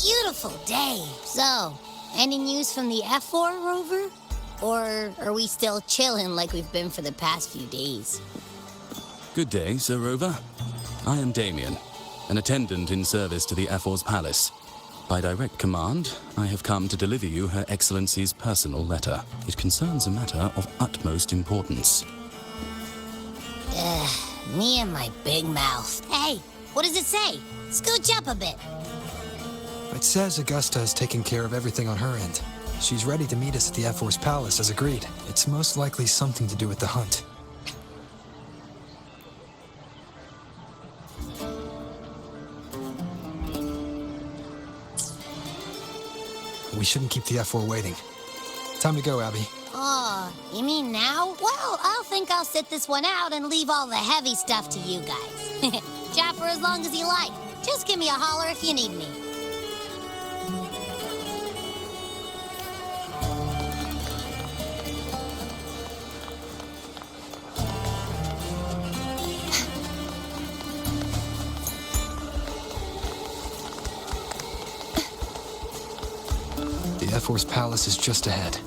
beautiful day. So, any news from the F4 rover? Or are we still chilling like we've been for the past few days? Good day, Sir Rover. I am Damien, an attendant in service to the F4's palace. By direct command, I have come to deliver you Her Excellency's personal letter. It concerns a matter of utmost importance. Me and my big mouth. Hey, what does it say? Scooch up a bit. It says Augusta has taken care of everything on her end. She's ready to meet us at the F4's palace as agreed. It's most likely something to do with the hunt. We shouldn't keep the F4 waiting. Time to go, Abby. Oh, you mean now? Well, I'll think I'll sit this one out and leave all the heavy stuff to you guys. Chat for as long as you like. Just give me a holler if you need me. The F4's palace is just ahead.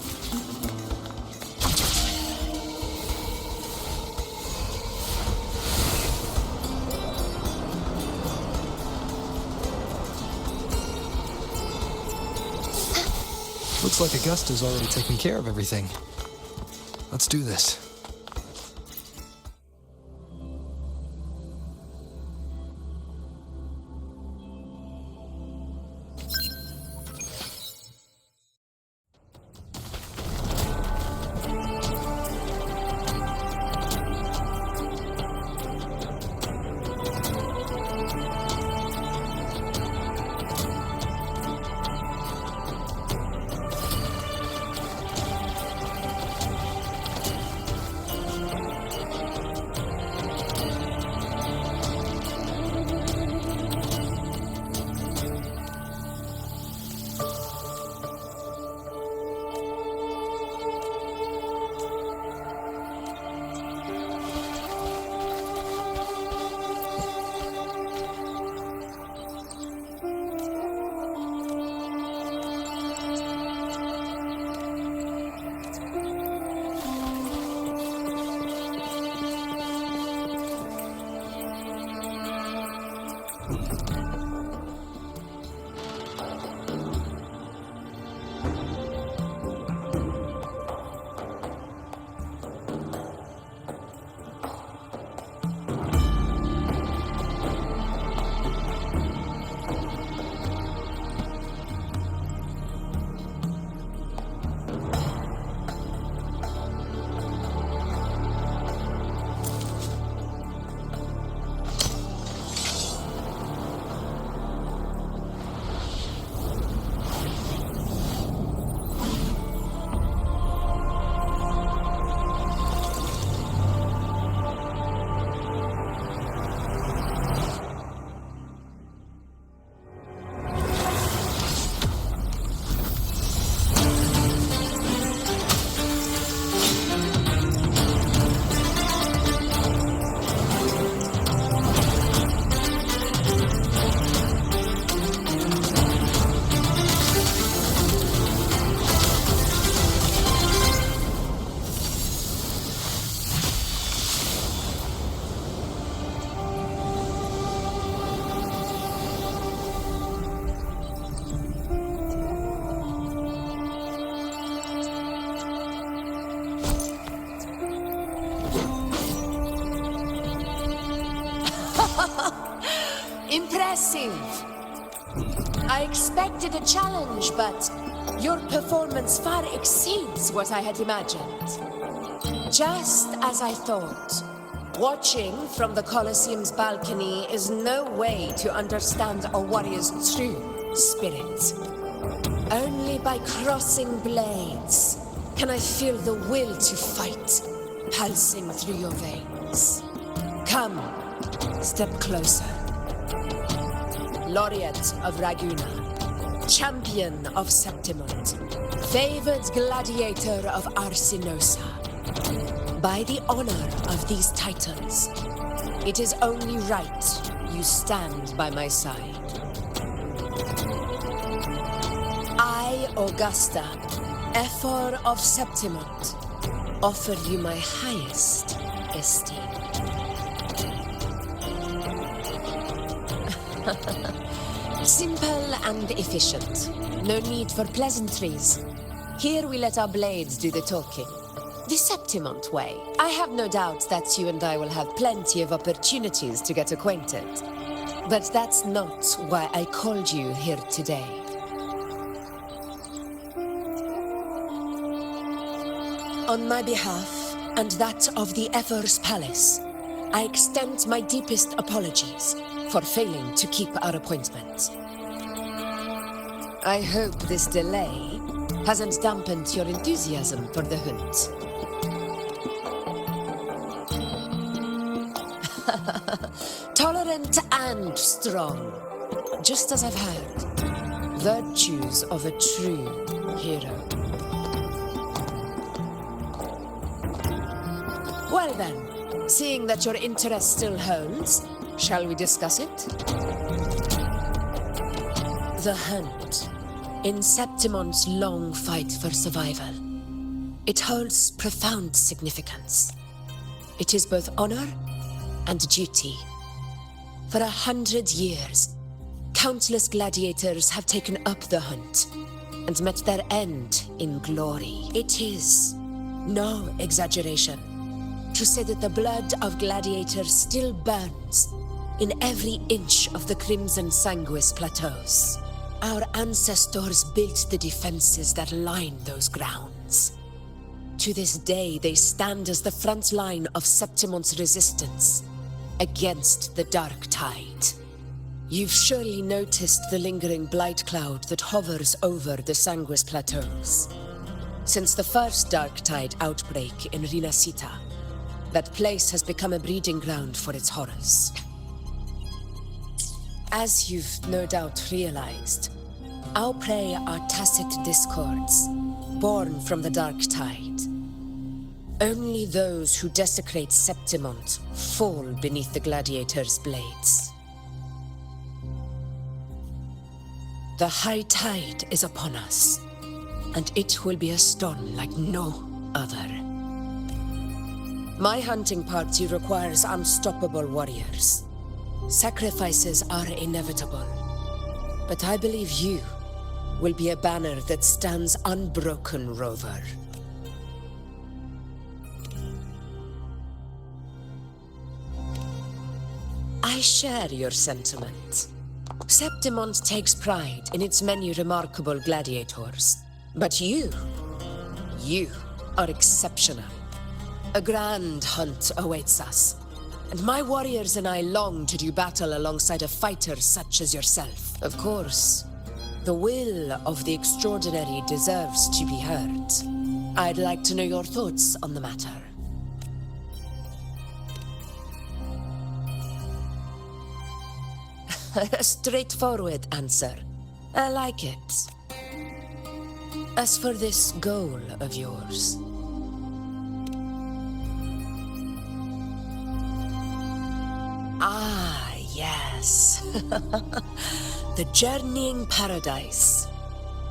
Looks like Augusta's already taken care of everything. Let's do this. Impressive. I expected a challenge, but your performance far exceeds what I had imagined. Just as I thought. Watching from the Colosseum's balcony is no way to understand a warrior's true spirit. Only by crossing blades can I feel the will to fight pulsing through your veins. Come, step closer. Laureate of Raguna, champion of Septimund, favored gladiator of Arsinosa. By the honor of these titles, it is only right you stand by my side. I, Augusta, Ephor of Septimont, offer you my highest esteem. Simple and efficient. No need for pleasantries. Here we let our blades do the talking. The Septimont way. I have no doubt that you and I will have plenty of opportunities to get acquainted. But that's not why I called you here today. On my behalf, and that of the Ephor's Palace, I extend my deepest apologies for failing to keep our appointment. I hope this delay hasn't dampened your enthusiasm for the hunt. Tolerant and strong, just as I've heard. Virtues of a true hero. Well then, seeing that your interest still holds, shall we discuss it? The hunt. In Septimont's long fight for survival. It holds profound significance. It is both honor and duty. For 100 years, countless gladiators have taken up the hunt and met their end in glory. It is no exaggeration to say that the blood of gladiators still burns in every inch of the Crimson Sanguis plateaus. Our ancestors built the defenses that line those grounds. To this day, they stand as the front line of Septimont's resistance against the Dark Tide. You've surely noticed the lingering blight cloud that hovers over the Sanguis plateaus. Since the first Dark Tide outbreak in Rinasita, that place has become a breeding ground for its horrors. As you've no doubt realized, our prey are tacit discords, born from the Dark Tide. Only those who desecrate Septimont fall beneath the gladiators' blades. The high tide is upon us, and it will be a storm like no other. My hunting party requires unstoppable warriors. Sacrifices are inevitable, but I believe you will be a banner that stands unbroken, Rover. I share your sentiment. Septimont takes pride in its many remarkable gladiators, but you are exceptional. A grand hunt awaits us. And my warriors and I long to do battle alongside a fighter such as yourself. Of course, the will of the extraordinary deserves to be heard. I'd like to know your thoughts on the matter. A straightforward answer. I like it. As for this goal of yours, ah, yes. The Journeying Paradise.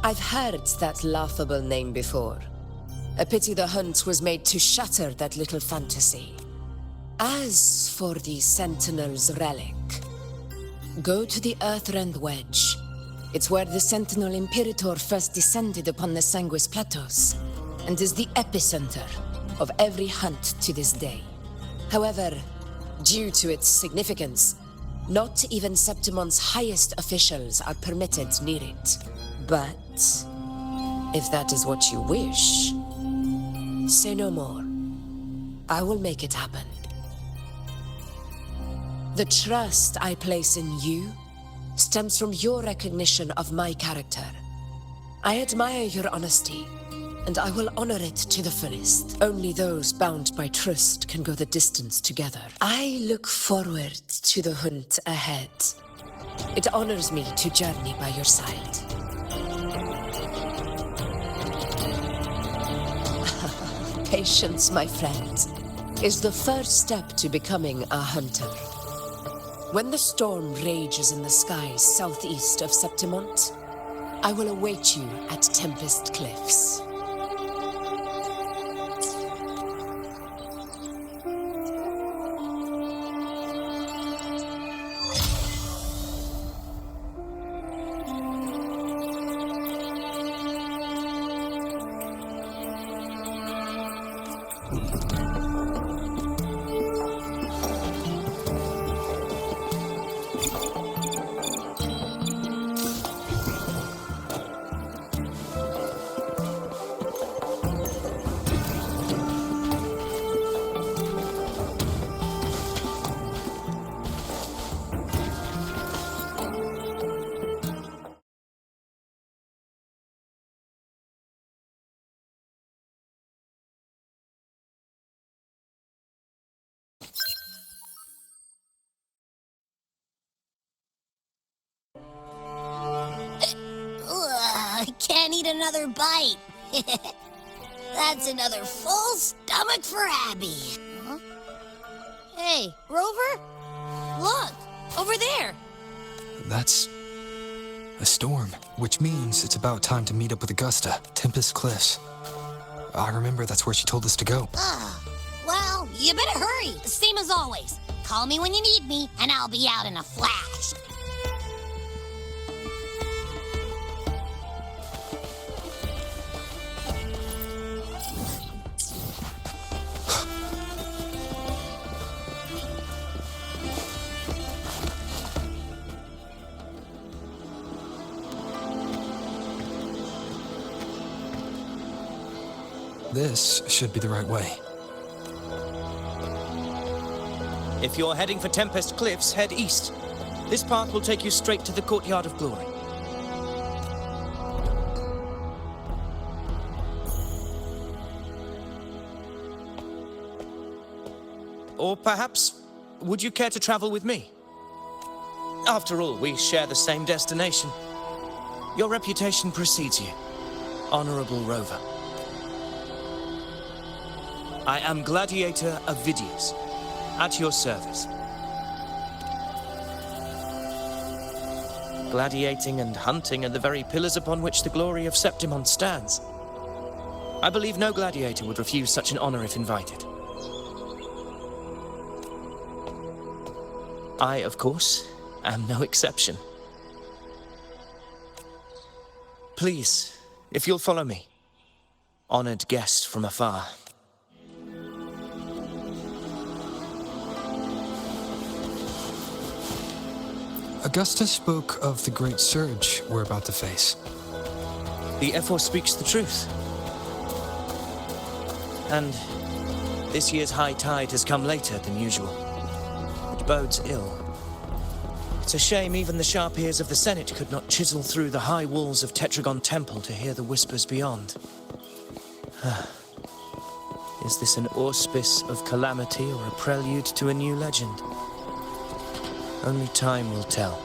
I've heard that laughable name before. A pity the hunt was made to shatter that little fantasy. As for the Sentinel's relic, go to the Earthrend Wedge. It's where the Sentinel Imperator first descended upon the Sanguis Plateaus, and is the epicenter of every hunt to this day. However, due to its significance, not even Septimont's highest officials are permitted near it. But if that is what you wish, say no more. I will make it happen. The trust I place in you stems from your recognition of my character. I admire your honesty, and I will honor it to the fullest. Only those bound by trust can go the distance together. I look forward to the hunt ahead. It honors me to journey by your side. Patience, my friend, is the first step to becoming a hunter. When the storm rages in the skies southeast of Septimont, I will await you at Tempest Cliffs. Ugh, I can't eat another bite. That's another full stomach for Abby. Huh? Hey, Rover? Look, over there. That's a storm, which means it's about time to meet up with Augusta, Tempest Cliffs. I remember that's where she told us to go. Well, you better hurry. Same as always. Call me when you need me, and I'll be out in a flash. This should be the right way. If you're heading for Tempest Cliffs, head east. This path will take you straight to the Courtyard of Glory. Or perhaps, would you care to travel with me? After all, we share the same destination. Your reputation precedes you, Honorable Rover. I am Gladiator of Vidius, at your service. Gladiating and hunting are the very pillars upon which the glory of Septimon stands. I believe no gladiator would refuse such an honor if invited. I, of course, am no exception. Please, if you'll follow me, honored guest from afar. Augusta spoke of the great surge we're about to face. The Ephor speaks the truth. And this year's high tide has come later than usual, which bodes ill. It's a shame even the sharp ears of the Senate could not chisel through the high walls of Tetragon Temple to hear the whispers beyond. Is this an auspice of calamity or a prelude to a new legend? Only time will tell.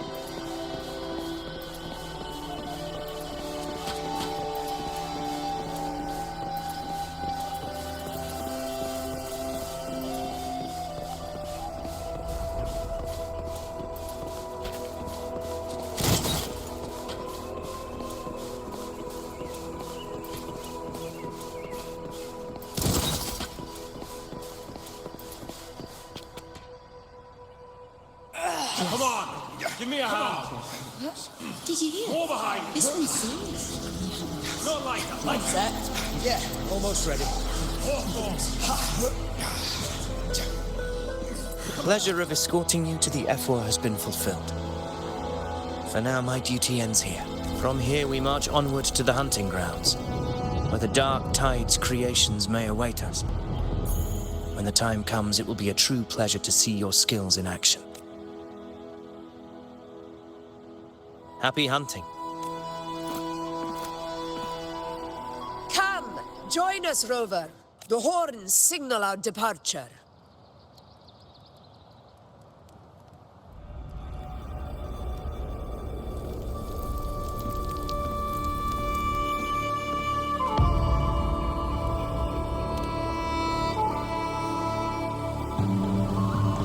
Come on, give me a hand. Did you hear? More behind. This one's serious. Not like that. Like that? Yeah, almost ready. The pleasure of escorting you to the Ephor has been fulfilled. For now, my duty ends here. From here, we march onward to the hunting grounds, where the dark tide's creations may await us. When the time comes, it will be a true pleasure to see your skills in action. Happy hunting. Come, join us, Rover. The horns signal our departure.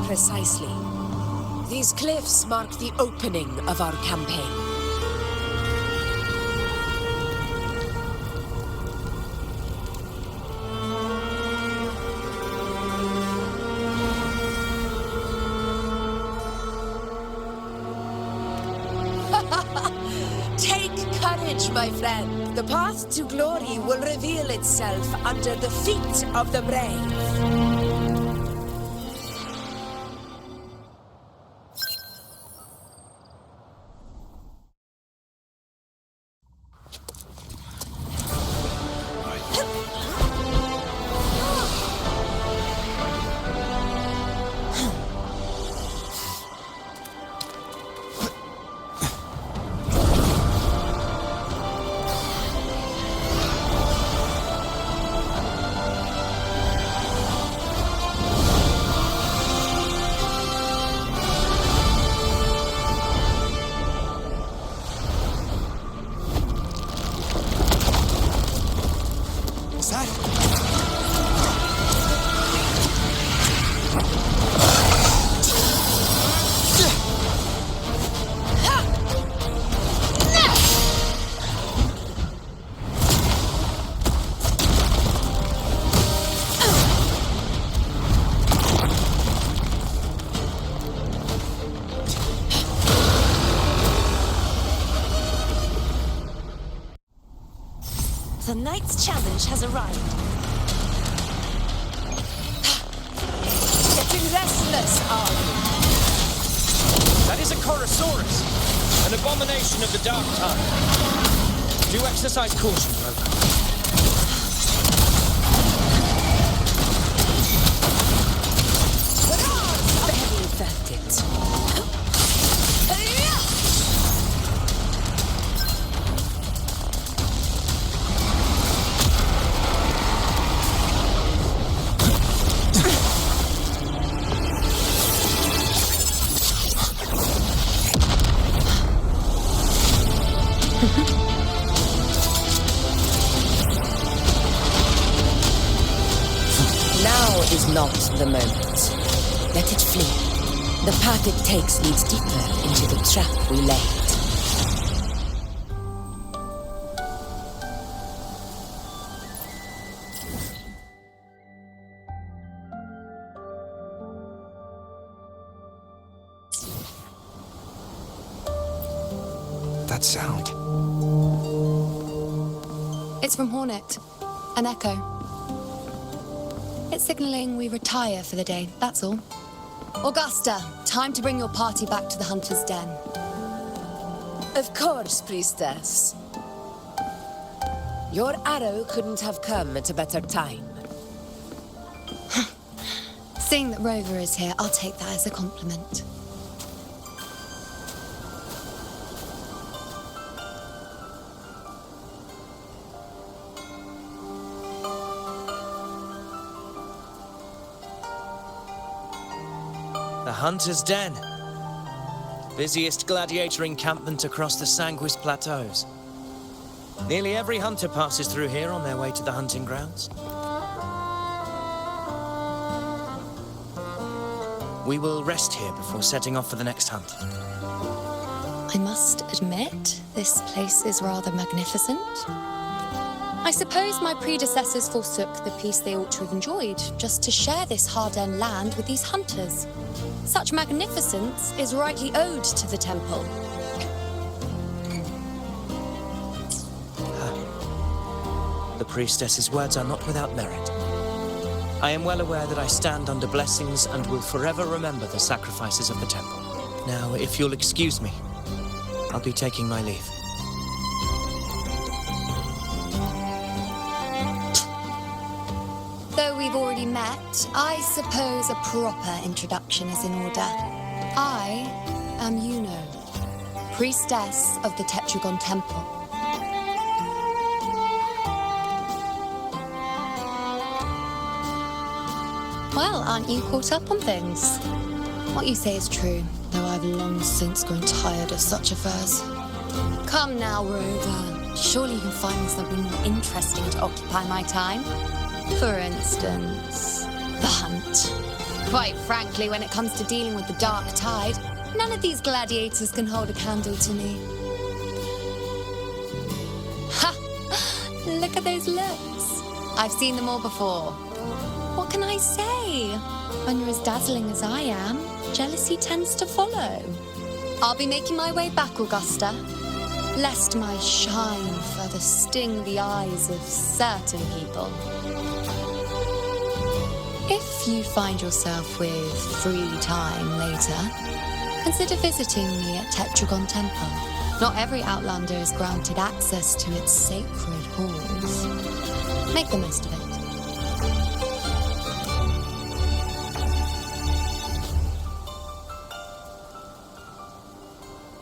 Precisely. These cliffs mark the opening of our campaign. courage, my friend. The path to glory will reveal itself under the feet of the brave. The Knight's challenge has arrived. Getting restless, are you? That is a Chorosaurus, an abomination of the Dark Tide. Do exercise caution, Rover. Barely felt it. Now is not the moment. Let it flee. The path it takes leads deeper into the trap we laid. That sound. It's from Hornet. An echo. It's signaling we retire for the day, that's all. Augusta, time to bring your party back to the Hunter's Den. Of course, priestess. Your arrow couldn't have come at a better time. Seeing that Rover is here, I'll take that as a compliment. The Hunter's Den. Busiest gladiator encampment across the Sanguis Plateaus. Nearly every hunter passes through here on their way to the hunting grounds. We will rest here before setting off for the next hunt. I must admit, this place is rather magnificent. I suppose my predecessors forsook the peace they ought to have enjoyed, just to share this hard-earned land with these hunters. Such magnificence is rightly owed to the temple. The priestess's words are not without merit. I am well aware that I stand under blessings and will forever remember the sacrifices of the temple. Now, if you'll excuse me, I'll be taking my leave. Though we've already met, I suppose a proper introduction is in order. I am Yuno, priestess of the Tetragon Temple. Well, aren't you caught up on things? What you say is true, though I've long since grown tired of such affairs. Come now, Rover. Surely you can find me something more interesting to occupy my time. For instance, the hunt. Quite frankly, when it comes to dealing with the Dark Tide, none of these gladiators can hold a candle to me. Ha! Look at those looks. I've seen them all before. What can I say? When you're as dazzling as I am, jealousy tends to follow. I'll be making my way back, Augusta. lest my shine further sting the eyes of certain people. If you find yourself with free time later, consider visiting me at Tetragon Temple. Not every Outlander is granted access to its sacred halls. Make the most of it.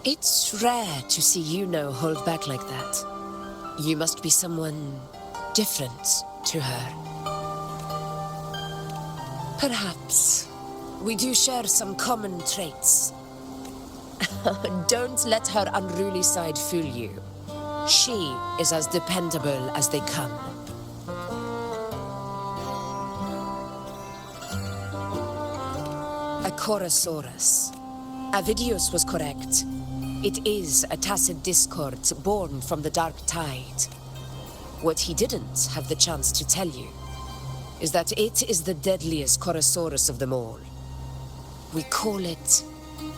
It's rare to see Yuno hold back like that. You must be someone different to her. Perhaps we do share some common traits. Don't let her unruly side fool you. She is as dependable as they come. A Chorosaurus. Avidius was correct. It is a tacit discord born from the dark tide. What he didn't have the chance to tell you is that it is the deadliest Chorosaurus of them all. We call it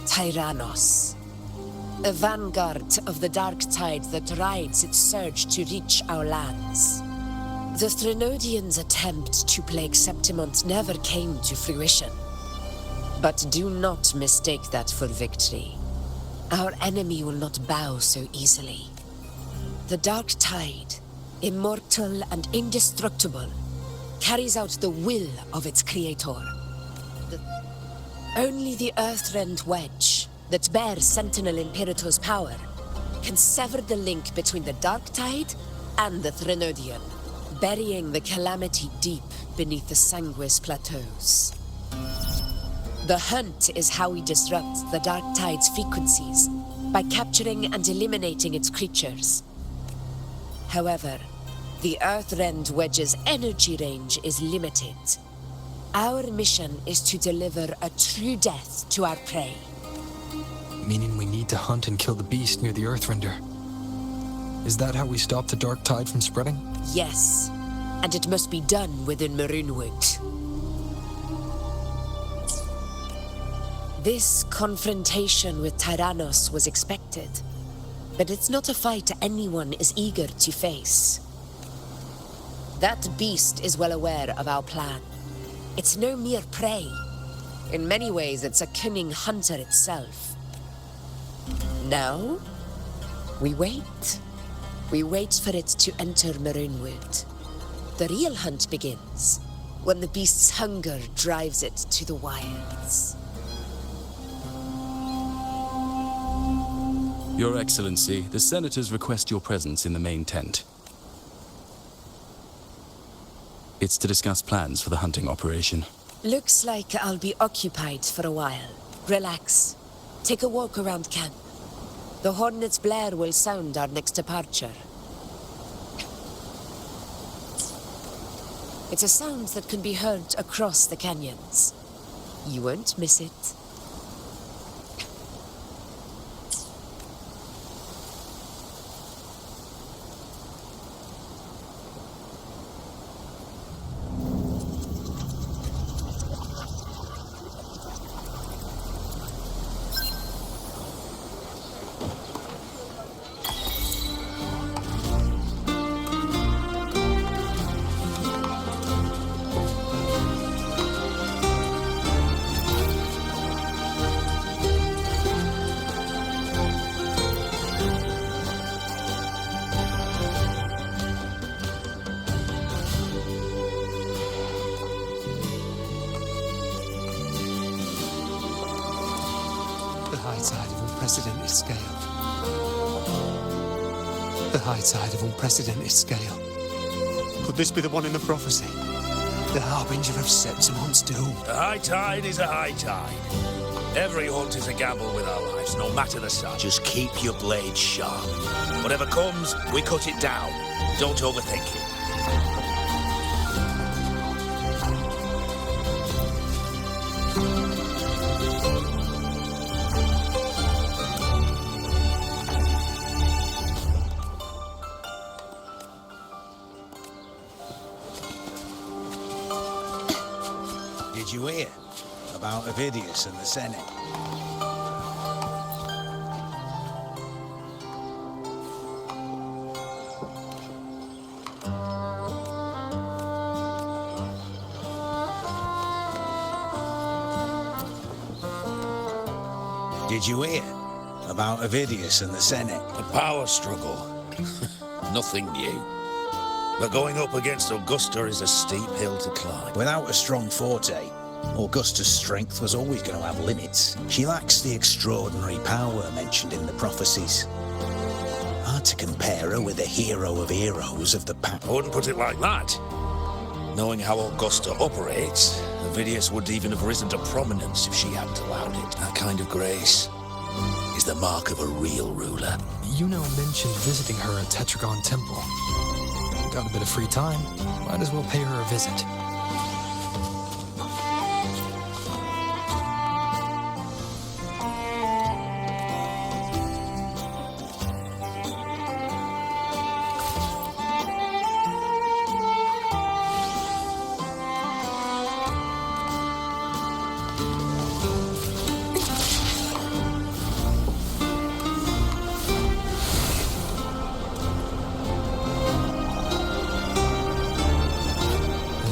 Tyrannos, a vanguard of the dark tide that rides its surge to reach our lands. The Threnodians' attempt to plague Septimont never came to fruition. But do not mistake that for victory. Our enemy will not bow so easily. The dark tide, immortal and indestructible, carries out the will of its creator. Only the Earthrend Wedge, that bears Sentinel Imperator's power, can sever the link between the dark tide and the Threnodian, burying the calamity deep beneath the Sanguis plateaus. The hunt is how we disrupt the dark tide's frequencies, by capturing and eliminating its creatures. However, the Earthrend Wedge's energy range is limited. Our mission is to deliver a true death to our prey. Meaning we need to hunt and kill the beast near the Earthrender. Is that how we stop the dark tide from spreading? Yes, and it must be done within Maroonwood. This confrontation with Tyrannos was expected, but it's not a fight anyone is eager to face. That beast is well aware of our plan. It's no mere prey. In many ways, it's a cunning hunter itself. Now, we wait. We wait for it to enter Maroonwood. The real hunt begins, when the beast's hunger drives it to the wilds. Your Excellency, the Senators request your presence in the main tent. It's to discuss plans for the hunting operation. Looks like I'll be occupied for a while. Relax. Take a walk around camp. The Hornet's blare will sound our next departure. It's a sound that can be heard across the canyons. You won't miss it. Unprecedented scale. The high tide of unprecedented scale. Could this be the one in the prophecy? The harbinger of Septimon's doom. A high tide is a high tide. Every hunt is a gamble with our lives, no matter the size. Just keep your blade sharp. Whatever comes, we cut it down. Don't overthink it. Did you hear about Avidius and the Senate? Did you hear? About Avidius and the Senate. The power struggle. Nothing new. But going up against Augusta is a steep hill to climb. Without a strong forte, Augusta's strength was always going to have limits. She lacks the extraordinary power mentioned in the prophecies. Hard to compare her with the hero of heroes of the past. I wouldn't put it like that. Knowing how Augusta operates, Avidius would even have risen to prominence if she hadn't allowed it. That kind of grace is the mark of a real ruler. Yuno mentioned visiting her at Tetragon Temple. Got a bit of free time. Might as well pay her a visit.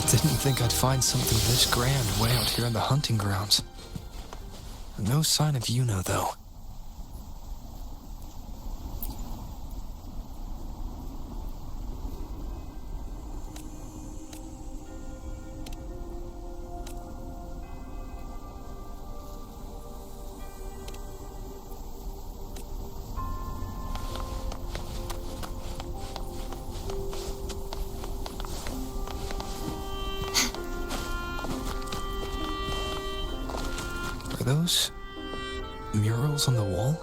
Didn't think I'd find something this grand way out here in the hunting grounds. No sign of Yuno, though. Are those murals on the wall?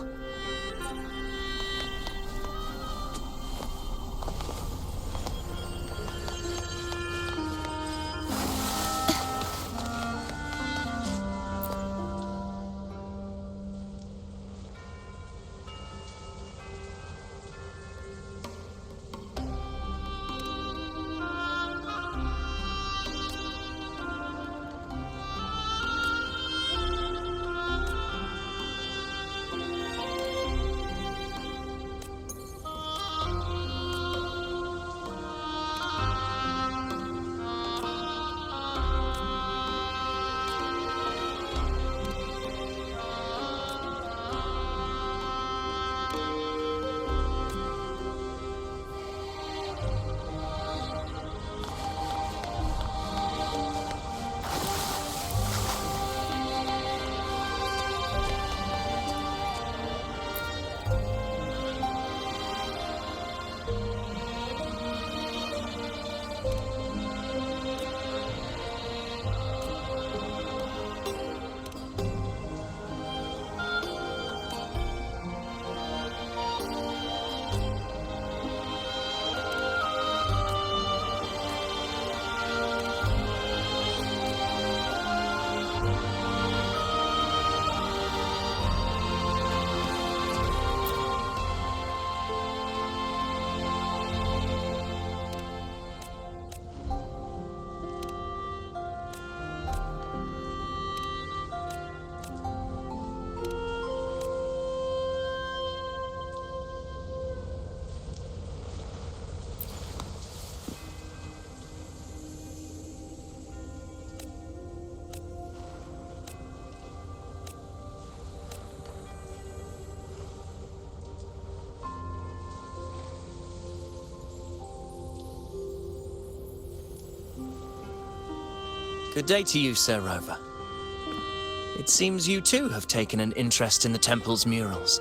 Good day to you, Sir Rover. It seems you too have taken an interest in the temple's murals.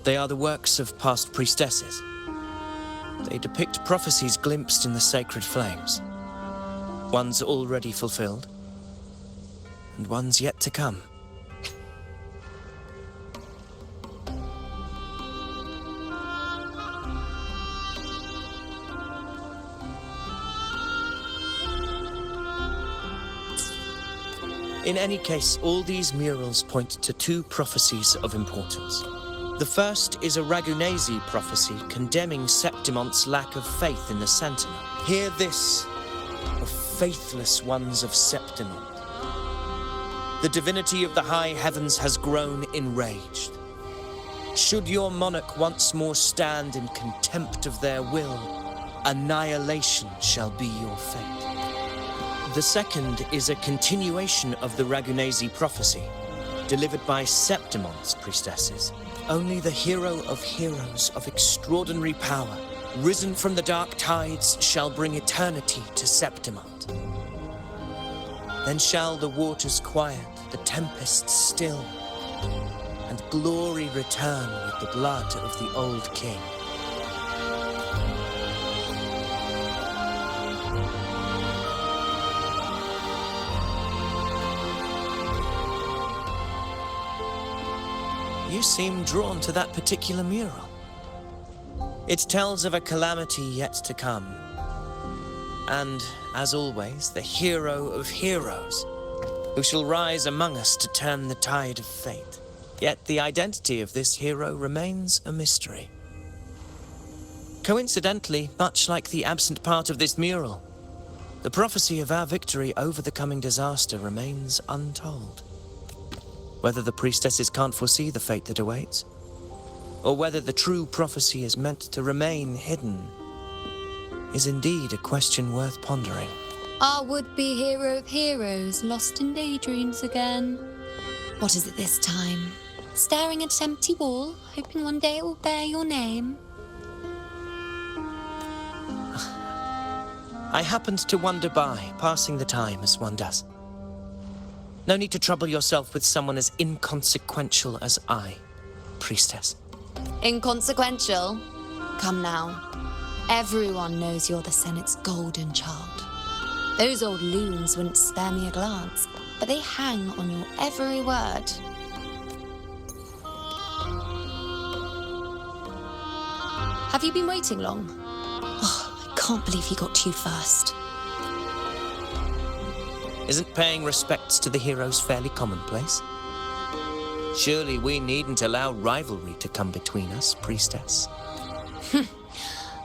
They are the works of past priestesses. They depict prophecies glimpsed in the sacred flames. Ones already fulfilled, and ones yet to come. In any case, all these murals point to two prophecies of importance. The first is a Ragunesi prophecy condemning Septimonte's lack of faith in the Sentinel. Hear this, O faithless ones of Septimont. The divinity of the high heavens has grown enraged. Should your monarch once more stand in contempt of their will, annihilation shall be your fate. The second is a continuation of the Ragunesi prophecy, delivered by Septimon's priestesses. Only the hero of heroes of extraordinary power, risen from the dark tides, shall bring eternity to Septimont. Then shall the waters quiet, the tempests still, and glory return with the blood of the old king. You seem drawn to that particular mural. It tells of a calamity yet to come. And, as always, the hero of heroes, who shall rise among us to turn the tide of fate. Yet the identity of this hero remains a mystery. Coincidentally, much like the absent part of this mural, the prophecy of our victory over the coming disaster remains untold. Whether the priestesses can't foresee the fate that awaits, or whether the true prophecy is meant to remain hidden, is indeed a question worth pondering. Our would-be hero of heroes lost in daydreams again. What is it this time? Staring at an empty wall, hoping one day it will bear your name? I happened to wander by, passing the time as one does. No need to trouble yourself with someone as inconsequential as I, priestess. Inconsequential? Come now. Everyone knows you're the Senate's golden child. Those old loons wouldn't spare me a glance, but they hang on your every word. Have you been waiting long? Oh, I can't believe he got to you first. Isn't paying respects to the heroes fairly commonplace? Surely we needn't allow rivalry to come between us, priestess.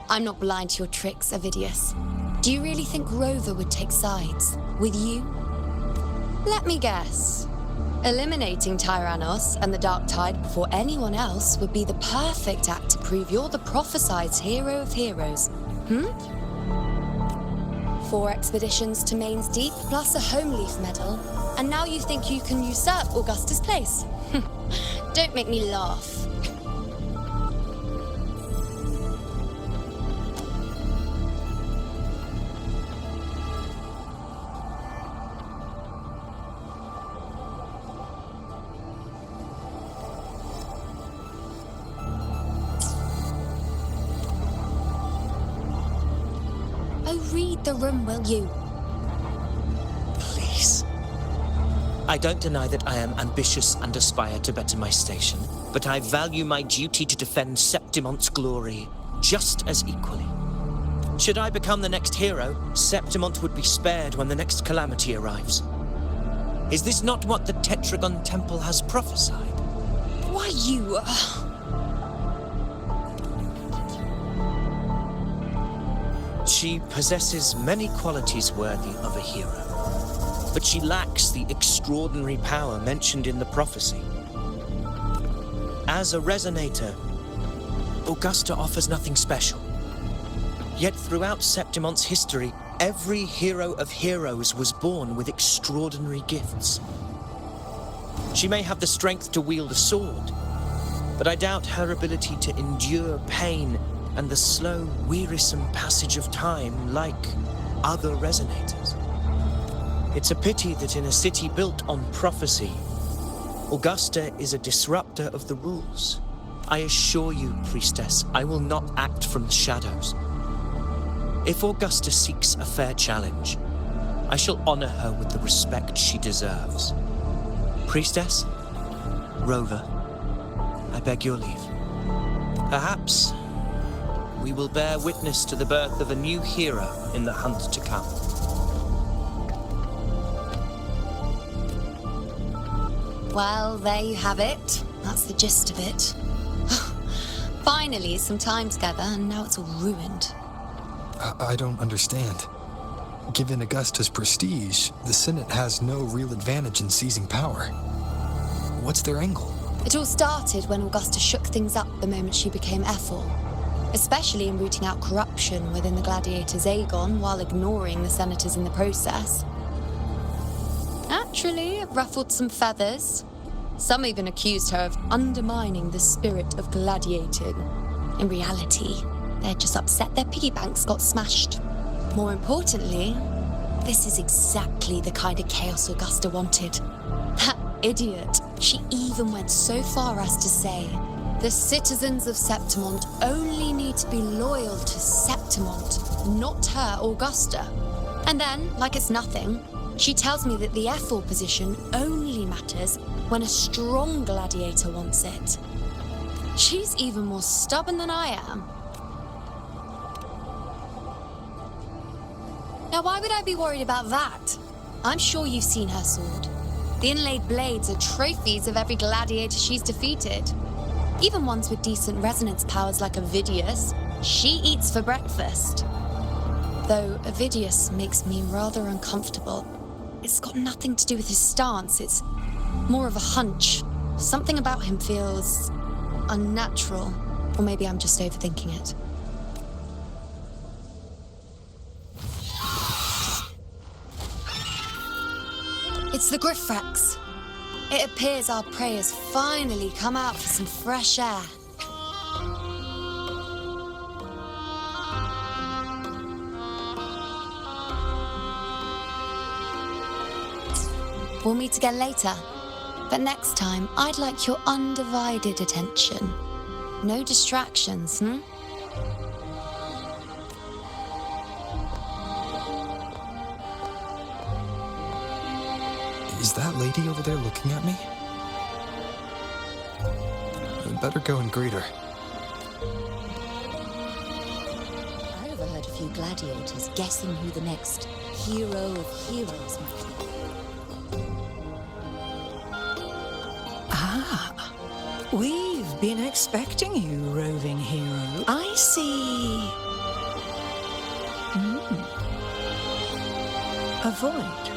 I'm not blind to your tricks, Avidius. Do you really think Rover would take sides with you? Let me guess. Eliminating Tyrannos and the Dark Tide before anyone else would be the perfect act to prove you're the prophesied hero of heroes. 4 expeditions to Main's Deep, plus a Home Leaf medal, and now you think you can usurp Augusta's place? Don't make me laugh. Read the room, will you? Please. I don't deny that I am ambitious and aspire to better my station, but I value my duty to defend Septimont's glory just as equally. Should I become the next hero, Septimont would be spared when the next calamity arrives. Is this not what the Tetragon Temple has prophesied? Why, you... She possesses many qualities worthy of a hero, but she lacks the extraordinary power mentioned in the prophecy. As a resonator, Augusta offers nothing special. Yet throughout Septimont's history, every hero of heroes was born with extraordinary gifts. She may have the strength to wield a sword, but I doubt her ability to endure pain and the slow, wearisome passage of time like other resonators. It's a pity that in a city built on prophecy, Augusta is a disruptor of the rules. I assure you, priestess, I will not act from the shadows. If Augusta seeks a fair challenge, I shall honor her with the respect she deserves. Priestess, Rover, I beg your leave. Perhaps we will bear witness to the birth of a new hero in the hunt to come. Well, there you have it. That's the gist of it. Finally, some time together, and now it's all ruined. I don't understand. Given Augusta's prestige, the Senate has no real advantage in seizing power. What's their angle? It all started when Augusta shook things up the moment she became Ethel. Especially in rooting out corruption within the gladiators Aegon while ignoring the senators in the process. naturally ruffled some feathers. Some even accused her of undermining the spirit of gladiating. In reality, they're just upset their piggy banks got smashed. More importantly, this is exactly the kind of chaos Augusta wanted. That idiot, she even went so far as to say, the citizens of Septimont only need to be loyal to Septimont, not her, Augusta. And then, like it's nothing, she tells me that the F4 position only matters when a strong gladiator wants it. She's even more stubborn than I am. Now, why would I be worried about that? I'm sure you've seen her sword. The inlaid blades are trophies of every gladiator she's defeated. Even ones with decent resonance powers like Ovidius, she eats for breakfast. Though Ovidius makes me rather uncomfortable. It's got nothing to do with his stance, it's more of a hunch. Something about him feels unnatural. Or maybe I'm just overthinking it. It's the Griffrex. It appears our prey has finally come out for some fresh air. We'll meet again later. But next time, I'd like your undivided attention. No distractions, Is that lady over there looking at me? I'd better go and greet her. I overheard a few gladiators guessing who the next hero of heroes might be. We've been expecting you, roving hero. I see. A void.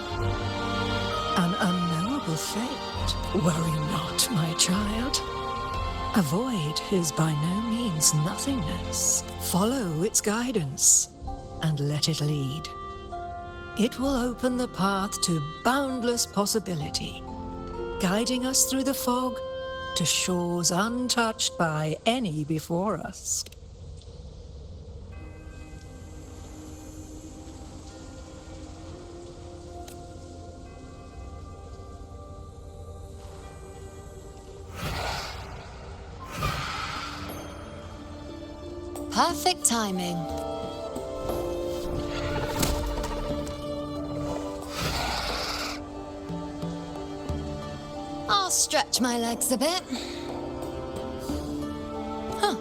An unknowable fate. Worry not, my child. A void is by no means nothingness. Follow its guidance and let it lead. It will open the path to boundless possibility, guiding us through the fog to shores untouched by any before us. Perfect timing. I'll stretch my legs a bit. Huh.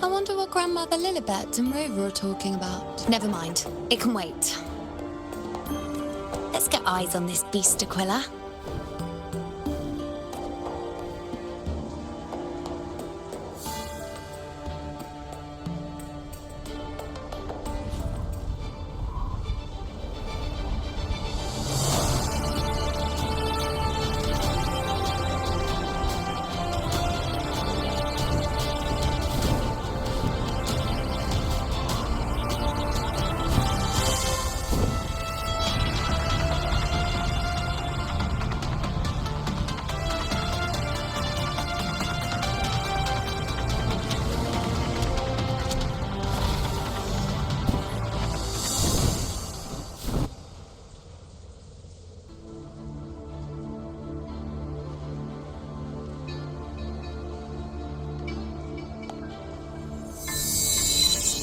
I wonder what Grandmother Lilibet and Rover are talking about. Never mind. It can wait. Let's get eyes on this beast, Aquila.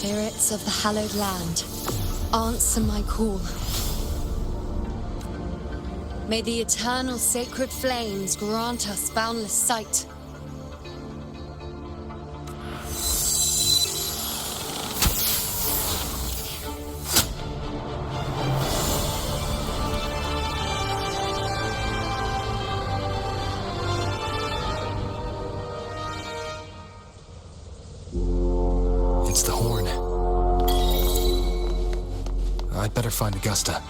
Spirits of the hallowed land, answer my call. May the eternal sacred flames grant us boundless sight. It's the horn. I'd better find Augusta.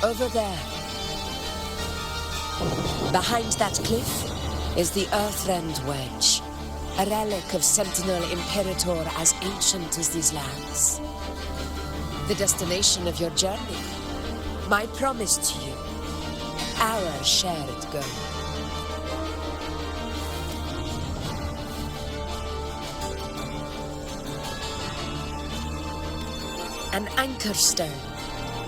Over there. Behind that cliff is the Earthrend Wedge, a relic of Sentinel Imperator as ancient as these lands. The destination of your journey, my promise to you, our shared goal. An anchor stone,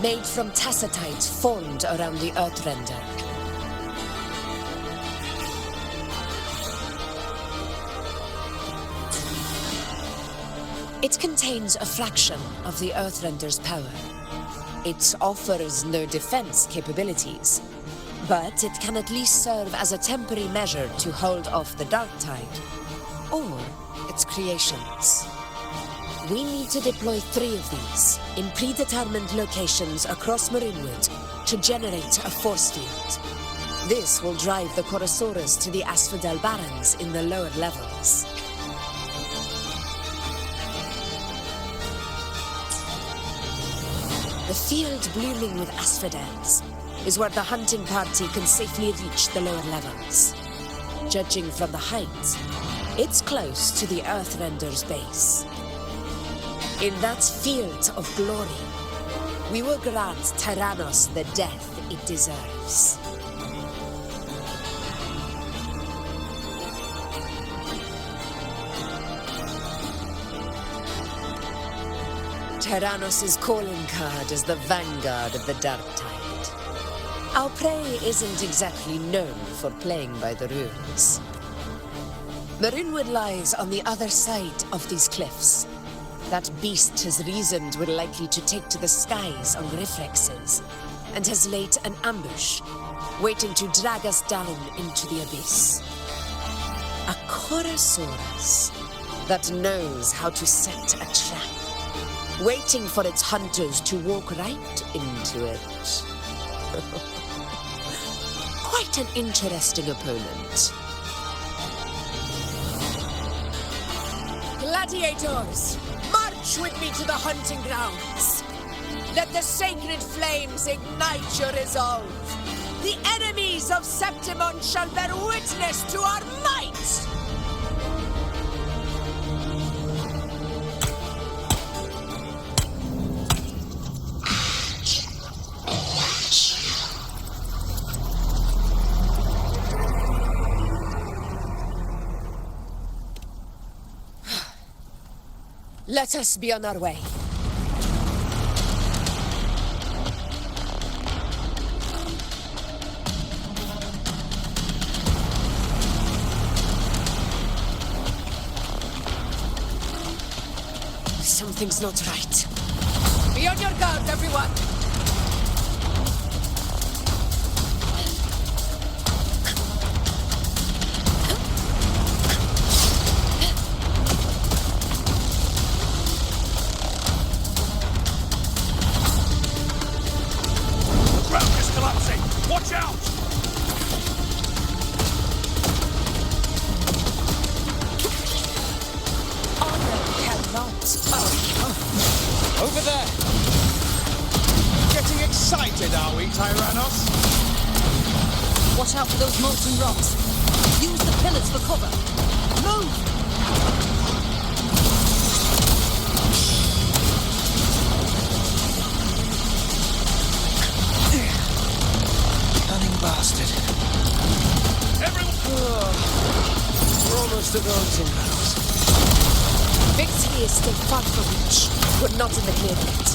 made from tacitite formed around the Earthrender. It contains a fraction of the Earthrender's power. It offers no defense capabilities, but it can at least serve as a temporary measure to hold off the dark tide, or its creations. We need to deploy 3 of these in predetermined locations across Marinwood to generate a force field. This will drive the Chorosaurus to the Asphodel Barrens in the lower levels. The field blooming with asphodels is where the hunting party can safely reach the lower levels. Judging from the height, it's close to the Earthrender's base. In that field of glory, we will grant Tyrannos the death it deserves. Tyrannos' calling card is the vanguard of the dark tide. Our prey isn't exactly known for playing by the rules. Marinwood lies on the other side of these cliffs. That beast has reasoned we're likely to take to the skies on reflexes, and has laid an ambush, waiting to drag us down into the abyss. A Chorosaurus that knows how to set a trap, waiting for its hunters to walk right into it. Quite an interesting opponent. Gladiators! March with me to the hunting grounds. Let the sacred flames ignite your resolve. The enemies of Septimon shall bear witness to our might! Let us be on our way. Something's not right. Be on your guard, everyone! Watch out! Over there! Getting excited, are we, Tyrannos? Watch out for those molten rocks. Use the pillars for cover. Move! Cunning bastard. Everyone! We're almost at the hunting grounds. Victory is still far from reach. We're not in the clear yet.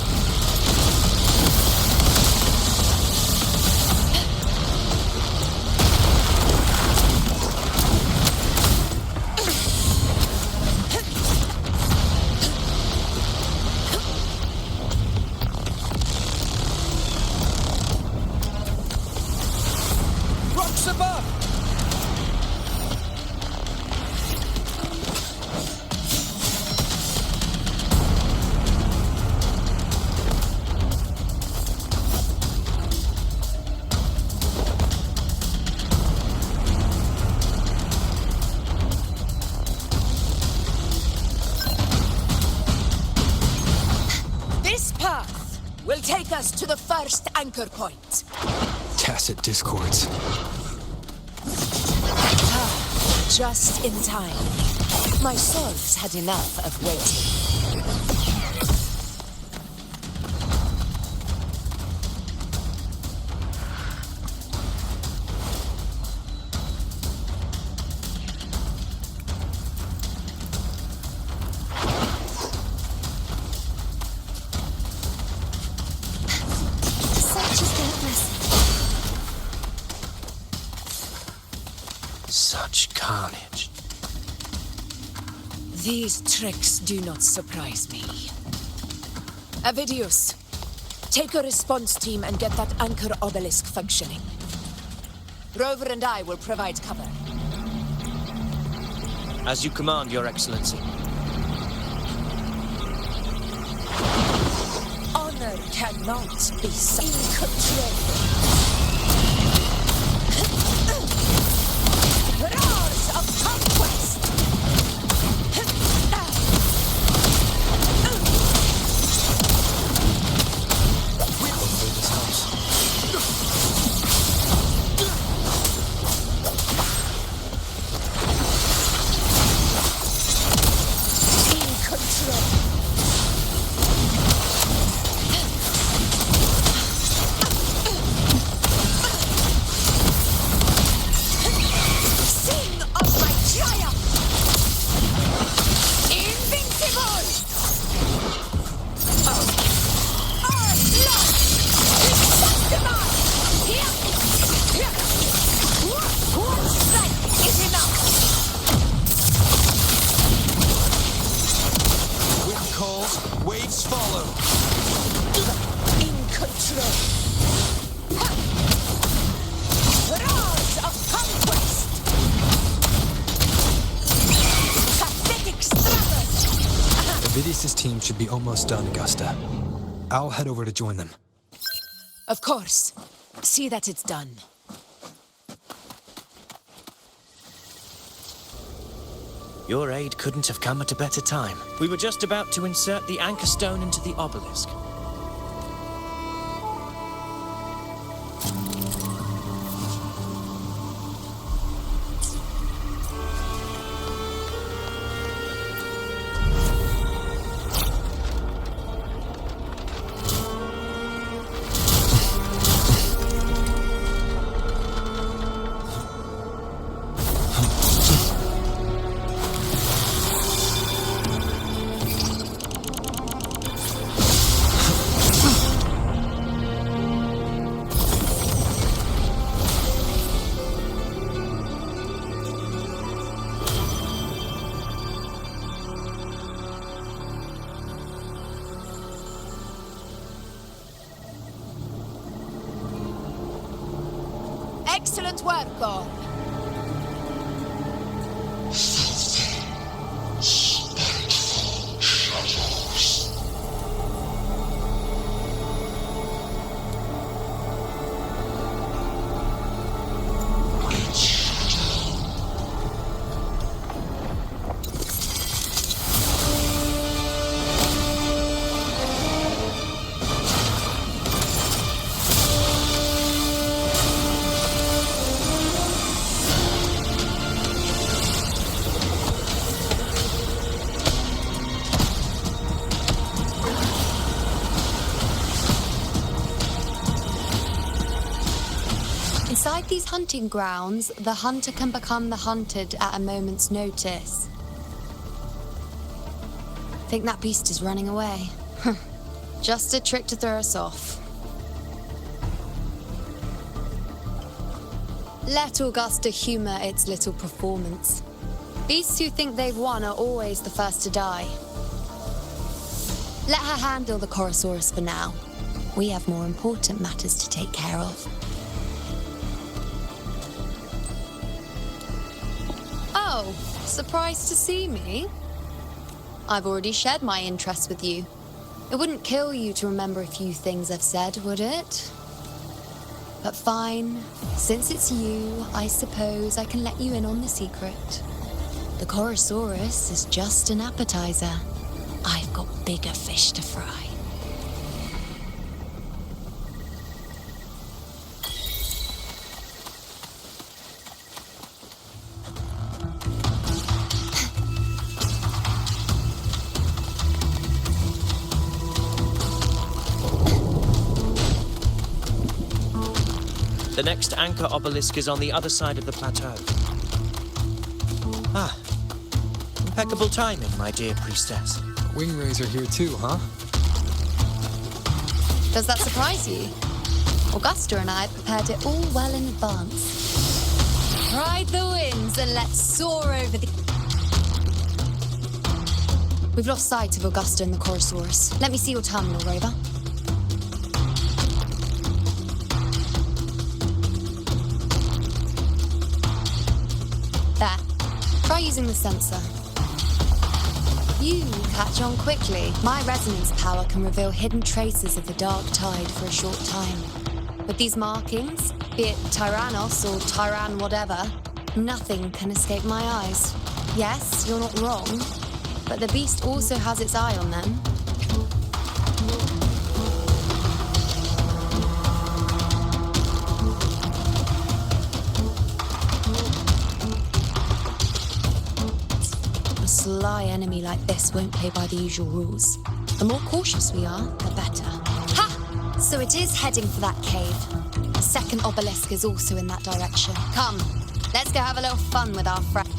Rocks above! will take us to the first anchor point. Tacit discords. Just in time. My swords had enough of waiting. Such is their blessing. Such carnage. These tricks do not surprise me. Avidius, take a response team and get that anchor obelisk functioning. Rover and I will provide cover. As you command, Your Excellency. Honor cannot be in control. Roars of conquest! Waves follow. In control. Roars of conquest. Pathetic struggles. Avidius' team should be almost done, Augusta. I'll head over to join them. Of course. See that it's done. Your aid couldn't have come at a better time. We were just about to insert the anchor stone into the obelisk. Excellent work, all. Inside these hunting grounds, the hunter can become the hunted at a moment's notice. Think that beast is running away? Just a trick to throw us off. Let Augusta humor its little performance. Beasts who think they've won are always the first to die. Let her handle the Chorosaurus for now. We have more important matters to take care of. Oh, surprised to see me? I've already shared my interest with you. It wouldn't kill you to remember a few things I've said, would it? But fine, since it's you, I suppose I can let you in on the secret. The Chorosaurus is just an appetizer. I've got bigger fish to fry. The next anchor obelisk is on the other side of the plateau. Ah, impeccable timing, my dear priestess. Wing Razor here too, huh? Does that surprise you? Augusta and I prepared it all well in advance. Ride the winds and let's soar over the... We've lost sight of Augusta and the Chorosaurus. Let me see your terminal, Rover. There. Try using the sensor. You catch on quickly. My resonance power can reveal hidden traces of the dark tide for a short time. With these markings, be it Tyrannos or Tyran whatever, nothing can escape my eyes. Yes, you're not wrong, but the beast also has its eye on them. A sly enemy like this won't play by the usual rules. The more cautious we are, the better. Ha! So it is heading for that cave. The second obelisk is also in that direction. Come, let's go have a little fun with our friends.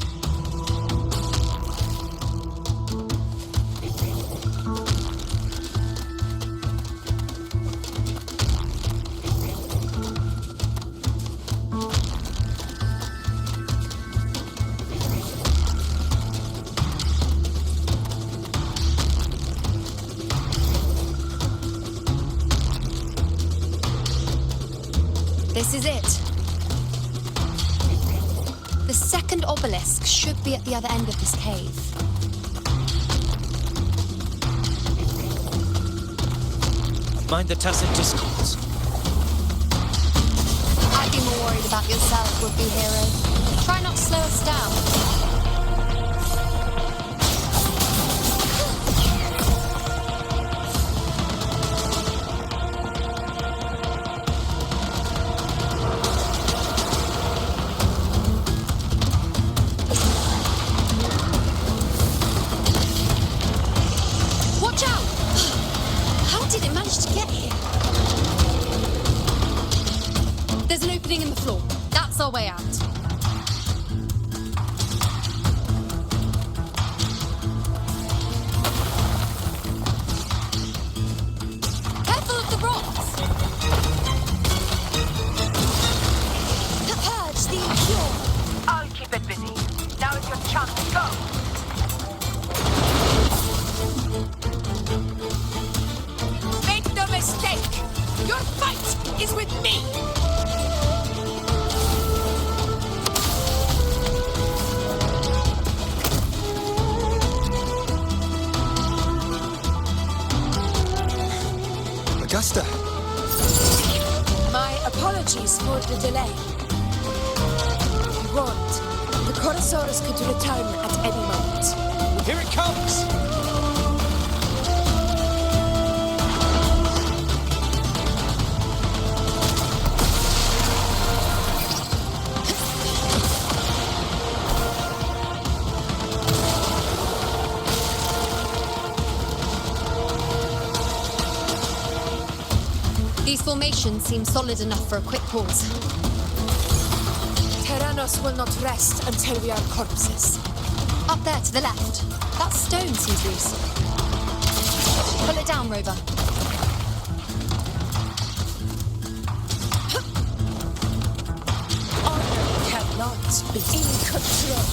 This is it. The second obelisk should be at the other end of this cave. Mind the tacit discords. I'd be more worried about yourself, would-be hero. Try not to slow us down. There's an opening in the floor. That's our way out. Careful of the rocks! Purge the impure! I'll keep it busy. Now is your chance. Go! Make no mistake! Your fight is with me! Augusta! My apologies for the delay. Warned, the Chorosaurus could return at any moment. Here it comes! These formations seem solid enough for a quick pause. Tyrannos will not rest until we are corpses. Up there to the left. That stone seems loose. Pull it down, Rover. Honor cannot be in control.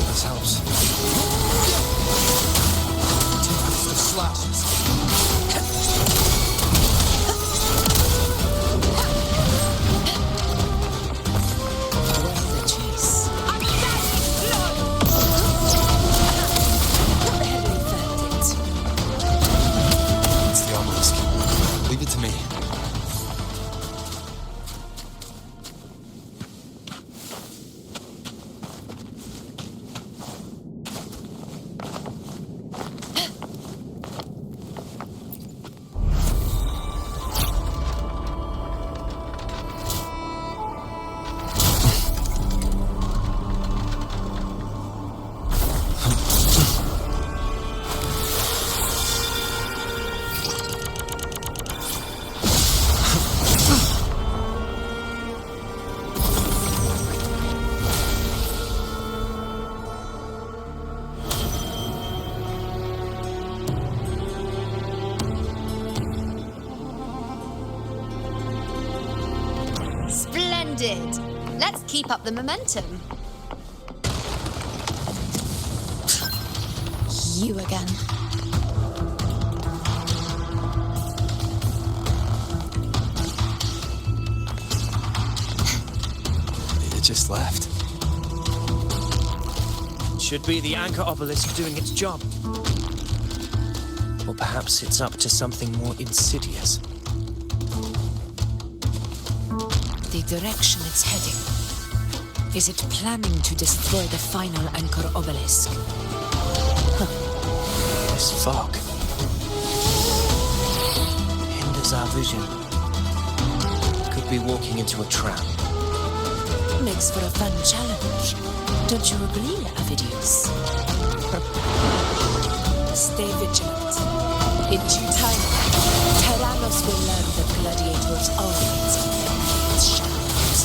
This helps. Continues to slash. Splendid! Let's keep up the momentum. You again. It just left. Should be the anchor obelisk doing its job. Or perhaps it's up to something more insidious. The direction it's heading. Is it planning to destroy the final anchor obelisk? This fog hinders our vision. Could be walking into a trap. Makes for a fun challenge. Don't you agree, Avidius? Stay vigilant. In due time, Tyrannos will learn that gladiators always prepare its shadows.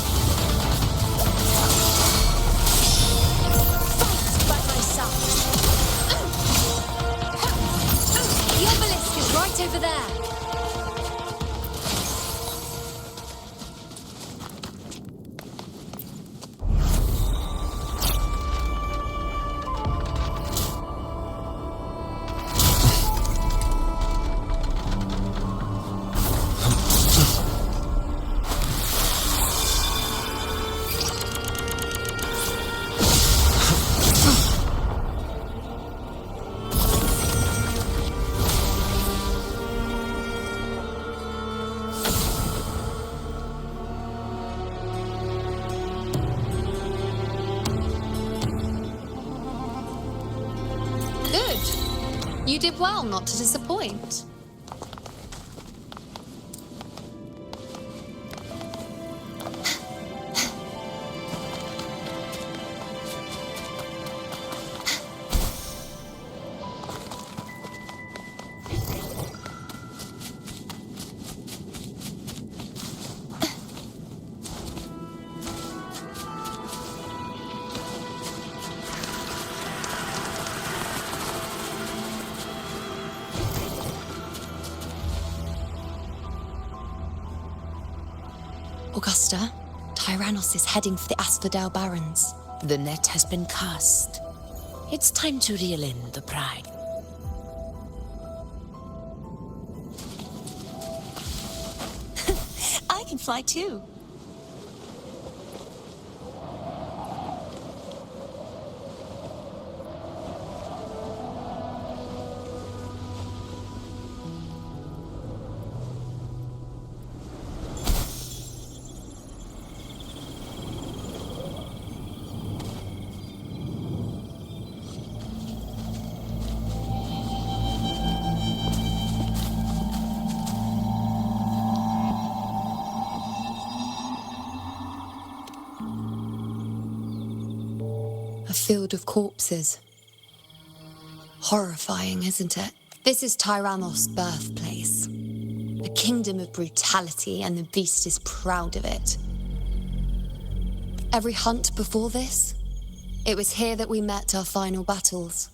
Fight by my side! The obelisk is right over there. You did well not to disappoint. Augusta, Tyrannos is heading for the Asphodel Barrens. The net has been cast. It's time to reel in the pride. I can fly too. A field of corpses. Horrifying, isn't it? This is Tyrannos' birthplace. A kingdom of brutality, and the beast is proud of it. Every hunt before this, it was here that we met our final battles.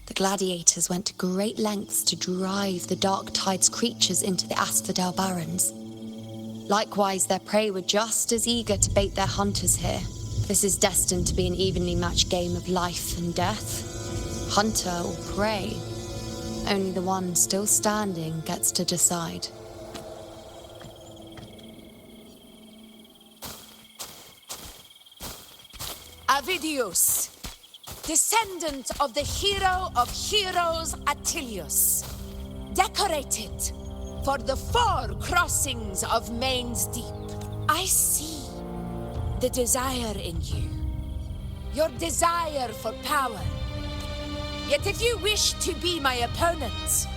The gladiators went to great lengths to drive the Dark Tide's creatures into the Asphodel Barrens. Likewise, their prey were just as eager to bait their hunters here. This is destined to be an evenly matched game of life and death. Hunter or prey. Only the one still standing gets to decide. Avidius, descendant of the hero of heroes Attilius, decorated for the 4 crossings of Main's Deep. I see the desire in you, your desire for power. Yet if you wish to be my opponent,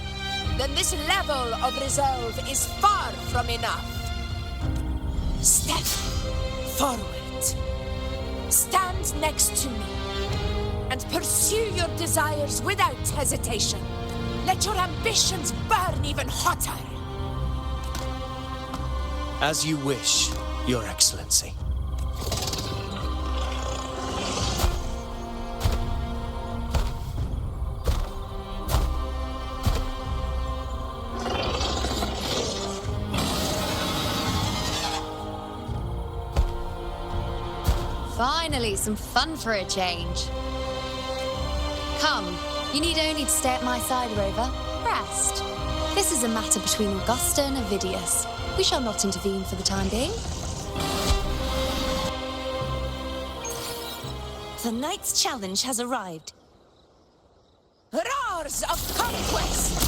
then this level of resolve is far from enough. Step forward. Stand next to me and pursue your desires without hesitation. Let your ambitions burn even hotter. As you wish, Your Excellency. Finally, some fun for a change. Come, you need only to stay at my side, Rover. Rest. This is a matter between Augusta and Ovidius. We shall not intervene for the time being. The knight's challenge has arrived. Roars of conquest!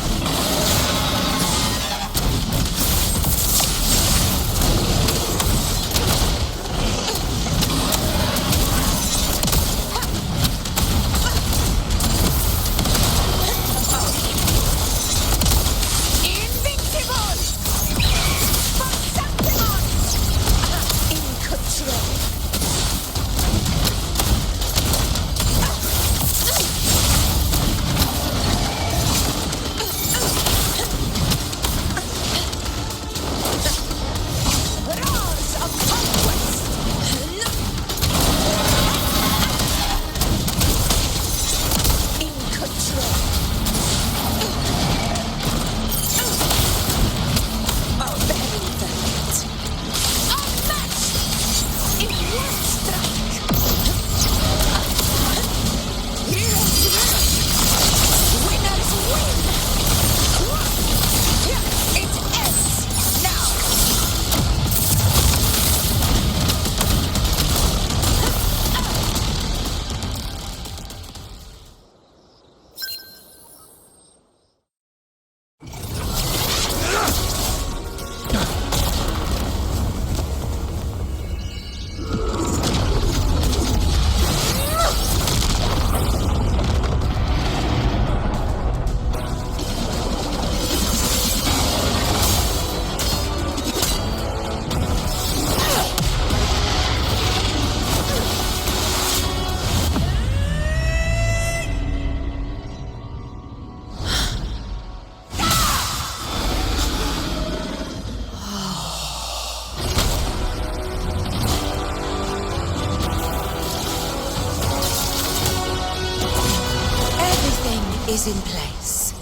Is in place.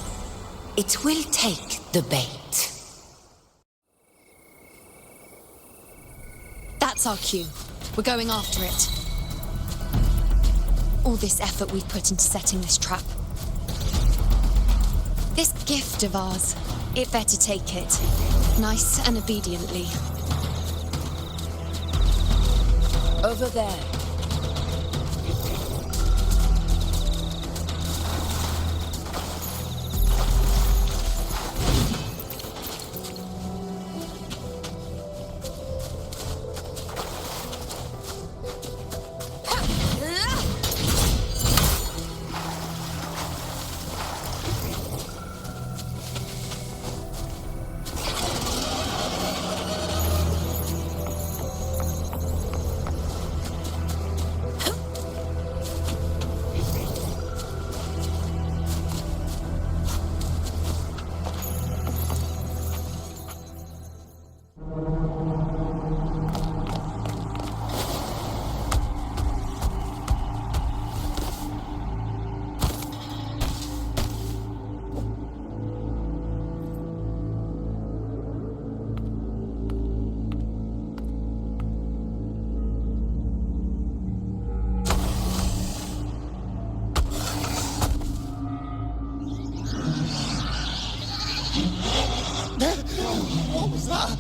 It will take the bait. That's our cue. We're going after it. All this effort we've put into setting this trap. This gift of ours, it better take it. Nice and obediently. Over there. What was that?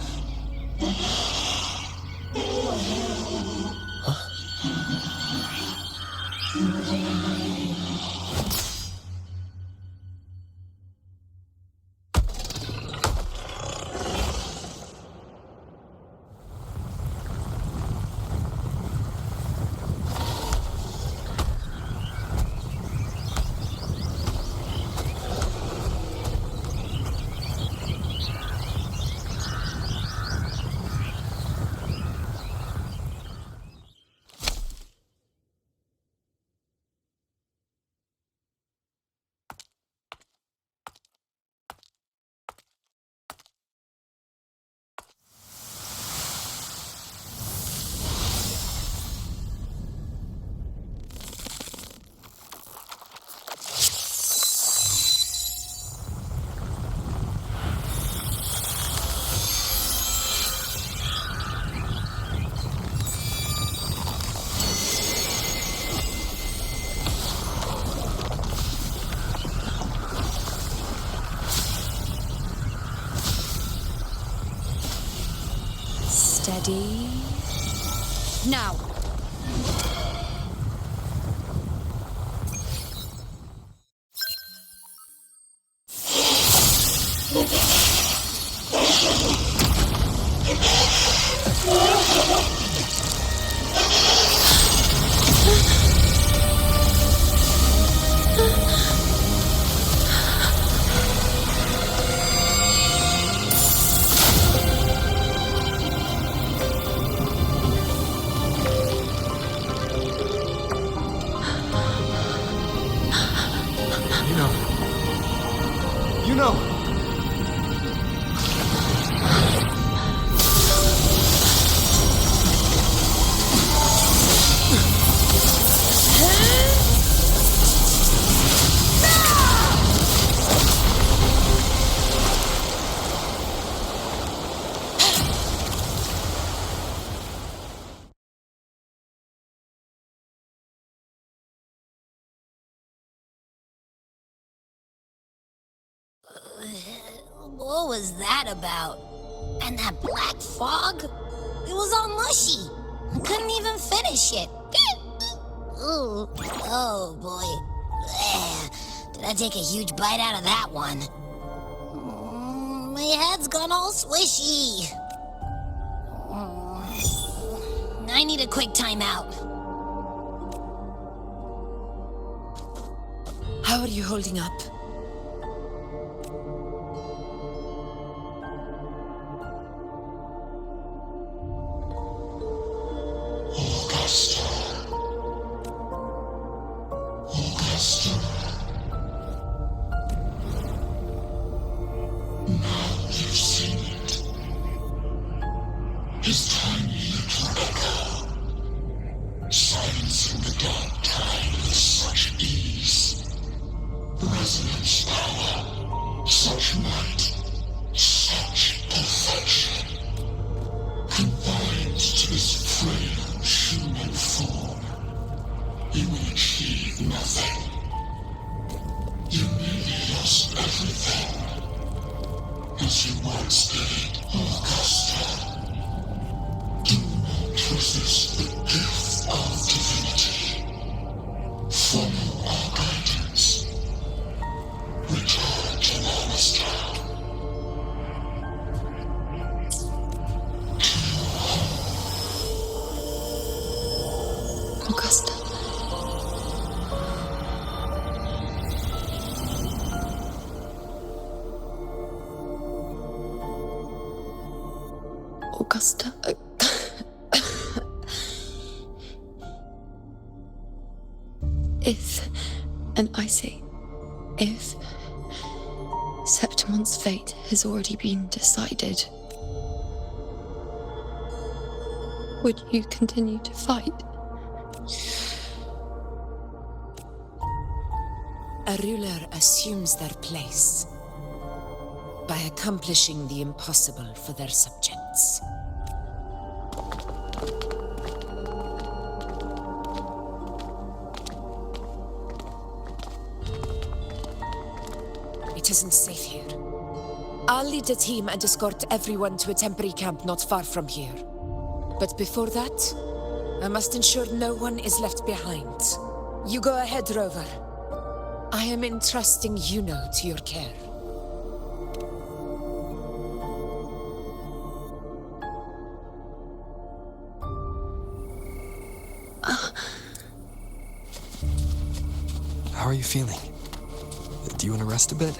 Ready? Now. You know. What was that about? And that black fog? It was all mushy. I couldn't even finish it. Ooh. Oh, boy. Ugh. Did I take a huge bite out of that one? My head's gone all swishy. I need a quick timeout. How are you holding up? Augusta. If, and I say, if Septimon's fate has already been decided, would you continue to fight? A ruler assumes their place by accomplishing the impossible for their subjects. It isn't safe here. I'll lead a team and escort everyone to a temporary camp not far from here. But before that, I must ensure no one is left behind. You go ahead, Rover. I am entrusting Yuno to your care. How are you feeling? Do you want to rest a bit?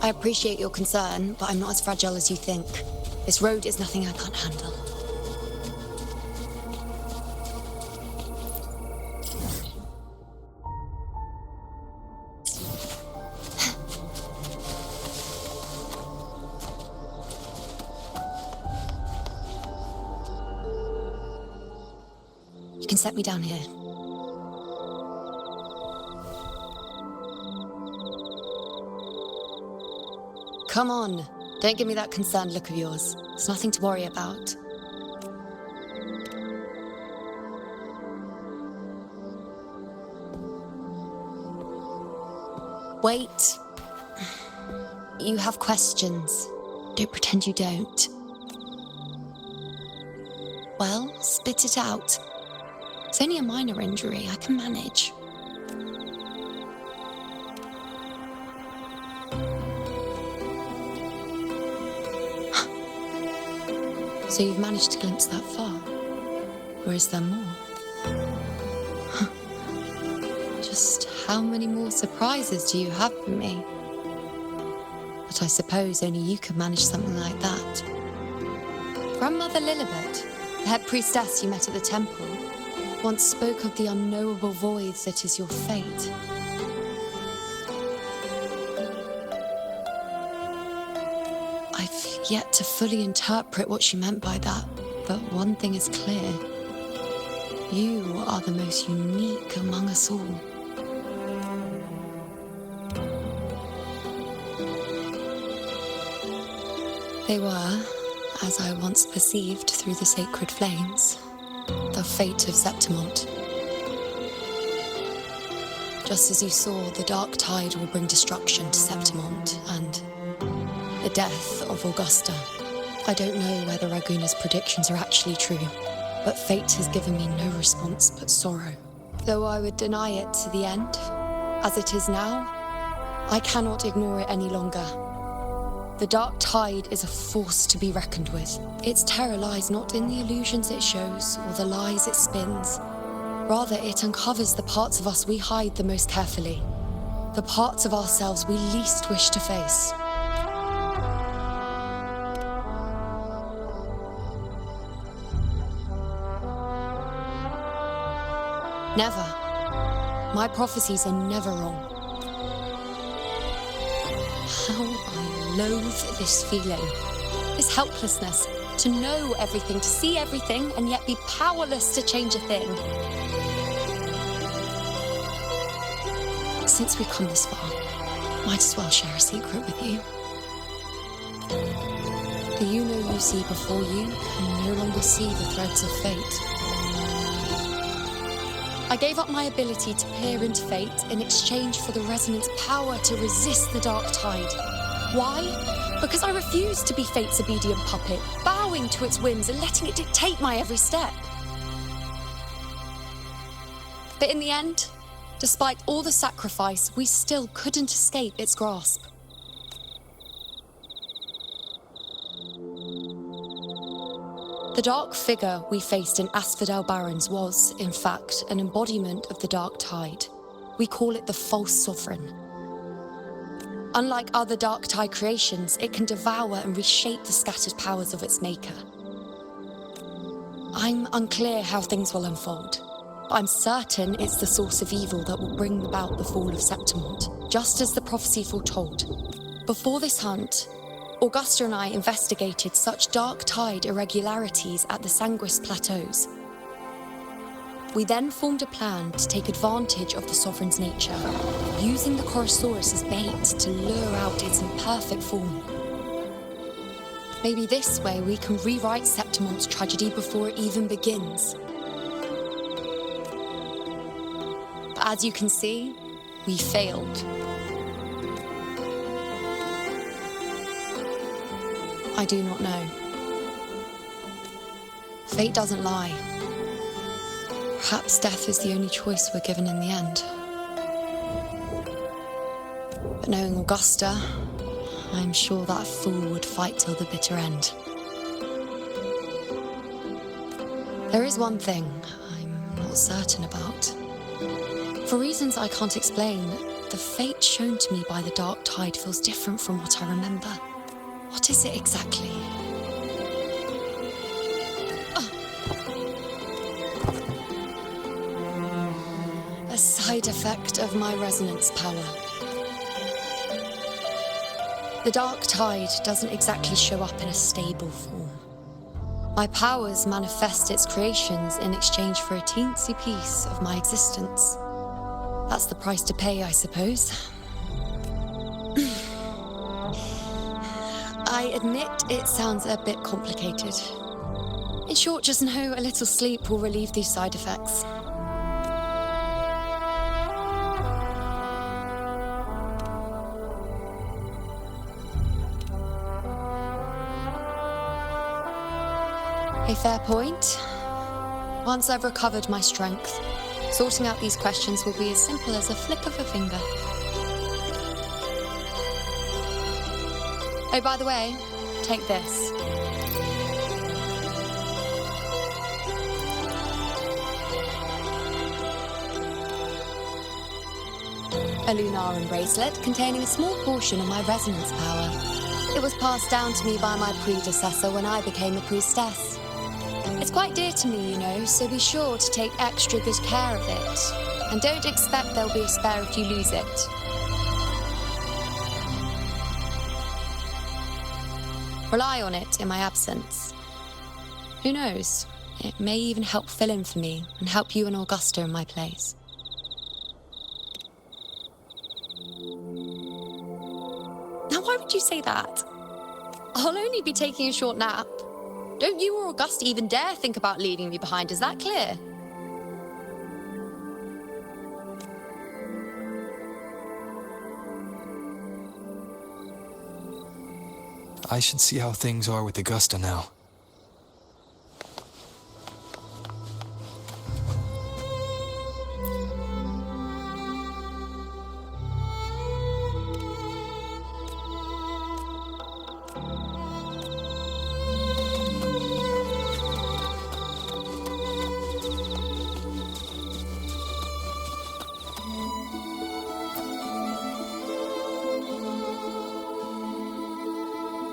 I appreciate your concern, but I'm not as fragile as you think. This road is nothing I can't handle. You can set me down here. Come on. Don't give me that concerned look of yours. It's nothing to worry about. Wait. You have questions. Don't pretend you don't. Well, spit it out. It's only a minor injury. I can manage. So you've managed to glimpse that far? Or is there more? Just how many more surprises do you have for me? But I suppose only you could manage something like that. Grandmother Lilibet, the head priestess you met at the temple, once spoke of the unknowable void that is your fate. I've yet to fully interpret what she meant by that, but one thing is clear. You are the most unique among us all. They were, as I once perceived through the sacred flames, the fate of Septimont. Just as you saw, the dark tide will bring destruction to Septimont and the death of Augusta. I don't know whether Raguna's predictions are actually true, but fate has given me no response but sorrow. Though I would deny it to the end, as it is now, I cannot ignore it any longer. The dark tide is a force to be reckoned with. Its terror lies not in the illusions it shows or the lies it spins. Rather, it uncovers the parts of us we hide the most carefully, the parts of ourselves we least wish to face. Never. My prophecies are never wrong. How I loathe this feeling, this helplessness, to know everything, to see everything, and yet be powerless to change a thing. Since we've come this far, might as well share a secret with you. The you see before you can no longer see the threads of fate. I gave up my ability to peer into fate in exchange for the resonance power to resist the dark tide. Why? Because I refused to be fate's obedient puppet, bowing to its whims and letting it dictate my every step. But in the end, despite all the sacrifice, we still couldn't escape its grasp. The dark figure we faced in Asphodel Barrens was, in fact, an embodiment of the dark tide. We call it the false sovereign. Unlike other dark tide creations, it can devour and reshape the scattered powers of its maker. I'm unclear how things will unfold, but I'm certain it's the source of evil that will bring about the fall of Septimont, just as the prophecy foretold. Before this hunt, Augusta and I investigated such dark tide irregularities at the Sanguis Plateaus. We then formed a plan to take advantage of the Sovereign's nature, using the Chorosaurus as bait to lure out its imperfect form. Maybe this way we can rewrite Septimont's tragedy before it even begins. But as you can see, we failed. I do not know. Fate doesn't lie. Perhaps death is the only choice we're given in the end. But knowing Augusta, I'm sure that fool would fight till the bitter end. There is one thing I'm not certain about. For reasons I can't explain, the fate shown to me by the dark tide feels different from what I remember. What is it exactly? A side effect of my resonance power. The dark tide doesn't exactly show up in a stable form. My powers manifest its creations in exchange for a teensy piece of my existence. That's the price to pay, I suppose. I admit it sounds a bit complicated. In short, just know a little sleep will relieve these side effects. A fair point. Once I've recovered my strength, sorting out these questions will be as simple as a flick of a finger. Oh, by the way, take this. A Lunaran bracelet containing a small portion of my resonance power. It was passed down to me by my predecessor when I became a priestess. It's quite dear to me, you know, so be sure to take extra good care of it. And don't expect there'll be a spare if you lose it. Rely on it in my absence. Who knows? It may even help fill in for me and help you and Augusta in my place. Now, why would you say that? I'll only be taking a short nap. Don't you or Augusta even dare think about leaving me behind, is that clear? I should see how things are with Augusta now.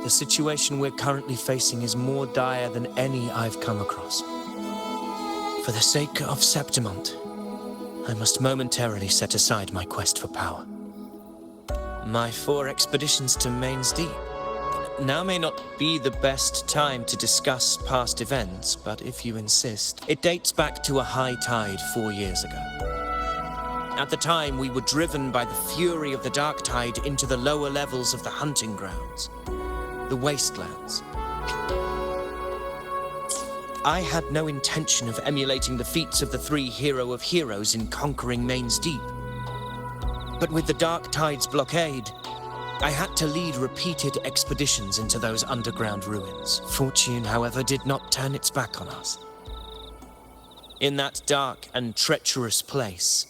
The situation we're currently facing is more dire than any I've come across. For the sake of Septimont, I must momentarily set aside my quest for power. My 4 expeditions to Main's Deep. Now may not be the best time to discuss past events, but if you insist, it dates back to a high tide 4 years ago. At the time, we were driven by the fury of the dark tide into the lower levels of the hunting grounds. The wastelands. I had no intention of emulating the feats of the 3 Hero of Heroes in conquering Main's Deep. But with the Dark Tide's blockade, I had to lead repeated expeditions into those underground ruins. Fortune, however, did not turn its back on us. In that dark and treacherous place,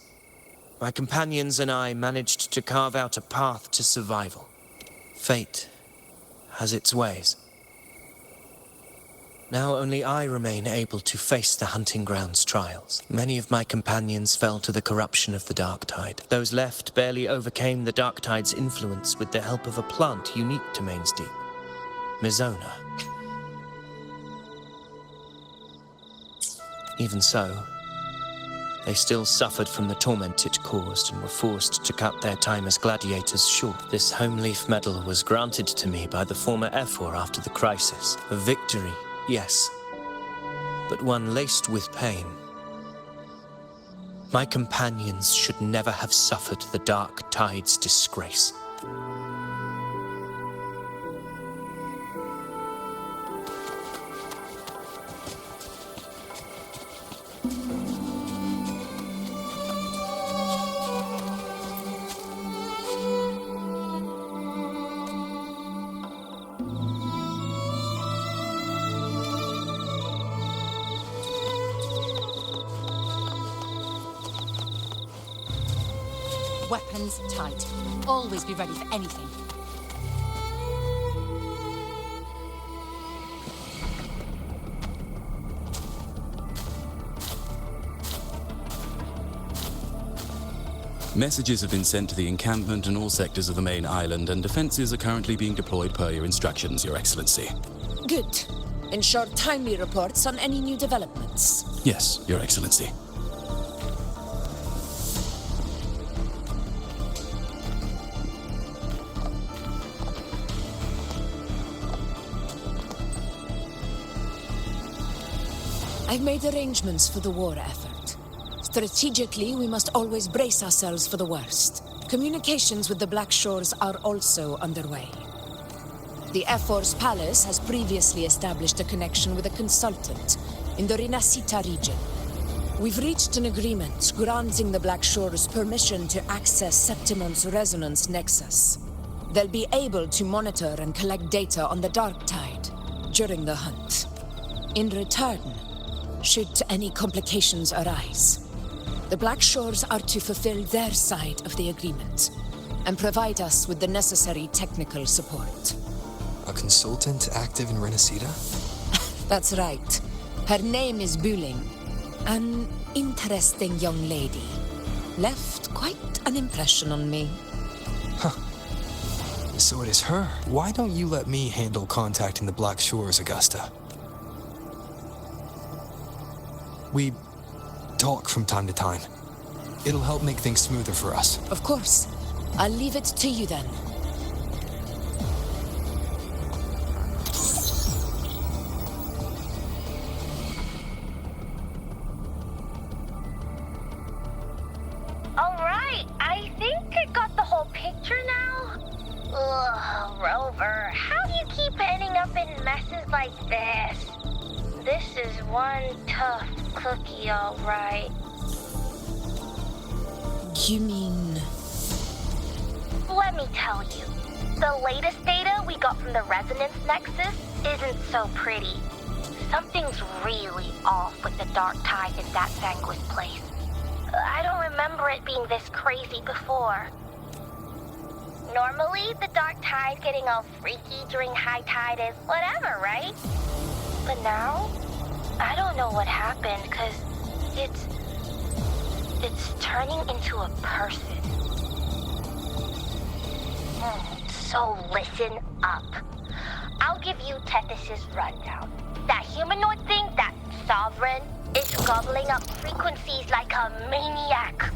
my companions and I managed to carve out a path to survival. Fate has its ways. Now only I remain able to face the hunting grounds trials. Many of my companions fell to the corruption of the Dark Tide. Those left barely overcame the Dark Tide's influence with the help of a plant unique to Main's Deep, Mizona. Even so, they still suffered from the torment it caused and were forced to cut their time as gladiators short. This home leaf medal was granted to me by the former Ephor after the crisis. A victory, yes, but one laced with pain. My companions should never have suffered the Dark Tide's disgrace. Weapons tight. Always be ready for anything. Messages have been sent to the encampment and all sectors of the main island, and defenses are currently being deployed per your instructions, Your Excellency. Good. Ensure timely reports on any new developments. Yes, Your Excellency. I've made arrangements for the war effort. Strategically, we must always brace ourselves for the worst. Communications with the Black Shores are also underway. The Ephor's palace has previously established a connection with a consultant in the Rinascita region. We've reached an agreement granting the Black Shores permission to access Septimont's resonance nexus. They'll be able to monitor and collect data on the Dark Tide during the hunt. In return, should any complications arise, the Black Shores are to fulfill their side of the agreement and provide us with the necessary technical support. A consultant active in Renacita? That's right. Her name is Buling. An interesting young lady. Left quite an impression on me. So it is her. Why don't you let me handle contacting the Black Shores, Augusta? We talk from time to time. It'll help make things smoother for us. Of course. I'll leave it to you then. Alright, I think I got the whole picture now. Ugh, Rover, how do you keep ending up in messes like this? This is one tough cookie, alright. You mean... Let me tell you, the latest data we got from the Resonance Nexus isn't so pretty. Something's really off with the dark tide in that Sanguis place. I don't remember it being this crazy before. Normally, the dark tide getting all freaky during high tide is whatever, right? But now, I don't know what happened, because it's turning into a person. So listen up. I'll give you Tethys' rundown. That humanoid thing, that Sovereign, is gobbling up frequencies like a maniac.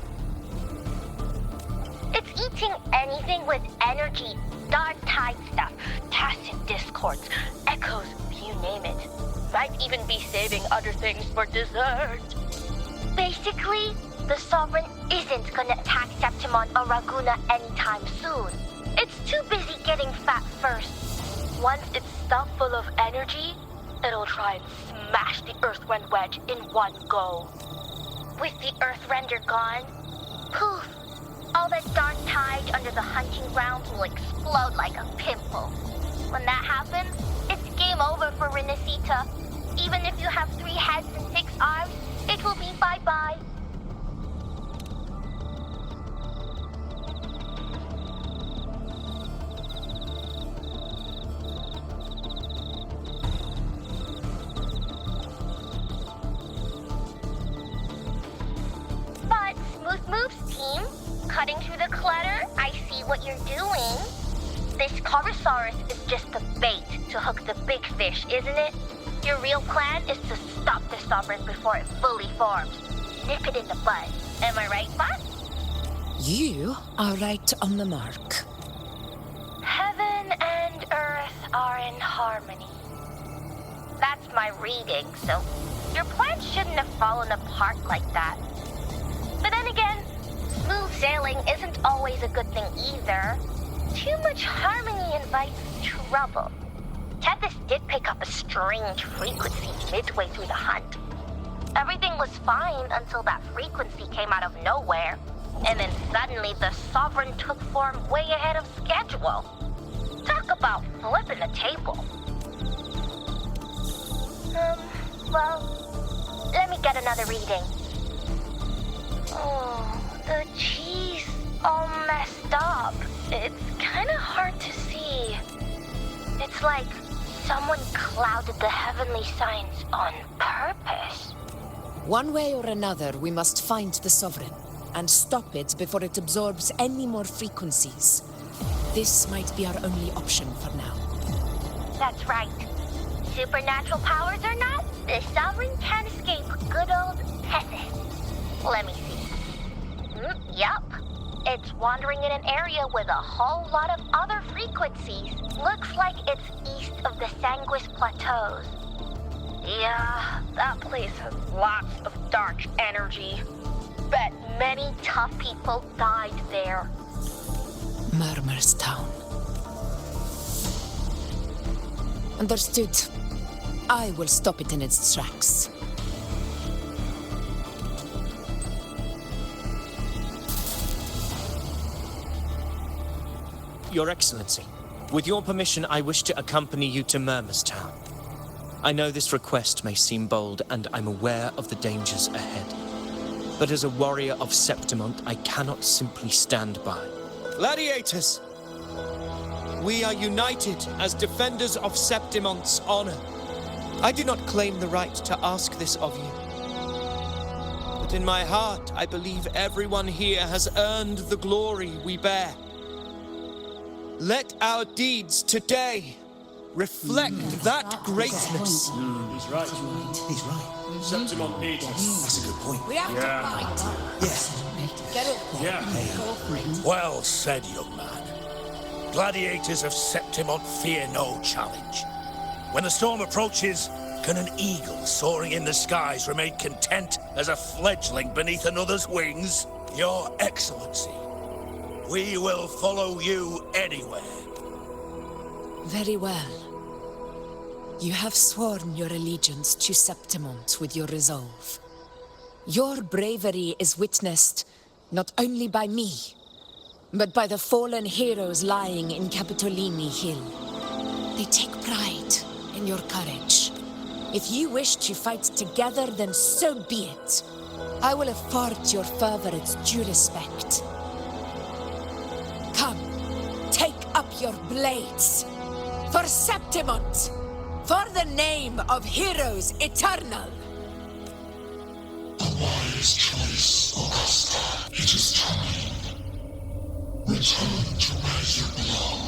It's eating anything with energy, dark tide stuff, tacit discords, echoes, you name it. Might even be saving other things for dessert. Basically, the Sovereign isn't gonna attack Septimon or Raguna anytime soon. It's too busy getting fat first. Once it's stuffed full of energy, it'll try and smash the Earthrend wedge in one go. With the Earthrender gone, poof, all that dark tide under the hunting grounds will explode like a pimple. When that happens, it's game over for Renacita. Even if you have 3 heads and 6 arms, it will be bye-bye. But Smooth Moves team, cutting through the clutter, I see what you're doing. This Corvosaurus is just the bait to hook the big fish, isn't it? Your real plan is to stop the Sovereign before it fully forms. Nip it in the bud. Am I right, boss? You are right on the mark. Heaven and Earth are in harmony. That's my reading, so your plan shouldn't have fallen apart like that. But then again, smooth sailing isn't always a good thing either. Too much harmony invites trouble. Tethys did pick up a strange frequency midway through the hunt. Everything was fine until that frequency came out of nowhere, and then suddenly the Sovereign took form way ahead of schedule. Talk about flipping the table. Well, let me get another reading. Oh, the cheese all messed up. It's kinda hard to see. It's like someone clouded the heavenly signs on purpose. One way or another, we must find the Sovereign and stop it before it absorbs any more frequencies. This might be our only option for now. That's right. Supernatural powers or not, the Sovereign can't escape good old Tethys. Let me see. Yup. It's wandering in an area with a whole lot of other frequencies. Looks like it's east of the Sanguis Plateaus. Yeah, that place has lots of dark energy. Bet many tough people died there. Murmur's Town. Understood. I will stop it in its tracks. Your Excellency, with your permission, I wish to accompany you to Murmur's Town. I know this request may seem bold, and I'm aware of the dangers ahead. But as a warrior of Septimont, I cannot simply stand by. Gladiators! We are united as defenders of Septimont's honor. I do not claim the right to ask this of you. But in my heart, I believe everyone here has earned the glory we bear. Let our deeds today reflect that greatness. He's right. He's right. Septimont needs us. That's a good point. We have to fight. Yeah. Get it. Yeah. Well said, young man. Gladiators of Septimont fear no challenge. When the storm approaches, can an eagle soaring in the skies remain content as a fledgling beneath another's wings? Your Excellency, we will follow you anywhere. Very well. You have sworn your allegiance to Septimont with your resolve. Your bravery is witnessed not only by me, but by the fallen heroes lying in Capitolini Hill. They take pride in your courage. If you wish to fight together, then so be it. I will afford your fervor its due respect. Come, take up your blades. For Septimont! For the name of heroes eternal! A wise choice, Augusta. It is time. Return to where you belong.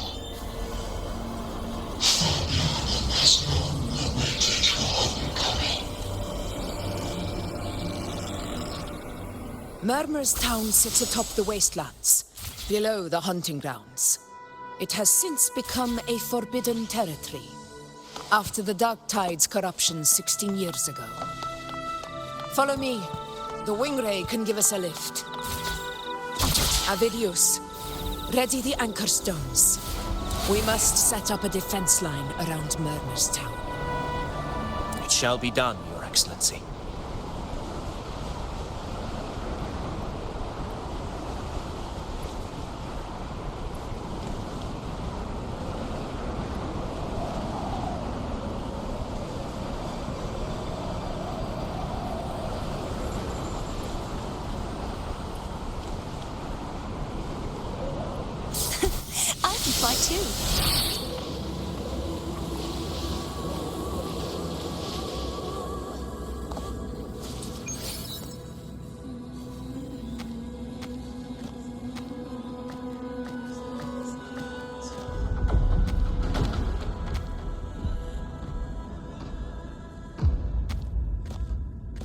Fabian has long awaited your homecoming. Murmur's town sits atop the wastelands, below the hunting grounds. It has since become a forbidden territory, after the Dark Tide's corruption 16 years ago. Follow me. The Wingray can give us a lift. Avidius, ready the anchor stones. We must set up a defense line around Murmur's town. It shall be done, Your Excellency. Fight too.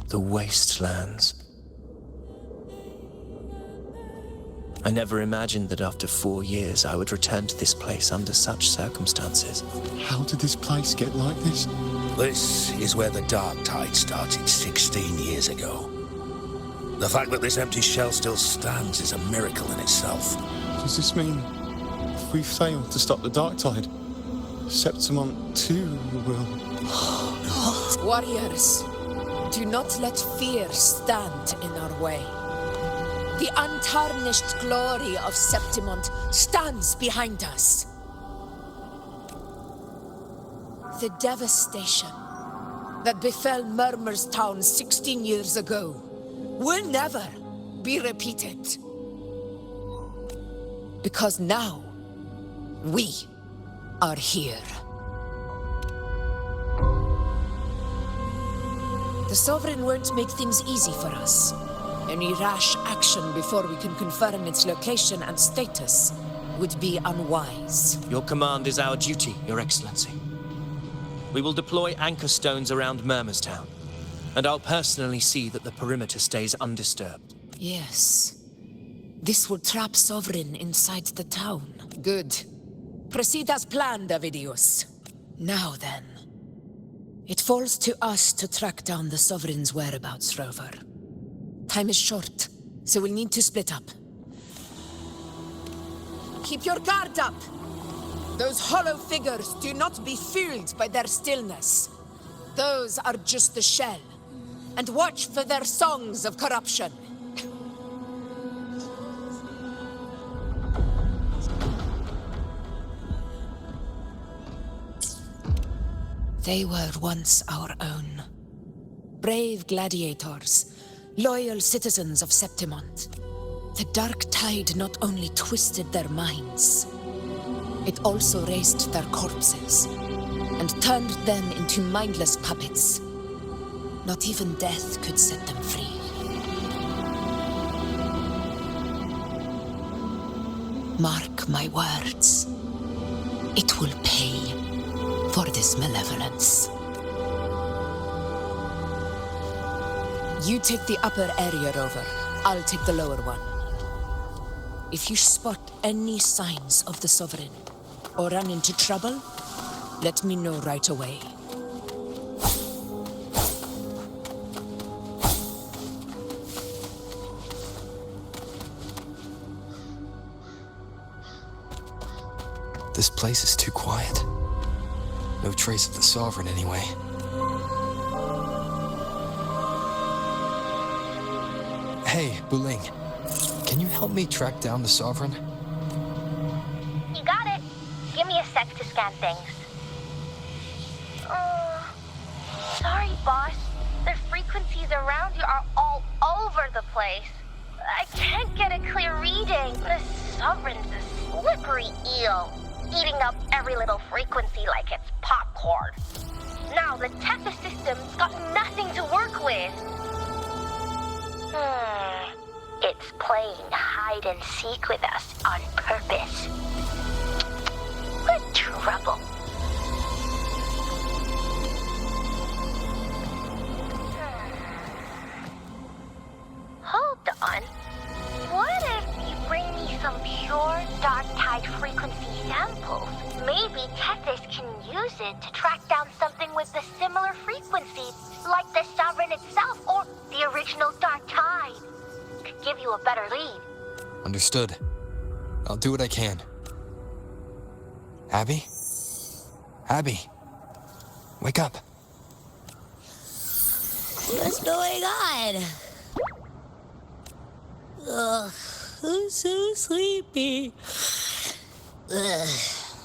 The wastelands. I never imagined that after 4 years I would return to this place under such circumstances. How did this place get like this? This is where the Dark Tide started 16 years ago. The fact that this empty shell still stands is a miracle in itself. Does this mean if we fail to stop the Dark Tide, Septimont too will... Warriors, do not let fear stand in our way. The untarnished glory of Septimont stands behind us. The devastation that befell Murmur's town 16 years ago will never be repeated. Because now, we are here. The Sovereign won't make things easy for us. Any rash action before we can confirm its location and status would be unwise. Your command is our duty, Your Excellency. We will deploy anchor stones around Murmur's town, and I'll personally see that the perimeter stays undisturbed. Yes. This will trap Sovereign inside the town. Good. Proceed as planned, Avidius. Now then. It falls to us to track down the Sovereign's whereabouts, Rover. Time is short, so we'll need to split up. Keep your guard up! Those hollow figures do not be fooled by their stillness. Those are just the shell. And watch for their songs of corruption. They were once our own. Brave gladiators, loyal citizens of Septimont. The dark tide not only twisted their minds, it also raised their corpses and turned them into mindless puppets. Not even death could set them free. Mark my words. It will pay for this malevolence. You take the upper area, Rover. I'll take the lower one. If you spot any signs of the Sovereign, or run into trouble, let me know right away. This place is too quiet. No trace of the Sovereign anyway. Hey, Buling. Can you help me track down the Sovereign? You got it. Give me a sec to scan things. Sorry, boss. The frequencies around you are all over the place. I can't get a clear reading. The Sovereign's a slippery eel, eating up every little frequency like it's popcorn. Now the Tethys system's got nothing to work with. It's playing hide and seek with us on purpose. What trouble. Hold on. What if you bring me some pure dark tide frequency samples? Maybe Tethys can use it to track down something with a similar frequency, like the Sovereign itself or the original dark tide. Could give you a better lead. Understood. I'll do what I can. Abby? Abby? Wake up. What's going on? Ugh, I'm so sleepy. Ugh,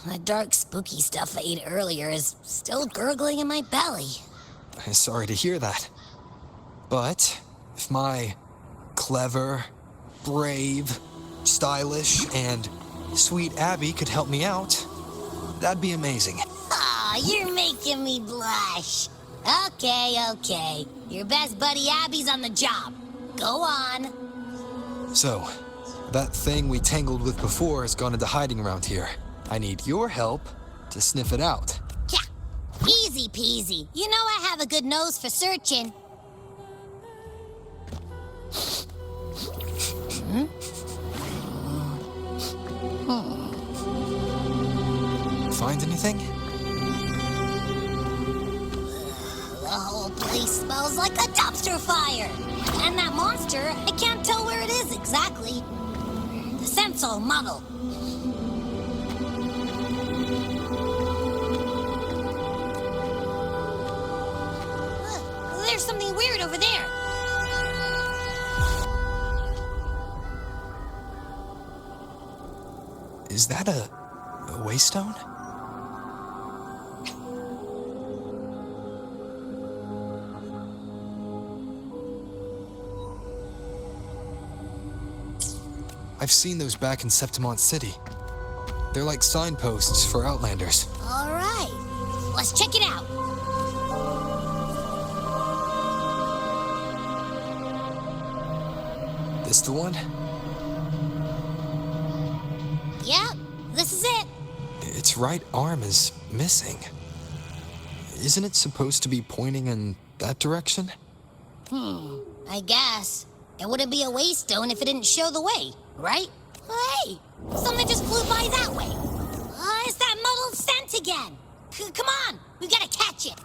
that dark, spooky stuff I ate earlier is still gurgling in my belly. I'm sorry to hear that. But if my clever, brave, stylish, and sweet Abby could help me out, that'd be amazing. Aw, you're making me blush. Okay. Your best buddy Abby's on the job. Go on. So, that thing we tangled with before has gone into hiding around here. I need your help to sniff it out. Yeah, easy peasy. You know I have a good nose for searching. Find anything? The whole place smells like a dumpster fire. And that monster, I can't tell where it is exactly. The scent's all muddled. There's something weird over there. Is that a waystone? I've seen those back in Septimont City. They're like signposts for Outlanders. All right, let's check it out. This the one? Yep, this is it. Its right arm is missing. Isn't it supposed to be pointing in that direction? I guess. It wouldn't be a waystone if it didn't show the way, right? Hey, something just flew by that way. It's that muddled scent again. Come on, we gotta catch it.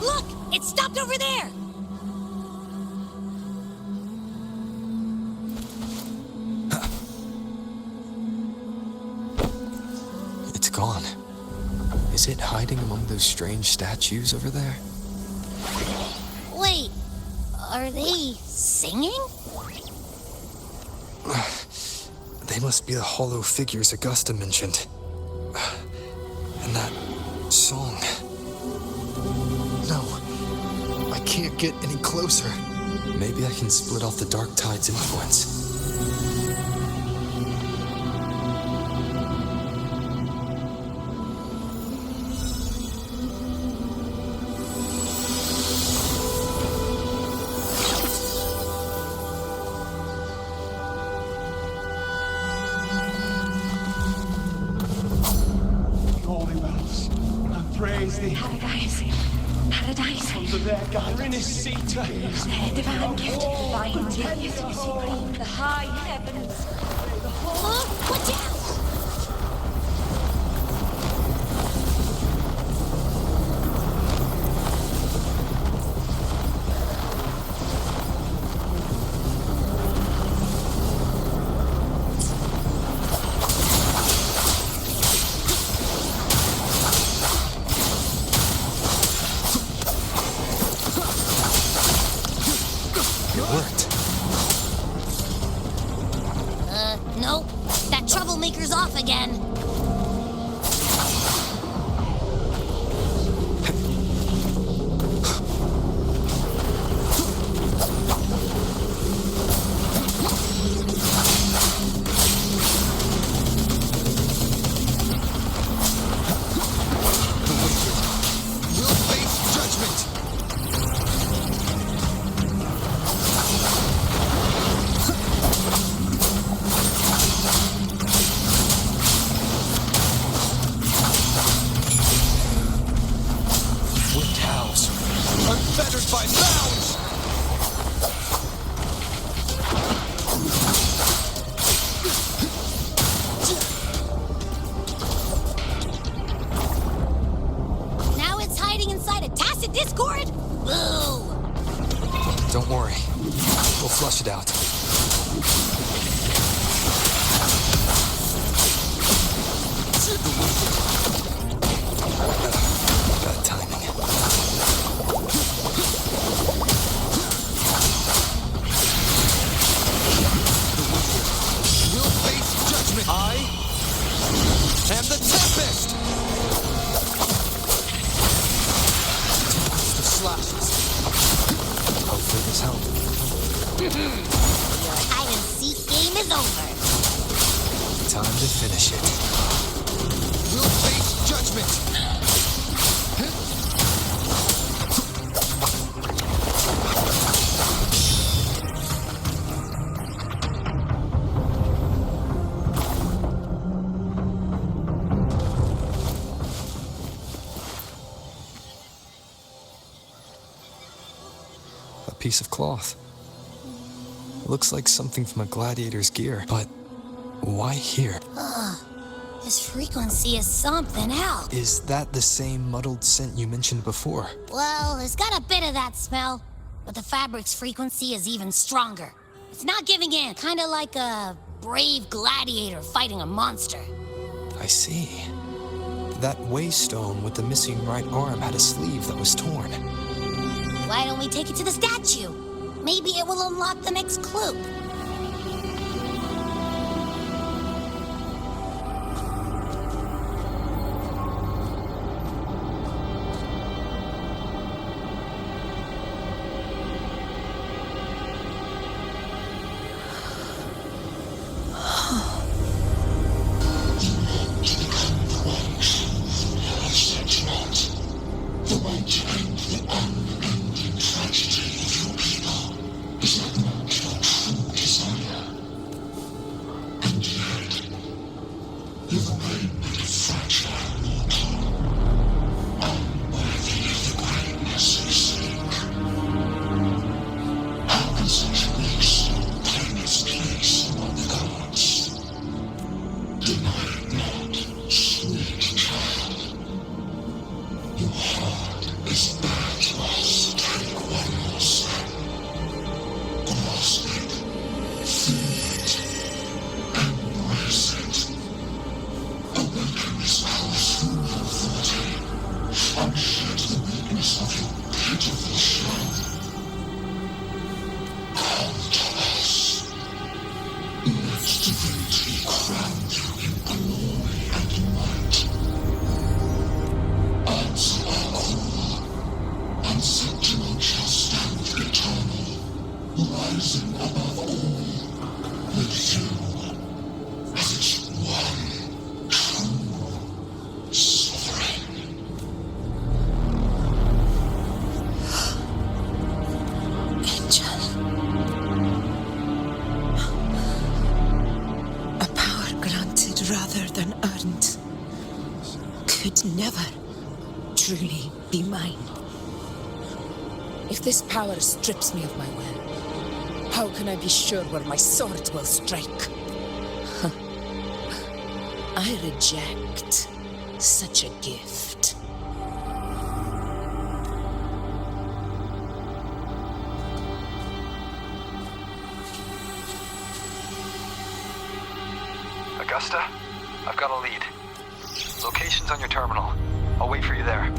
Look, it stopped over there. It's gone. Is it hiding among those strange statues over there? Wait, are they singing? They must be the hollow figures Augusta mentioned. And that song. No, I can't get any closer. Maybe I can split off the Dark Tide's influence. Paradise. Under their guidance. In his seat. Their divine gift. Divine gift. The high heavens. Watch out! Nope. That troublemaker's off again. Unfettered by bounds! Now it's hiding inside a tacit discord? Boo! Don't worry. We'll flush it out. Bad timing. We'll face judgment. I am the Tempest! The slashes. Hopefully this helps. Your hide-and-seek game is over. Time to finish it. We'll face judgment. A piece of cloth. Looks like something from a gladiator's gear, but why here? This frequency is something else. Is that the same muddled scent you mentioned before? Well, it's got a bit of that smell, but the fabric's frequency is even stronger. It's not giving in, kind of like a brave gladiator fighting a monster. I see. That waystone with the missing right arm had a sleeve that was torn. Why don't we take it to the statue? Maybe it will unlock the next clue. could never truly be mine. If this power strips me of my will, how can I be sure where my sword will strike? I reject such a gift. Augusta, I've got a lead. Location's on your terminal. I'll wait for you there.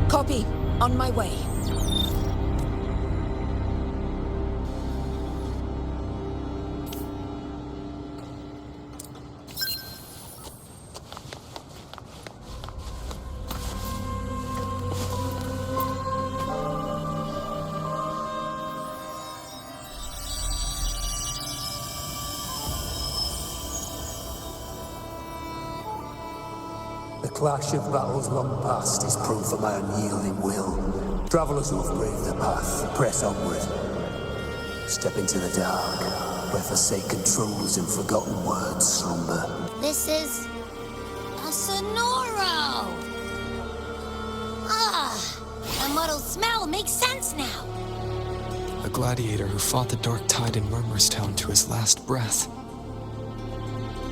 Copy. On my way. The clash of battles long past is proof of my unyielding will. Travelers who have braved the path, press onward. Step into the dark, where forsaken truths and forgotten words slumber. This is a Sonoro! The muddled smell makes sense now. A gladiator who fought the dark tide in Murmurstown to his last breath.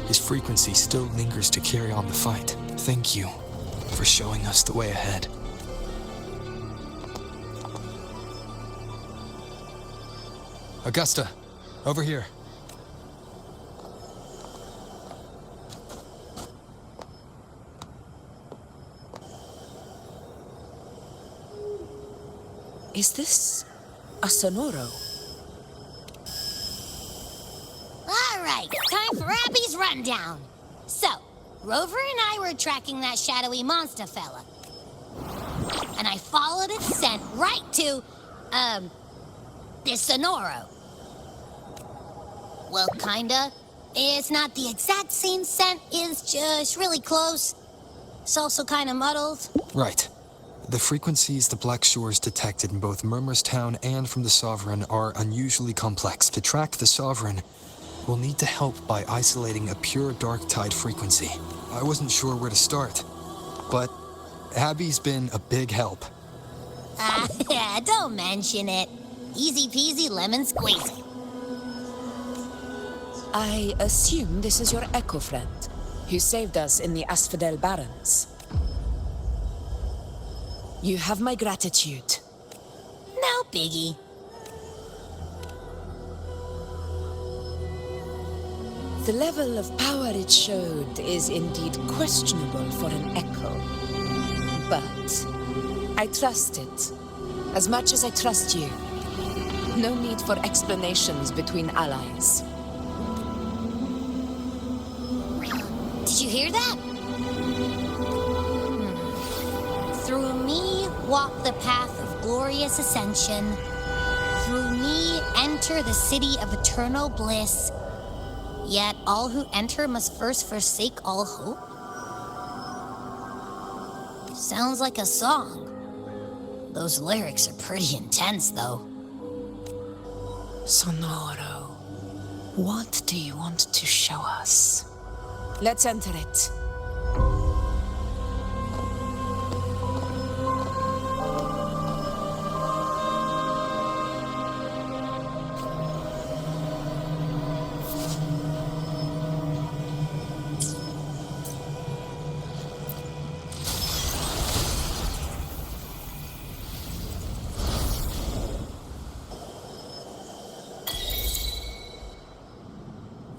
His frequency still lingers to carry on the fight. Thank you for showing us the way ahead. Augusta, over here. Is this a Sonoro? All right, time for Abby's rundown. So, Rover and I were tracking that shadowy monster fella. And I followed its scent right to, this Sonoro. Well, kinda. It's not the exact same scent, it's just really close. It's also kinda muddled. Right. The frequencies the Black Shores detected in both Murmurstown and from the Sovereign are unusually complex. To track the Sovereign, we'll need to help by isolating a pure dark tide frequency. I wasn't sure where to start, but Abby's been a big help. Yeah, don't mention it. Easy peasy lemon squeezy. I assume this is your Echo friend, who saved us in the Asphodel Barrens. You have my gratitude. No biggie. The level of power it showed is indeed questionable for an Echo. But I trust it, as much as I trust you. No need for explanations between allies. Did you hear that? Through me walk the path of glorious ascension. Through me enter the city of eternal bliss. Yet all who enter must first forsake all hope. Sounds like a song. Those lyrics are pretty intense, though. Sonoro, what do you want to show us? Let's enter it.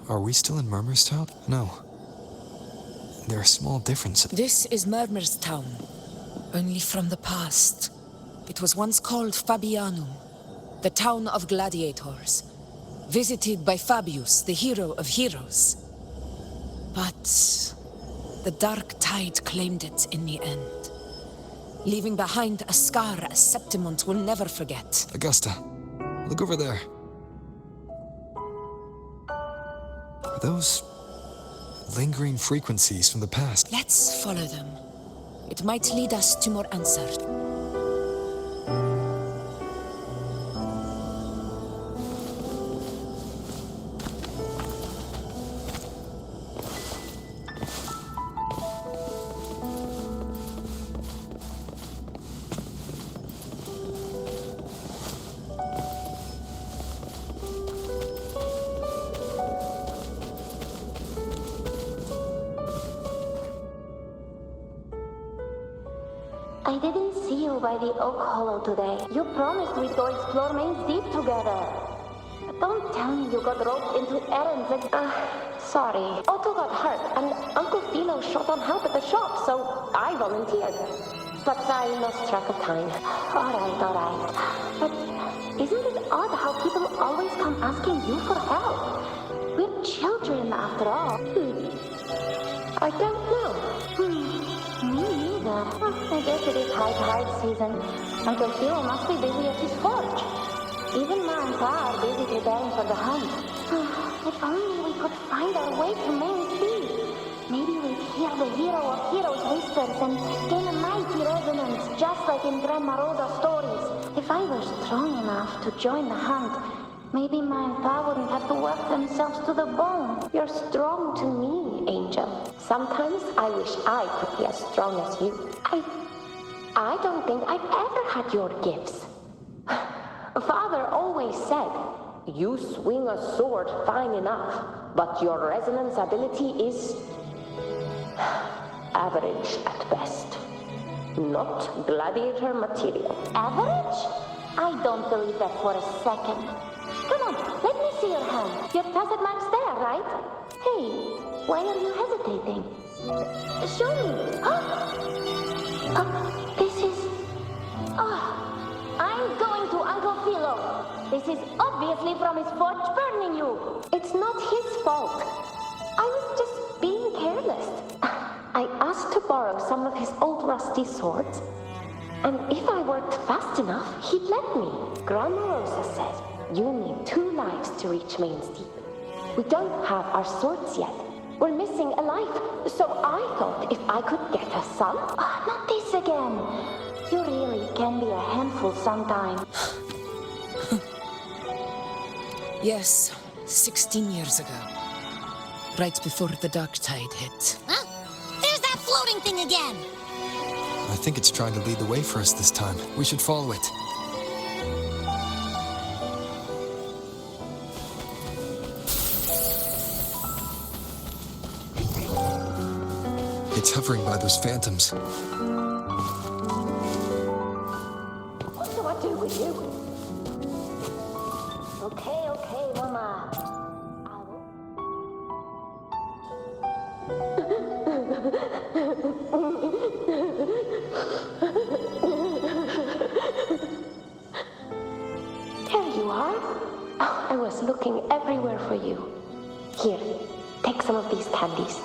Are we still in Murmurstown? No. There are small differences. This is Murmurstown, only from the past. It was once called Fabianum, the town of gladiators, visited by Fabius, the hero of heroes. But the dark tide claimed it in the end, leaving behind a scar Septimont will never forget. Augusta, look over there. Are those lingering frequencies from the past? Let's follow them. It might lead us to more answers. I didn't see you by the Oak Hollow today. You promised we'd go explore Main's Deep together. Don't tell me you got roped into errands and... sorry. Otto got hurt, and Uncle Philo short on help at the shop, so I volunteered. But I lost track of time. Alright. But isn't it odd how people always come asking you for help? We're children, after all. I don't know. Me neither. I guess it is high tide season. Uncle Philo must be busy at his forge. Even Ma and Pa are busy preparing for the hunt. If only we could find our way to Main's Deep. Maybe we'd hear the hero of heroes whispers and gain a mighty resonance, just like in Grandma Rosa's stories. If I were strong enough to join the hunt, maybe Ma and Pa wouldn't have to work themselves to the bone. You're strong to me, Angel. Sometimes I wish I could be as strong as you. I don't think I've ever had your gifts. Father always said, you swing a sword fine enough, but your resonance ability is average at best. Not gladiator material. Average? I don't believe that for a second. Come on, let me see your hand. Your tacit mark's there, right? Hey, why are you hesitating? Show me. This is... I'm going to Uncle Philo. This is obviously from his forge burning you. It's not his fault. I was just being careless. I asked to borrow some of his old rusty swords, and if I worked fast enough, he'd let me. Grandma Rosa said, you need 2 lives to reach Main's Deep. We don't have our swords yet. We're missing a life, so I thought if I could get a son... not this again. You really can be a handful sometimes. Yes, 16 years ago. Right before the dark tide hit. Huh? There's that floating thing again! I think it's trying to lead the way for us this time. We should follow it. It's hovering by those phantoms. What do I do with you? Okay, Mama. There you are. Oh, I was looking everywhere for you. Here, take some of these candies.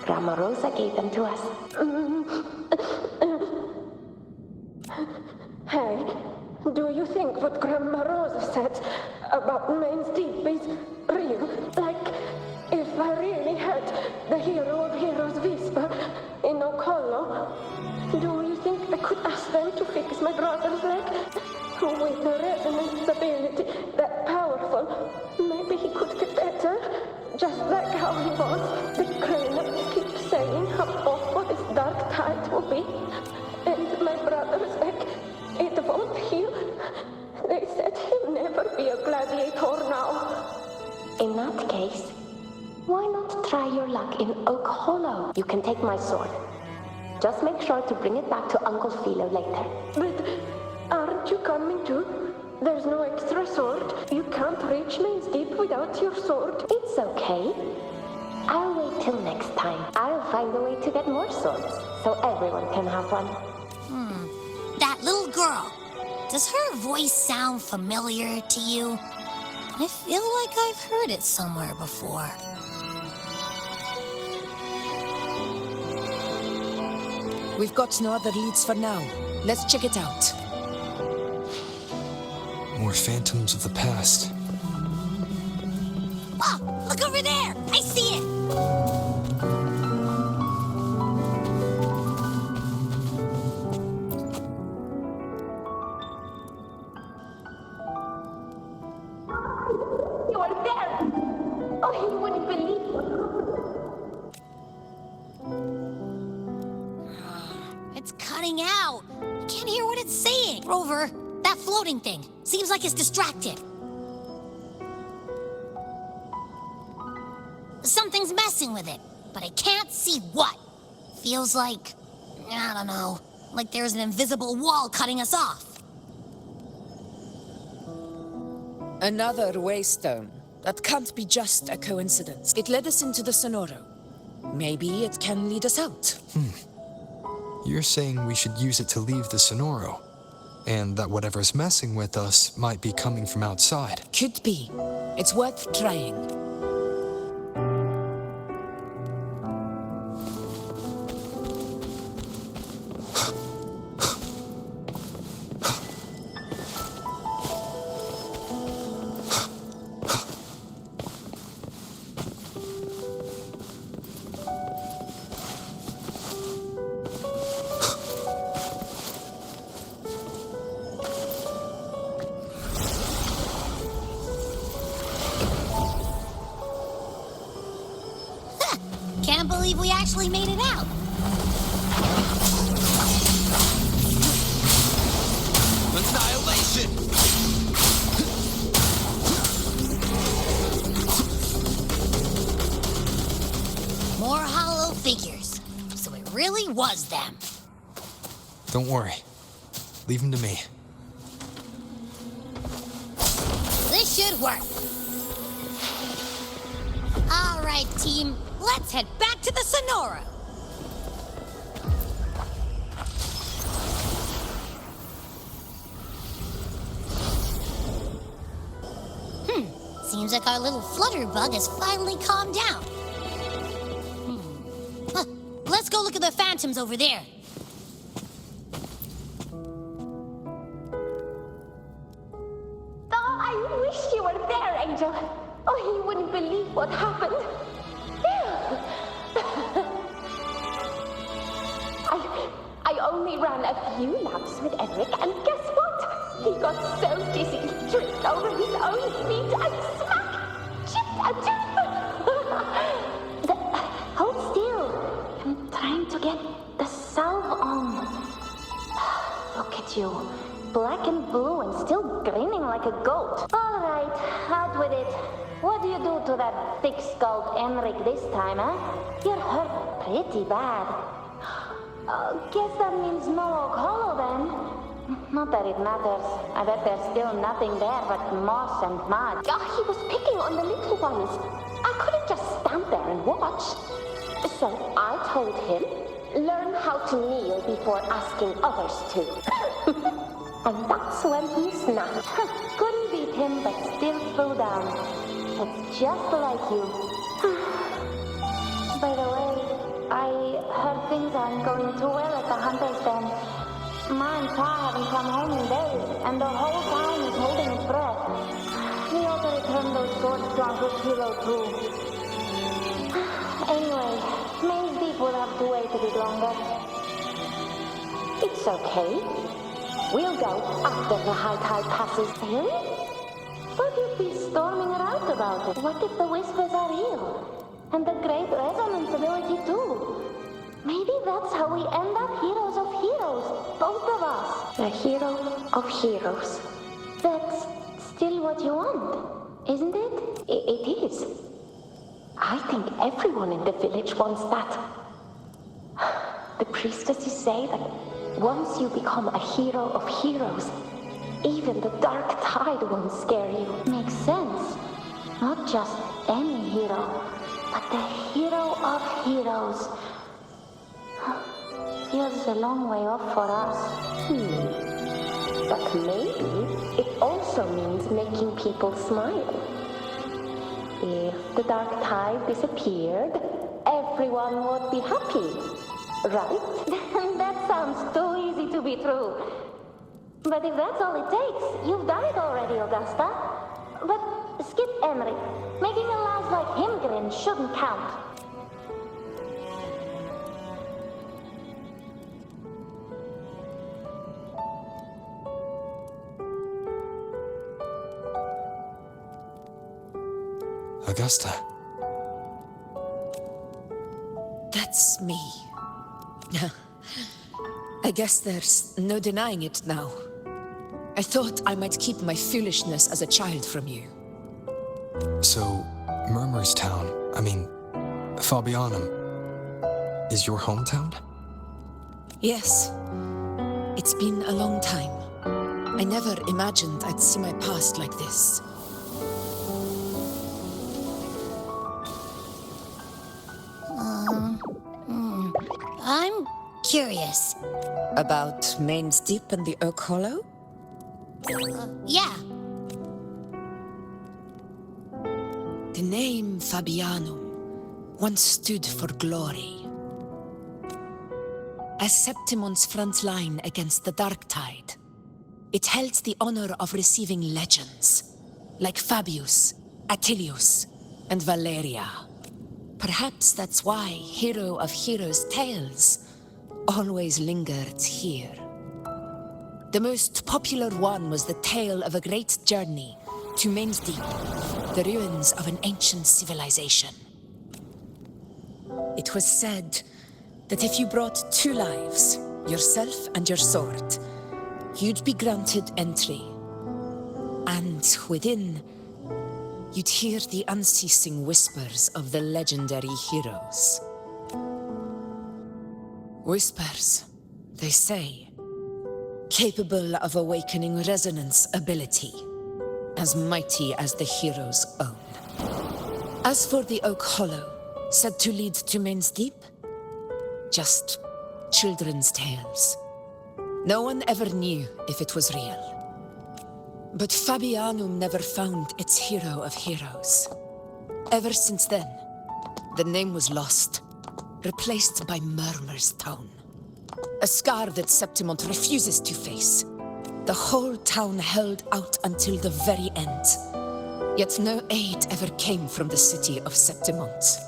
Grandma Rosa gave them to us. Hey, do you think what Grandma Rosa said about Main's Deep is real? Like, if I really had the hero of heroes whisper in Oak Hollow, do you think I could ask them to fix my brother's leg? With a resonance ability that powerful, maybe he could get better. Just like how he was. The Craners keep saying how awful this dark tide will be. And my brother's leg, it won't heal. They said he'll never be a gladiator now. In that case, why not try your luck in Oak Hollow? You can take my sword. Just make sure to bring it back to Uncle Philo later. But aren't you coming too? There's no extra sword. You can't reach Main's Deep without your sword. It's okay. I'll wait till next time. I'll find a way to get more swords, so everyone can have one. That little girl. Does her voice sound familiar to you? I feel like I've heard it somewhere before. We've got no other leads for now. Let's check it out. More phantoms of the past. Oh, look over there! I see it! You are there! Oh, you wouldn't believe It's cutting out. I can't hear what it's saying. Rover, that floating thing. Seems like it's distracted. Something's messing with it, but I can't see what. Feels like, I don't know, Like there's an invisible wall cutting us off. Another waystone. That can't be just a coincidence. It led us into the Sonoro. Maybe it can lead us out. You're saying we should use it to leave the Sonoro, and that whatever's messing with us might be coming from outside. Could be. It's worth trying. Can't believe we actually made it out. Annihilation! More hollow figures. So it really was them. Don't worry. Leave them to me. This should work. All right, team. Let's head back to the Sonoro. Seems like our little flutterbug has finally calmed down. Let's go look at the phantoms over there. Oh, I wish you were there, Angel. Oh, you wouldn't believe what happened. I only ran a few laps with Eric, and guess what? He got so dizzy, he tripped over his own feet and smack! Chipped a tooth! Hold still. I'm trying to get the salve on. Look at you. Black and blue and still grinning like a goat. All right, out with it. What do you do to that thick-skulled Enric this time, huh? You're hurt pretty bad. Guess that means no Oak Hollow then. Not that it matters. I bet there's still nothing there but moss and mud. Oh, he was picking on the little ones. I couldn't just stand there and watch. So I told him, learn how to kneel before asking others to. And that's when he snapped. Couldn't beat him, but still threw down. It's just like you. By the way, I heard things aren't going too well at the Hunter's Den. Ma and Pa haven't come home in days, and the whole town is holding its breath. We ought to return those swords to Uncle Hero too. Anyway, Maze Deep will have to wait a bit longer. It's okay. We'll go after the high tide passes. Really? But you'd be storming around about it. What if the whispers are real? And the great resonance ability too? Maybe that's how we end up heroes of heroes, both of us. A hero of heroes. That's still what you want, isn't it? It is. I think everyone in the village wants that. The priestesses say that once you become a hero of heroes, even the dark tide won't scare you. Makes sense. Not just any hero, but the hero of heroes. Feels a long way off for us. But maybe it also means making people smile. If the dark tide disappeared, everyone would be happy. Right? That sounds too easy to be true. But if that's all it takes, you've done it already, Augusta. But skip Emmerich. Making a lass like him grin shouldn't count. Augusta. That's me. I guess there's no denying it now. I thought I might keep my foolishness as a child from you. So, Murmur's town, Fabianum, is your hometown? Yes. It's been a long time. I never imagined I'd see my past like this. I'm curious. About Main's Deep and the Oak Hollow? Yeah. The name Fabianum once stood for glory. As Septimon's front line against the Dark Tide, it held the honor of receiving legends, like Fabius, Attilius, and Valeria. Perhaps that's why Hero of Heroes' tales always lingered here. The most popular one was the tale of a great journey to Main's Deep, the ruins of an ancient civilization. It was said that if you brought 2 lives, yourself and your sword, you'd be granted entry. And within, you'd hear the unceasing whispers of the legendary heroes. Whispers, they say, capable of awakening resonance ability, as mighty as the hero's own. As for the Oak Hollow, said to lead to Main's Deep, just children's tales. No one ever knew if it was real. But Fabianum never found its hero of heroes. Ever since then, the name was lost, replaced by Murmur's tone. A scar that Septimont refuses to face. The whole town held out until the very end. Yet no aid ever came from the city of Septimont.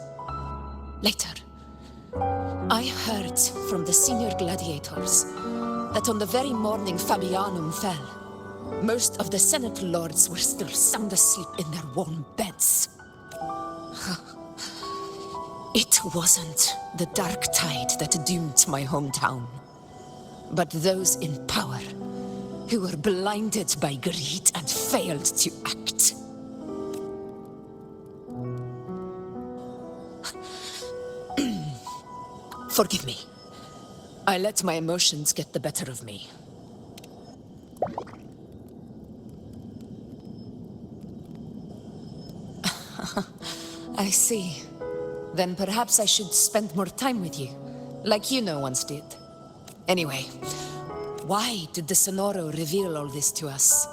Later, I heard from the senior gladiators that on the very morning Fabianum fell, most of the Senate lords were still sound asleep in their warm beds. It wasn't the Dark Tide that doomed my hometown, but those in power who were blinded by greed and failed to act. Forgive me. I let my emotions get the better of me. I see. Then perhaps I should spend more time with you, like you once did. Anyway, why did the Sonoro reveal all this to us?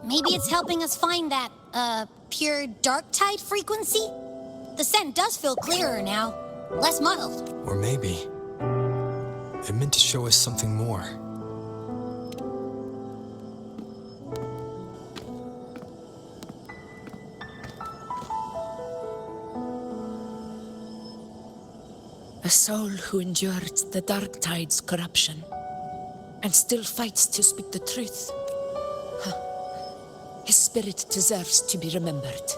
Maybe it's helping us find that, pure dark tide frequency? The scent does feel clearer now, less muddled. Or maybe it meant to show us something more. A soul who endured the Dark Tide's corruption and still fights to speak the truth. His spirit deserves to be remembered.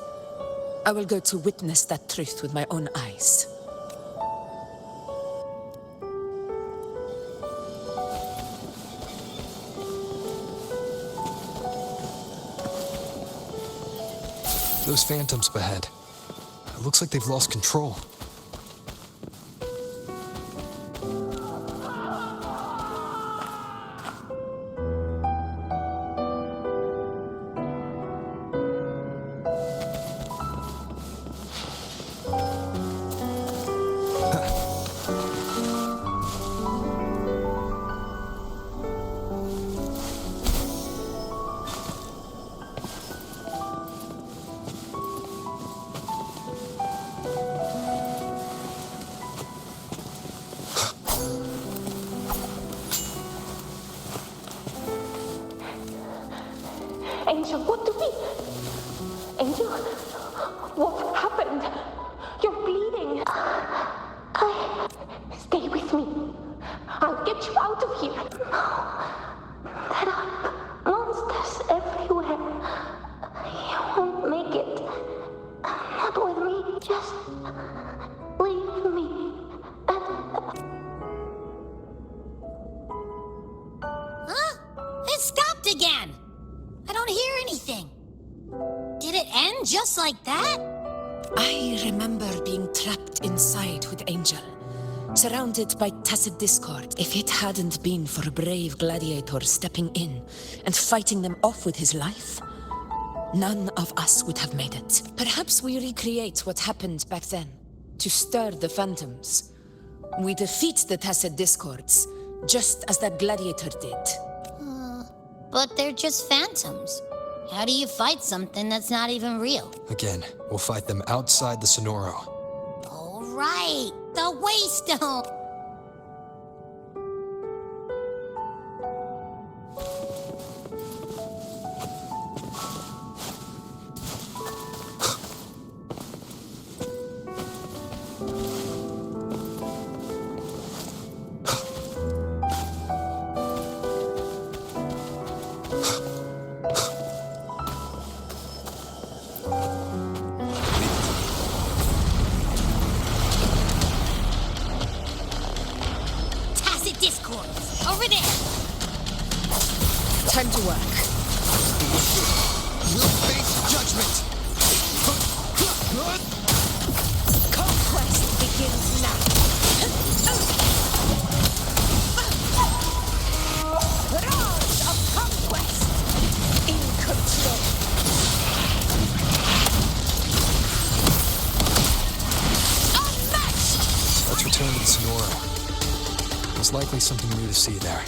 I will go to witness that truth with my own eyes. Those phantoms up ahead. It looks like they've lost control. Angel, what do we... Angel? What happened? You're bleeding. Stay with me. I'll get you out of here. There are monsters everywhere. You won't make it. Not with me. Just leave me. Huh? It stopped again! I don't hear anything. Did it end just like that? I remember being trapped inside with Angel, surrounded by tacit discord. If it hadn't been for a brave gladiator stepping in and fighting them off with his life, none of us would have made it. Perhaps we recreate what happened back then, to stir the phantoms. We defeat the tacit discords, just as that gladiator did. But they're just phantoms. How do you fight something that's not even real? Again, we'll fight them outside the Sonoro. All right, the Waystone. Time to work. We'll face judgment. Conquest begins now. Roars of conquest in control. Unmatched! Let's return to the Sonoro. There's likely something new to see there.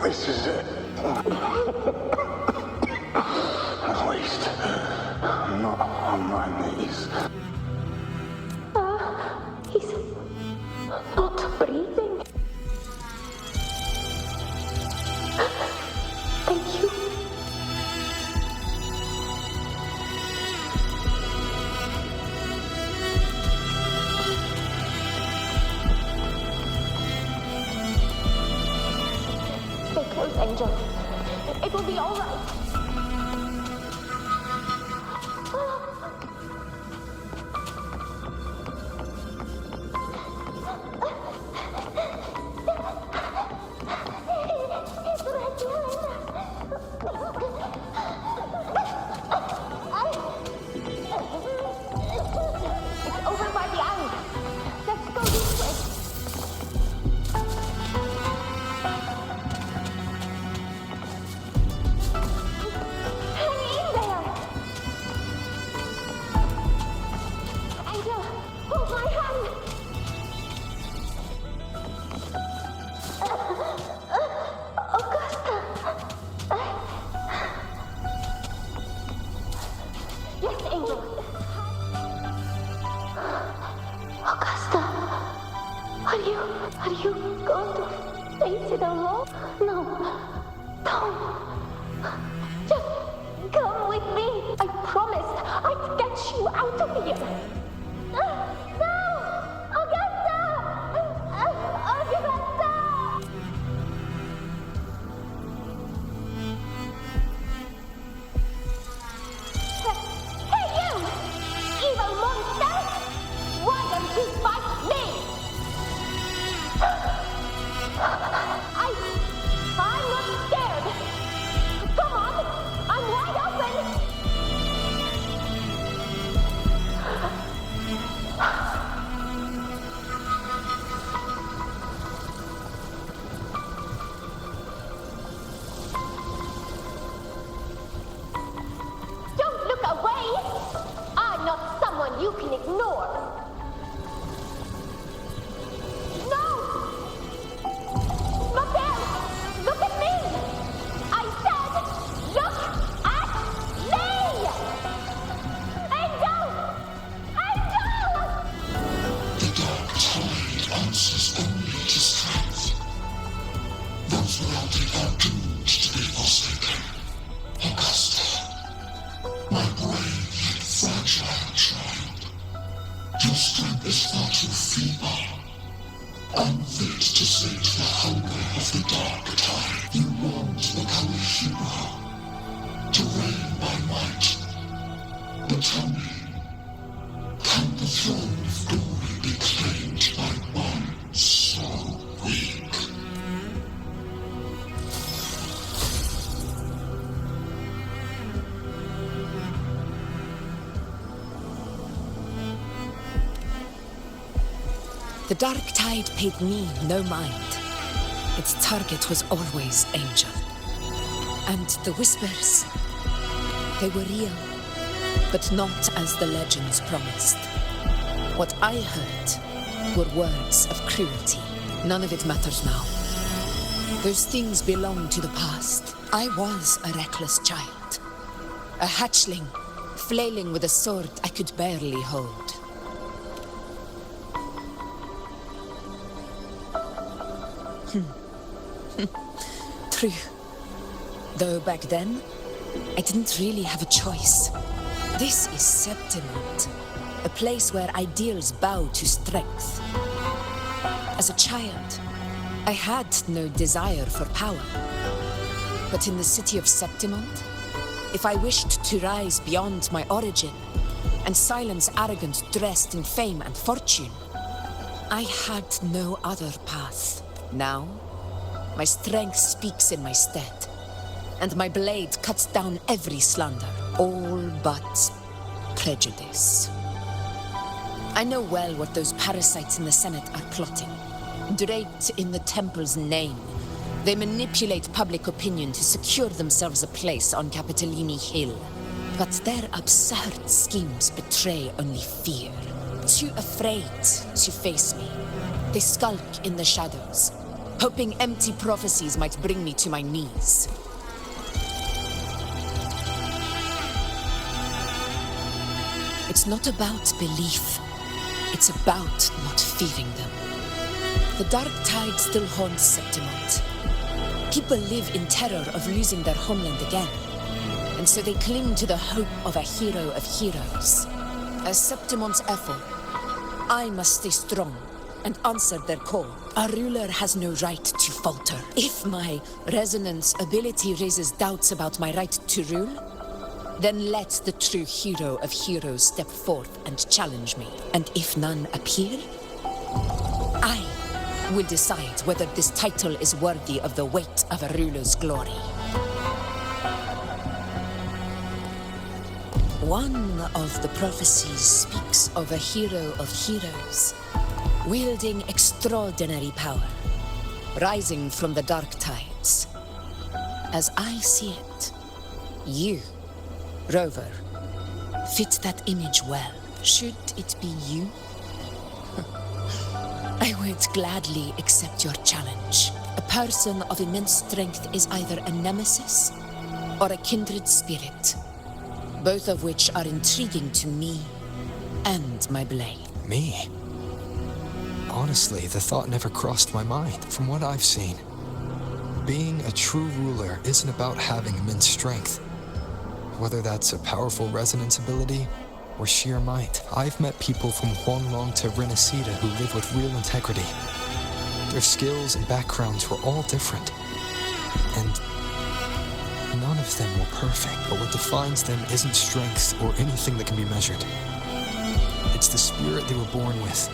This is it. At least, I'm not on my knees. He's not breathing. Thank you. Stay close, Angel. It will be all right. It's over by the alley. Let's go this way. Hang in there! Angel, hold my hand! Augusta! Yes, Angel. Augusta, are you going to face it alone? No, don't. Just come with me. I promised I'd get you out of here. No! Augusta! Augusta! Hey, you! Evil monster! Why don't you fight me? I'm not scared. Come on, I'm wide open. Don't look away. I'm not someone you can ignore. No! Not there! Look at me! I said, look at me! Angel! Angel! The dark tide answers only to strength. Those without it are doomed to be forsaken. Augusta, my brave yet fragile child, your strength is Unfit to sate the hunger of the dark tide, you long to become a hero, to reign by might. But tell me, can the throne of glory be claimed by one so weak? The dark tide paid me no mind. Its target was always Angel. And the whispers, they were real, but not as the legends promised. What I heard were words of cruelty. None of it matters now. Those things belong to the past. I was a reckless child. A hatchling, flailing with a sword I could barely hold. True. Though back then, I didn't really have a choice. This is Septimont, a place where ideals bow to strength. As a child, I had no desire for power. But in the city of Septimont, if I wished to rise beyond my origin and silence arrogance dressed in fame and fortune, I had no other path. Now, my strength speaks in my stead, and my blade cuts down every slander, all but prejudice. I know well what those parasites in the Senate are plotting. Draped in the temple's name, they manipulate public opinion to secure themselves a place on Capitolini Hill. But their absurd schemes betray only fear. Too afraid to face me, they skulk in the shadows, hoping empty prophecies might bring me to my knees. It's not about belief. It's about not fearing them. The dark tide still haunts Septimont. People live in terror of losing their homeland again, and so they cling to the hope of a hero of heroes. As Septimont's effort, I must stay strong and answer their call. A ruler has no right to falter. If my resonance ability raises doubts about my right to rule, then let the true hero of heroes step forth and challenge me. And if none appear, I will decide whether this title is worthy of the weight of a ruler's glory. One of the prophecies speaks of a hero of heroes, wielding extraordinary power, rising from the dark tides. As I see it, you, Rover, fit that image well. Should it be you? I would gladly accept your challenge. A person of immense strength is either a nemesis or a kindred spirit, both of which are intriguing to me and my blade. Me? Honestly, the thought never crossed my mind. From what I've seen, being a true ruler isn't about having immense strength. Whether that's a powerful resonance ability or sheer might. I've met people from Huanglong to Renacida who live with real integrity. Their skills and backgrounds were all different, and none of them were perfect. But what defines them isn't strength or anything that can be measured. It's the spirit they were born with.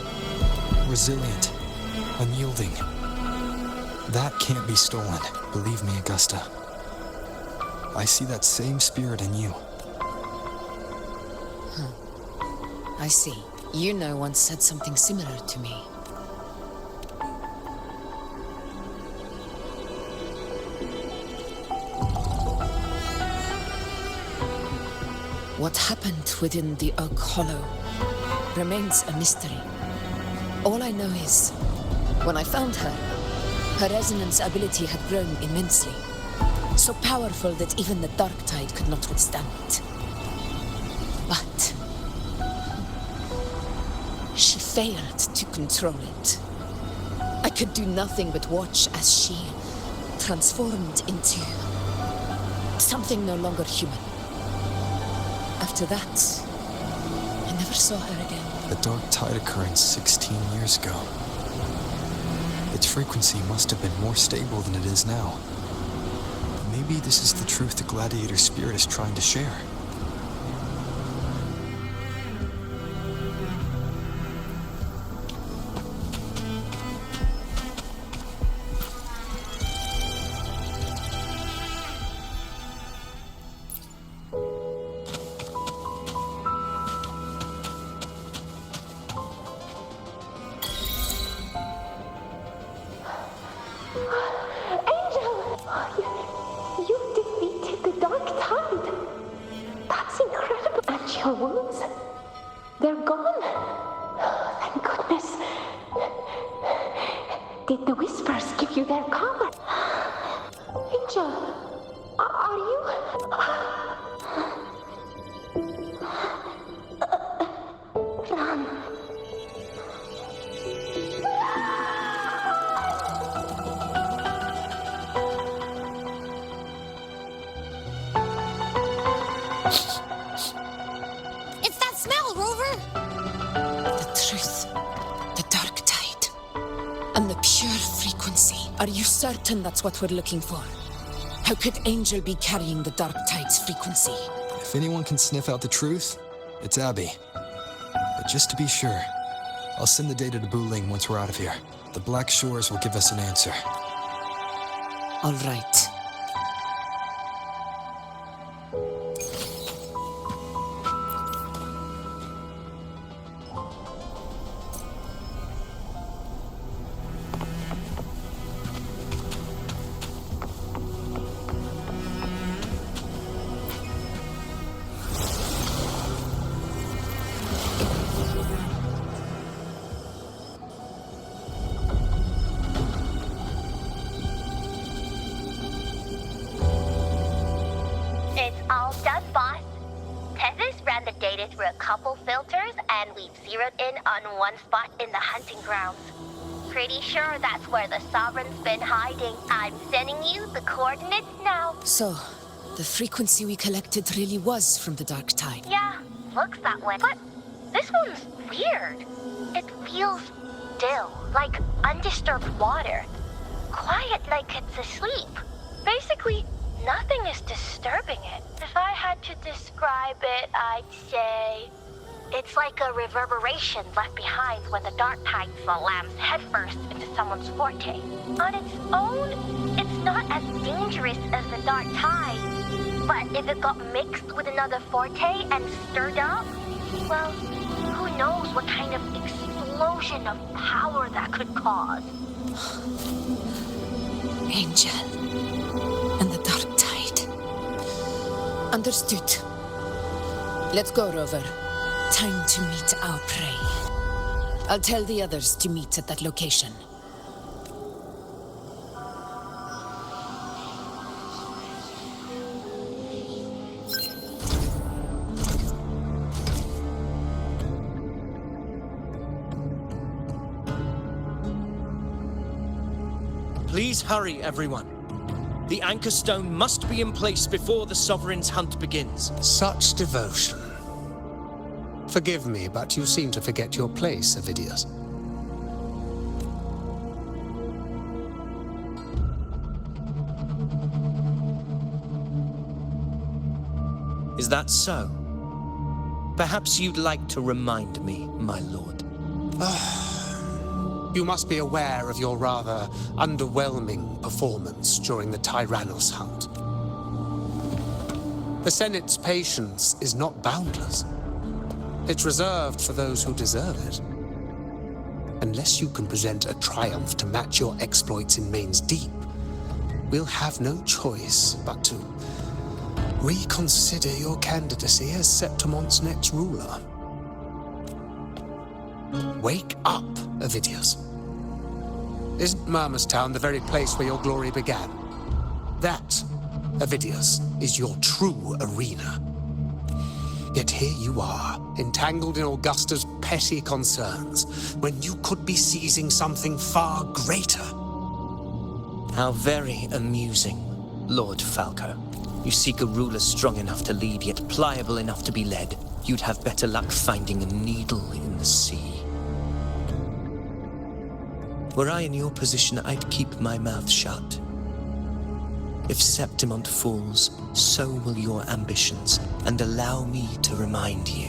Resilient, unyielding. That can't be stolen. Believe me, Augusta. I see that same spirit in you. I see. Yuno once said something similar to me. What happened within the Oak Hollow remains a mystery. All I know is, when I found her, her resonance ability had grown immensely. So powerful that even the dark tide could not withstand it. But she failed to control it. I could do nothing but watch as she transformed into something no longer human. After that, I never saw her again. The dark tide occurred 16 years ago. Its frequency must have been more stable than it is now. Maybe this is the truth the gladiator spirit is trying to share. It's that smell, Rover! The truth. The dark tide. And the pure frequency. Are you certain that's what we're looking for? How could Angel be carrying the dark tide's frequency? If anyone can sniff out the truth, it's Abby. But just to be sure, I'll send the data to Wuthering once we're out of here. The Black Shores will give us an answer. All right. through a couple filters, and we've zeroed in on one spot in the hunting grounds. Pretty sure that's where the Sovereign's been hiding. I'm sending you the coordinates now. So, the frequency we collected really was from the Dark Tide? Yeah, looks that way. But this one's weird. It feels still, like undisturbed water. Quiet like it's asleep. Basically, nothing is disturbing it. If I had to describe it, I'd say it's like a reverberation left behind when the dark tide slams headfirst into someone's forte. On its own, it's not as dangerous as the dark tide. But if it got mixed with another forte and stirred up, well, who knows what kind of explosion of power that could cause. Angel. And the dark tide. Understood. Let's go, Rover. Time to meet our prey. I'll tell the others to meet at that location. Please hurry, everyone. The anchor stone must be in place before the Sovereign's hunt begins. Such devotion. Forgive me, but you seem to forget your place, Avidius. Is that so? Perhaps you'd like to remind me, my lord. You must be aware of your rather underwhelming performance during the Tyrannos hunt. The Senate's patience is not boundless. It's reserved for those who deserve it. Unless you can present a triumph to match your exploits in Main's Deep, we'll have no choice but to reconsider your candidacy as Septimont's next ruler. Wake up, Avidius. Isn't Murmustown the very place where your glory began? That, Avidius, is your true arena. Yet here you are, entangled in Augusta's petty concerns, when you could be seizing something far greater. How very amusing, Lord Falco. You seek a ruler strong enough to lead, yet pliable enough to be led. You'd have better luck finding a needle in the sea. Were I in your position, I'd keep my mouth shut. If Septimont falls, so will your ambitions, and allow me to remind you.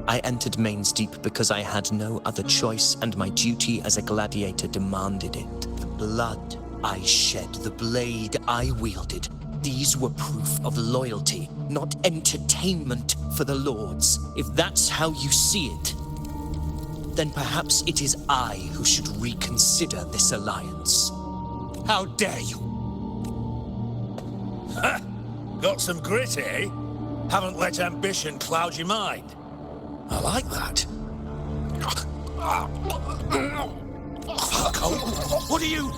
I entered Main's Deep because I had no other choice, and my duty as a gladiator demanded it. The blood I shed, the blade I wielded, these were proof of loyalty, not entertainment for the lords. If that's how you see it, then perhaps it is I who should reconsider this alliance. How dare you? Ha! Got some grit, eh? Haven't let ambition cloud your mind. I like that. Falco, what are you...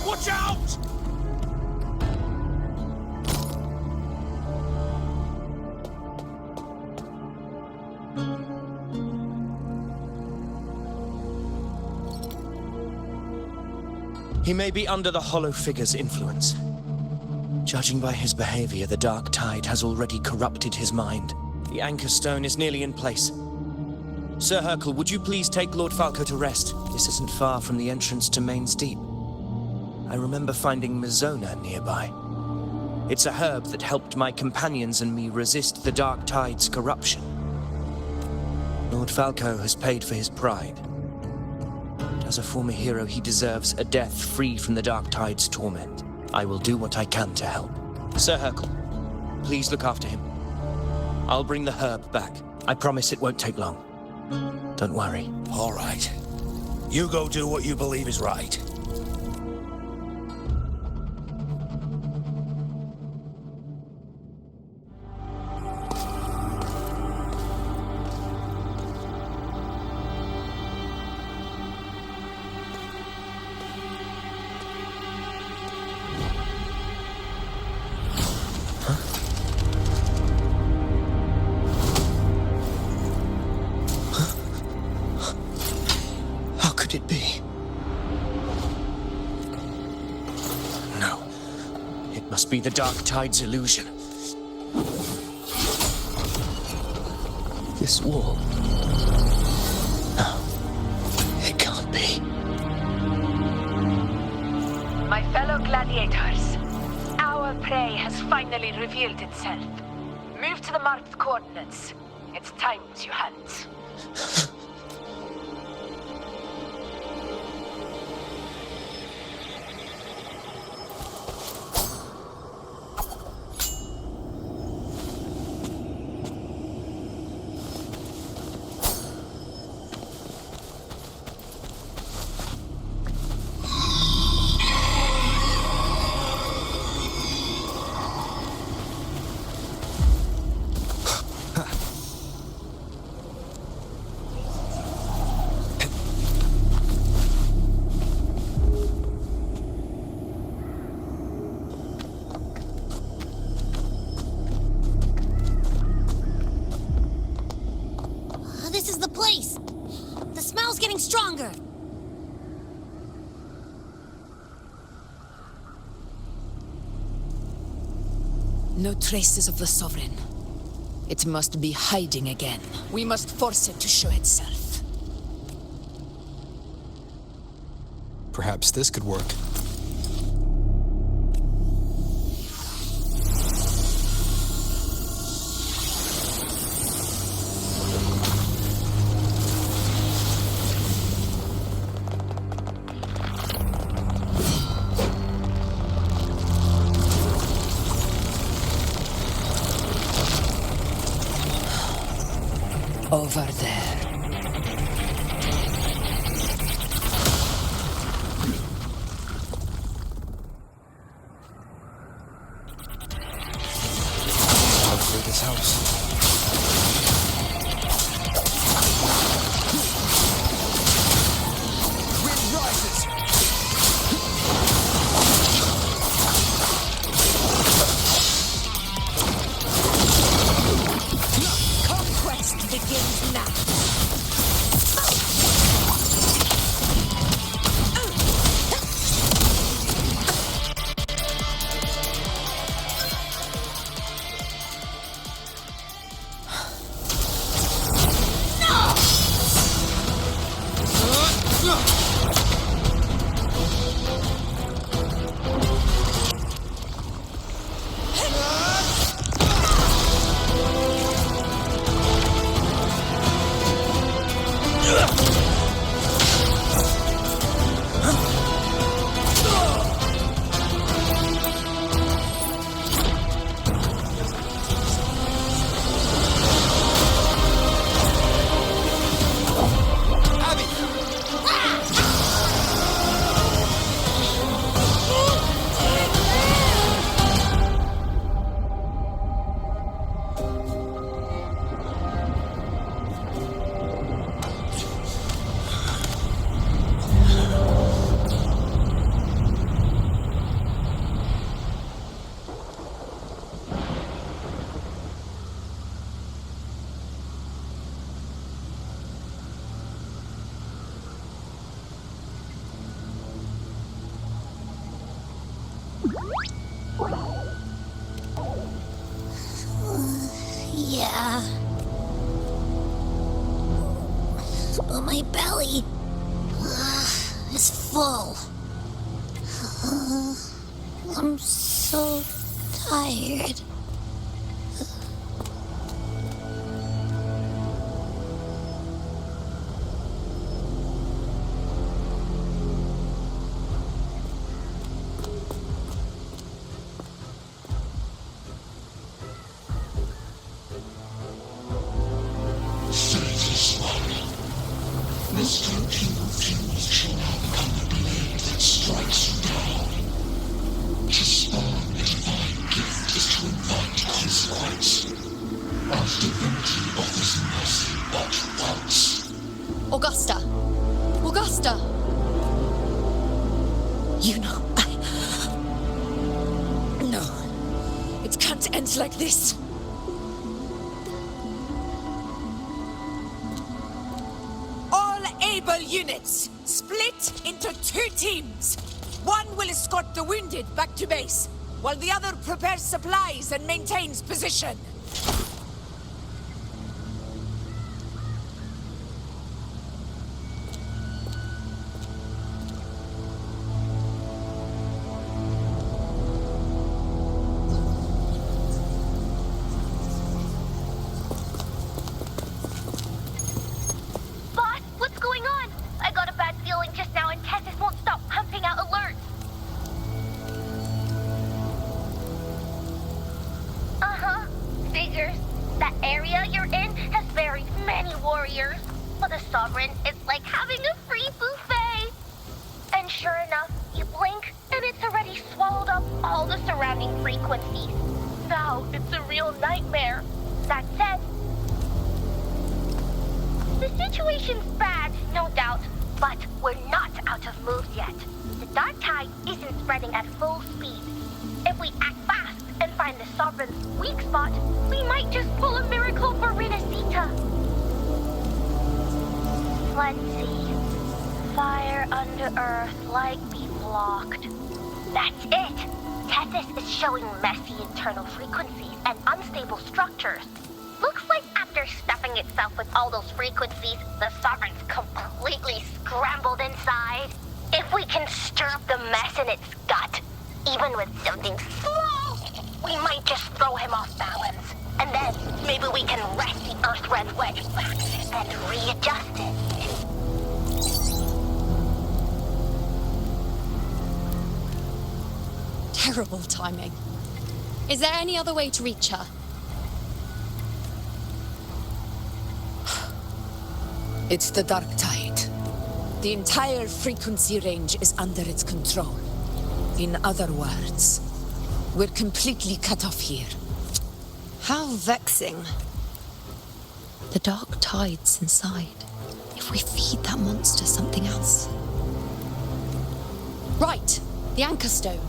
Watch out! He may be under the Hollow Figure's influence. Judging by his behavior, the Dark Tide has already corrupted his mind. The Anchor Stone is nearly in place. Sir Hercule, would you please take Lord Falco to rest? This isn't far from the entrance to Main's Deep. I remember finding Mizona nearby. It's a herb that helped my companions and me resist the Dark Tide's corruption. Lord Falco has paid for his pride. As a former hero, he deserves a death free from the Dark Tide's torment. I will do what I can to help. Sir Hercule, please look after him. I'll bring the herb back. I promise it won't take long. Don't worry. All right. You go do what you believe is right. It be? No. It must be the Dark Tide's illusion. This wall. No. It can't be. My fellow gladiators, our prey has finally revealed itself. Move to the marked coordinates. It's time to hunt. This is the place! The smell's getting stronger! No traces of the Sovereign. It must be hiding again. We must force it to show itself. Perhaps this could work. Over there. Hopefully this helps. Conquest begins now. but my belly is full. I'm so tired. Augusta! Augusta! You know, No. It can't end like this. All able units, split into 2 teams. One will escort the wounded back to base, while the other prepares supplies and maintains position. Boss, what's going on? I got a bad feeling just now and Tessus won't stop pumping out alerts. Uh-huh. Figures. That area you're in has very many warriors. For the Sovereign, it's like having a free buffet. And sure enough, you blink, and it's already swallowed up all the surrounding frequencies. Now, it's a real nightmare. That said, the situation's bad, no doubt, but we're not out of moves yet. The dark tide isn't spreading at full speed. If we act fast and find the Sovereign's weak spot, we might just pull a miracle for Renacita. Let's see. Fire under earth, light be blocked. That's it! Tessus is showing messy internal frequencies and unstable structures. Looks like after stuffing itself with all those frequencies, the Sovereign's completely scrambled inside. If we can stir up the mess in its gut, even with something small, we might just throw him off balance. And then maybe we can wrest the Earth-Red Wedge back and readjust it. Terrible timing. Is there any other way to reach her? It's the dark tide. The entire frequency range is under its control. In other words, we're completely cut off here. How vexing. The dark tide's inside. If we feed that monster something else. Right, the anchor stone.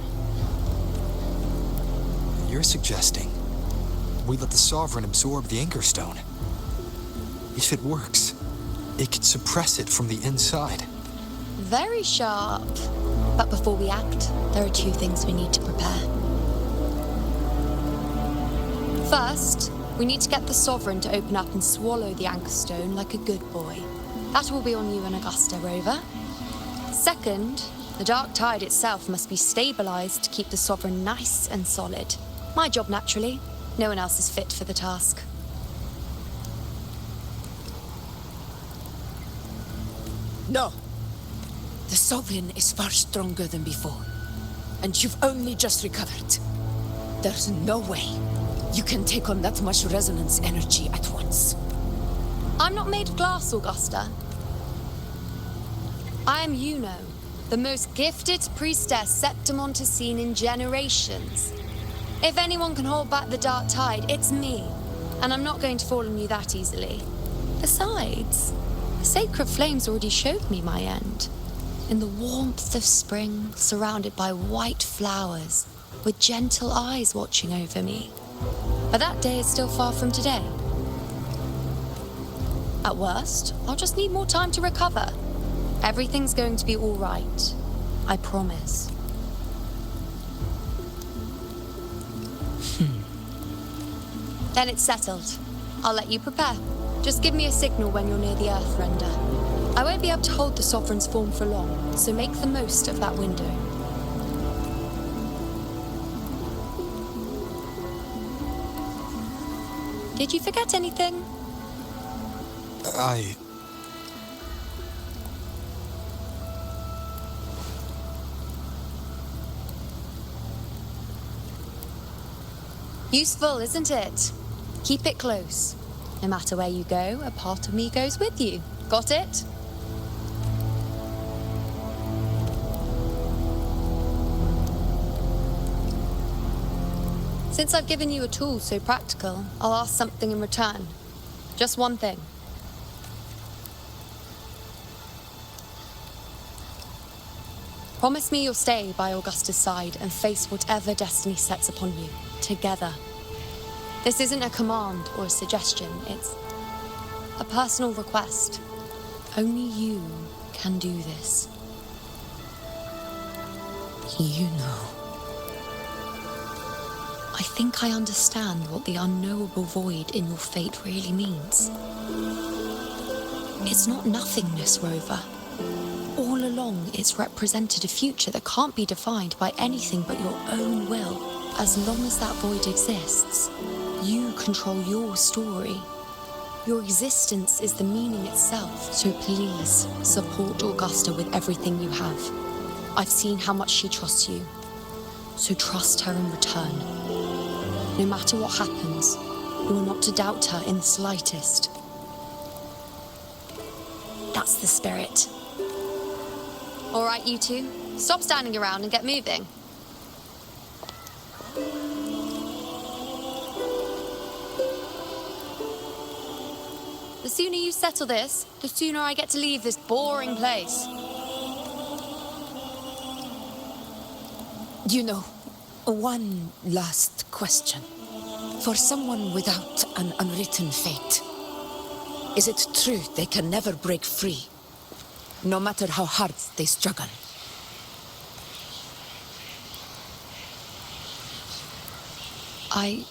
You're suggesting we let the Sovereign absorb the Anchor Stone. If it works, it could suppress it from the inside. Very sharp. But before we act, there are 2 things we need to prepare. First, we need to get the Sovereign to open up and swallow the Anchor Stone like a good boy. That will be on you and Augusta, Rover. Second, the dark tide itself must be stabilized to keep the Sovereign nice and solid. My job, naturally. No one else is fit for the task. No. The Sovereign is far stronger than before. And you've only just recovered. There's no way you can take on that much resonance energy at once. I'm not made of glass, Augusta. I am Juno, the most gifted priestess Septimon has seen in generations. If anyone can hold back the dark tide, it's me. And I'm not going to fall on you that easily. Besides, the sacred flames already showed me my end. In the warmth of spring, surrounded by white flowers, with gentle eyes watching over me. But that day is still far from today. At worst, I'll just need more time to recover. Everything's going to be all right. I promise. Then it's settled. I'll let you prepare. Just give me a signal when you're near the Earth Render. I won't be able to hold the Sovereign's form for long, so make the most of that window. Did you forget anything? Useful, isn't it? Keep it close. No matter where you go, a part of me goes with you. Got it? Since I've given you a tool so practical, I'll ask something in return. Just one thing. Promise me you'll stay by Augusta's side and face whatever destiny sets upon you, together. This isn't a command or a suggestion, it's a personal request. Only you can do this. You know. I think I understand what the unknowable void in your fate really means. It's not nothingness, Rover. All along, it's represented a future that can't be defined by anything but your own will. As long as that void exists, you control your story. Your existence is the meaning itself, so please support Augusta with everything you have. I've seen how much she trusts you, so trust her in return. No matter what happens, you are not to doubt her in the slightest. That's the spirit. All right, you two, stop standing around and get moving. The sooner you settle this, the sooner I get to leave this boring place. You know, one last question. For someone without an unwritten fate, is it true they can never break free, no matter how hard they struggle? I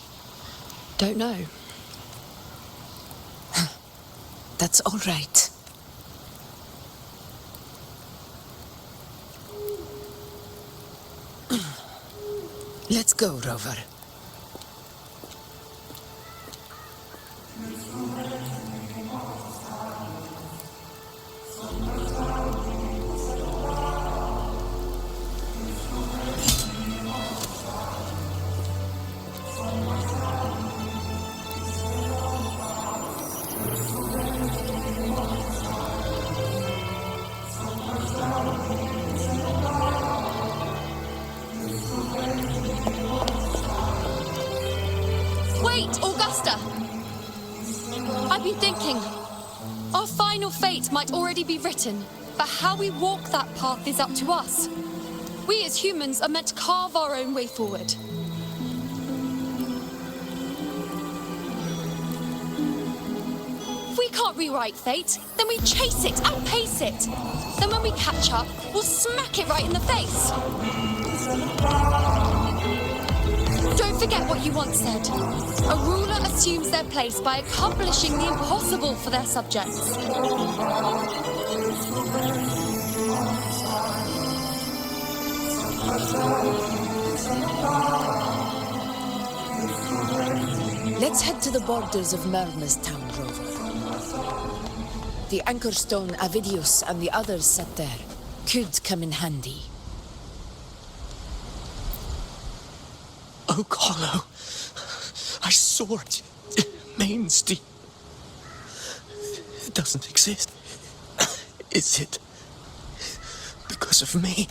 don't know. That's all right. Let's go, Rover. Wait, Augusta! I've been thinking, our final fate might already be written, but how we walk that path is up to us. We as humans are meant to carve our own way forward. If we can't rewrite fate, then we chase it, outpace it. Then when we catch up, we'll smack it right in the face. Don't forget what you once said. A ruler assumes their place by accomplishing the impossible for their subjects. Let's head to the borders of Myrna's town, Rover. The anchor stone Avidius and the others set there could come in handy. Oak Hollow. I saw it. Mains Deep. It doesn't exist. Is it? Because of me?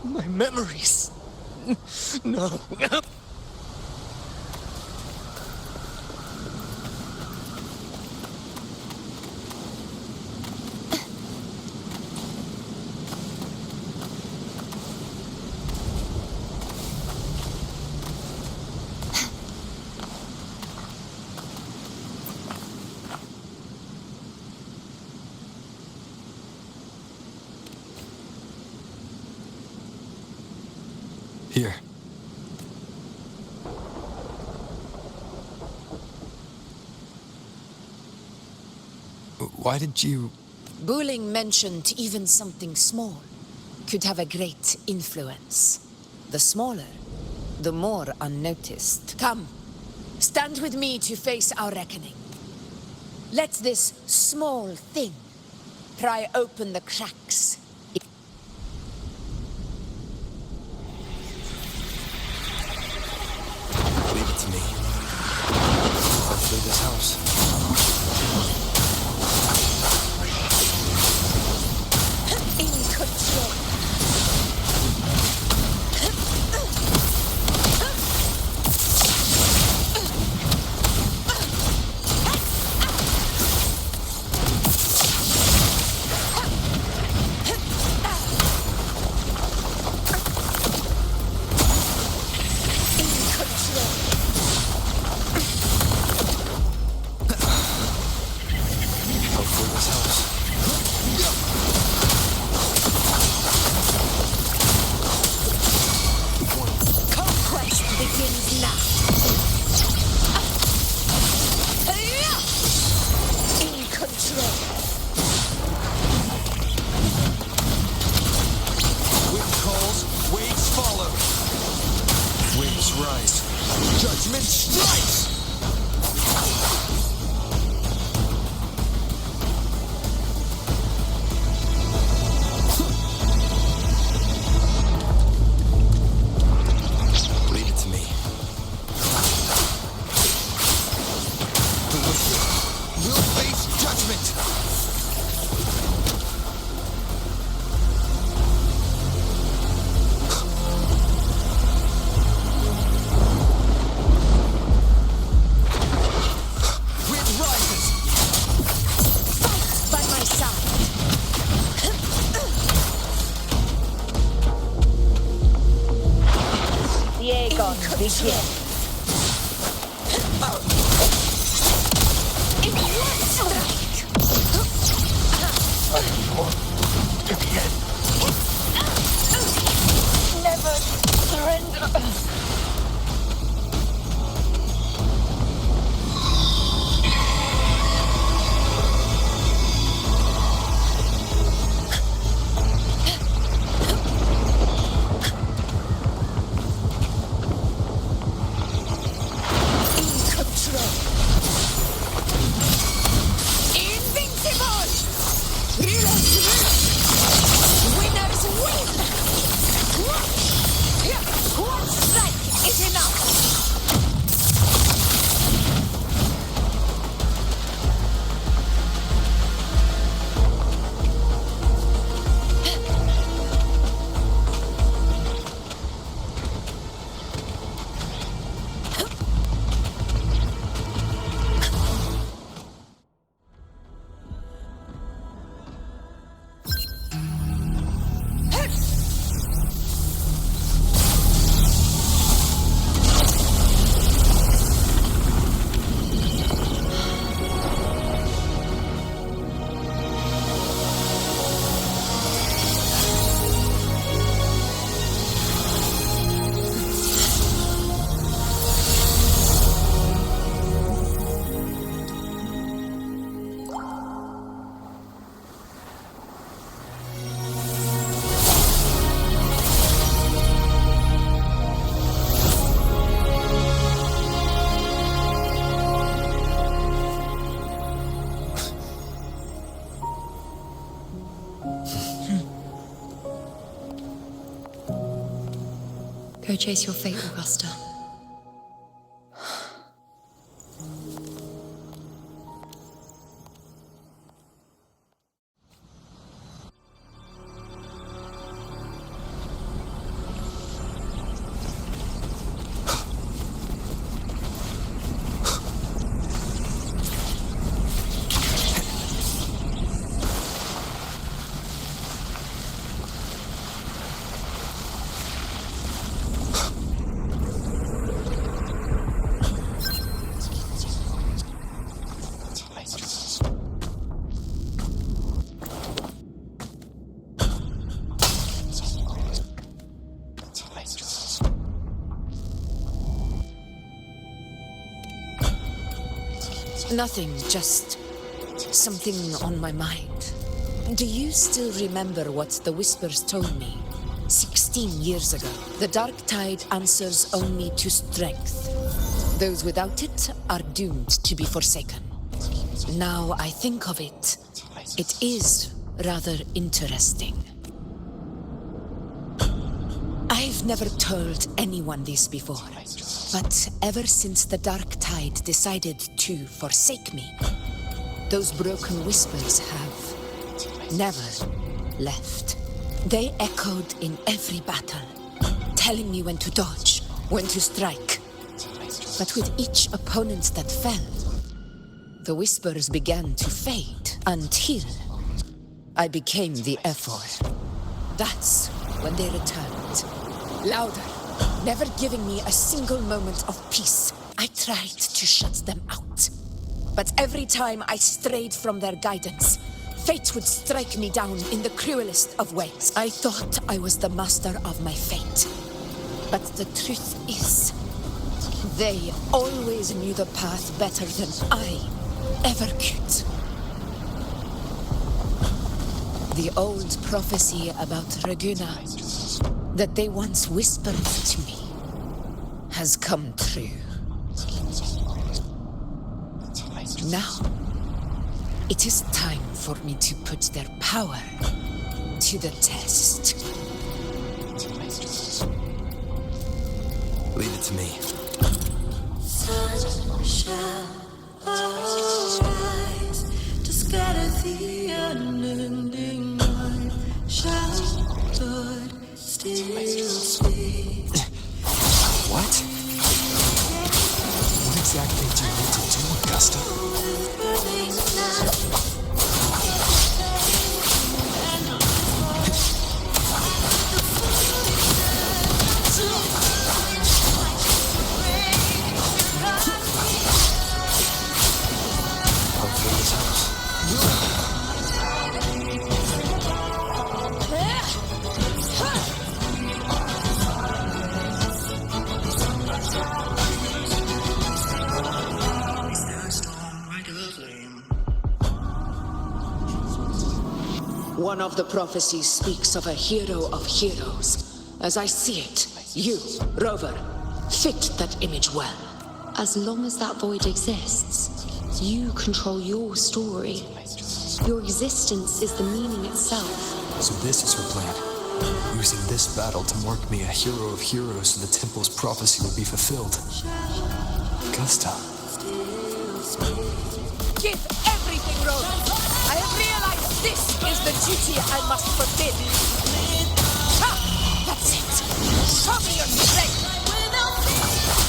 My memories. No. Here. Why did you Buling mentioned even something small could have a great influence. The smaller, the more unnoticed. Come, stand with me to face our reckoning. Let this small thing pry open the cracks. Leave it to me. I'll flee this house. In control. Judgment strikes! Leave it to me. The wicked will face judgment! Begin. In one strike. Never surrender. Go chase your fate, Augusta. Nothing, just something on my mind. Do you still remember what the Whispers told me? 16 years ago, the Dark Tide answers only to strength. Those without it are doomed to be forsaken. Now I think of it, it is rather interesting. I've never told anyone this before, but ever since the Dark Tide decided to forsake me, those broken whispers have never left. They echoed in every battle, telling me when to dodge, when to strike. But with each opponent that fell, the whispers began to fade until I became the F4. That's when they returned. Louder, never giving me a single moment of peace. I tried to shut them out. But every time I strayed from their guidance, fate would strike me down in the cruelest of ways. I thought I was the master of my fate. But the truth is, they always knew the path better than I ever could. The old prophecy about Raguna, that they once whispered to me, has come true. Now, it is time for me to put their power to the test. Leave it to me. Sun shall arise to scatter the unending night. Shall God still speak? What? What exactly do you need to do, Augusta? One of the prophecies speaks of a hero of heroes. As I see it, you, Rover, fit that image well. As long as that void exists, you control your story. Your existence is the meaning itself. So this is her plan. Using this battle to mark me a hero of heroes so the temple's prophecy will be fulfilled. Augusta. Give everything, Rover. I have realized this is the duty I must fulfill. Ha! That's it. Show me your strength.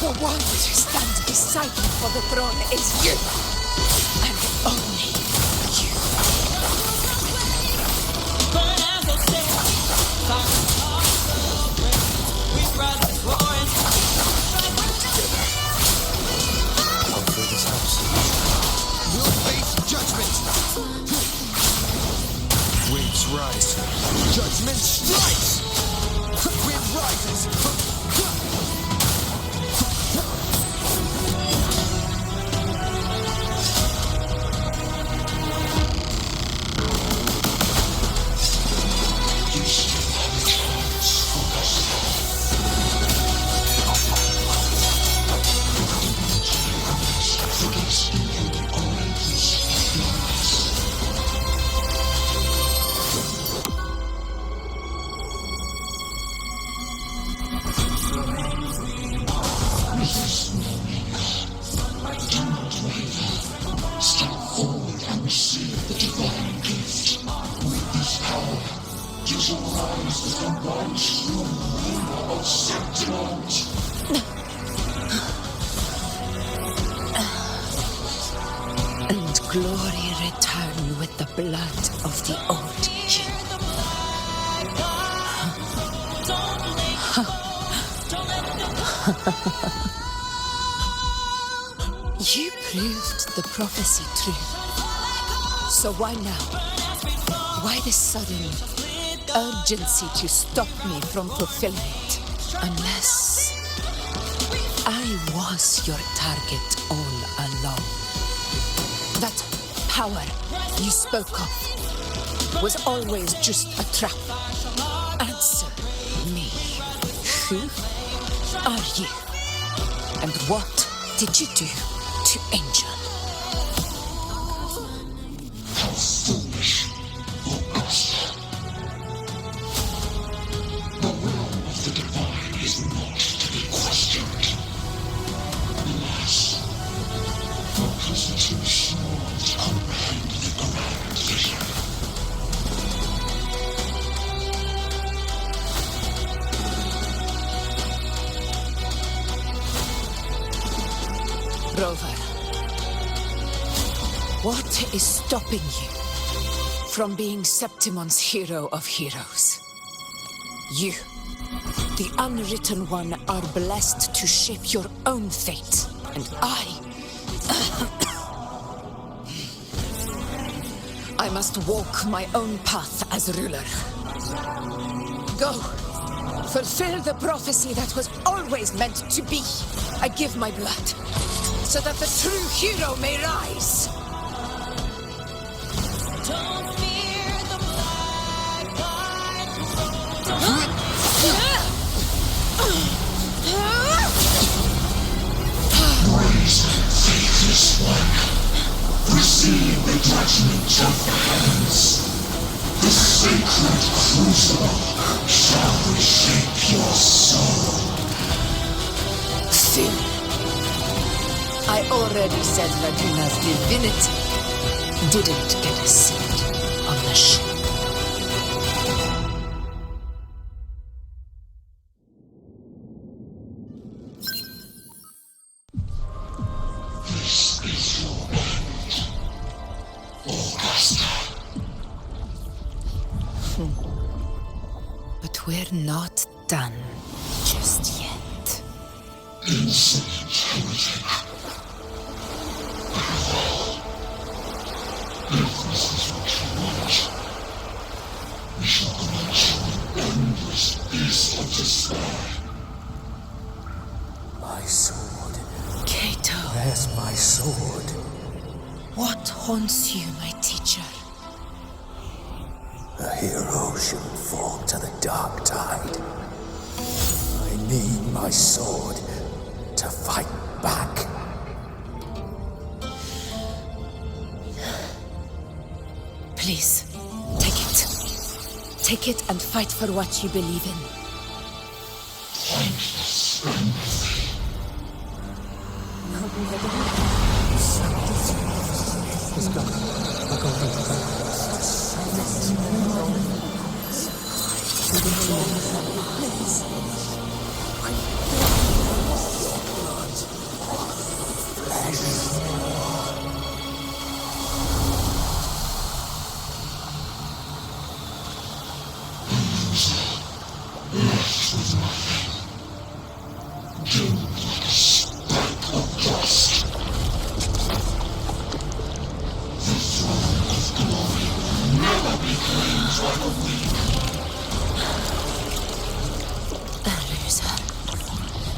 The one to stand beside me for the throne is you. And only you. Together. Come through this house. We'll face judgment. Waves rise. Judgment strikes. Wind rises. And glory return with the blood of the old king. You proved the prophecy true. So why now? Why this sudden urgency to stop me from fulfilling it? Unless I was your target all along. That power you spoke of, was always just a trap. Answer me. Who are you? And what did you do to Angel? How foolish, Augusta. The will of the divine is not to be questioned. Alas, focus is too small to comprehend the grand vision. Rover, what is stopping you from being Septimon's hero of heroes? You, the unwritten one, are blessed to shape your own fate, and I must walk my own path as ruler. Go, fulfill the prophecy that was always meant to be. I give my blood, so that the true hero may rise. Don't fear the black-eyed Brazen, faithless one, receive the judgment of the heavens. The sacred crucible shall reshape your soul. Phil, I already said Laguna's divinity didn't get a seat on the ship. This is your end, Augusta. But we're not done just yet. Insolent heretic. If this is what you want, we shall grant you an endless peace of despair. My sword. Cato. Where's my sword? What haunts you, my teacher? A hero shouldn't fall to the dark tide. I need my sword to fight back. Please, take it. Take it and fight for what you believe in.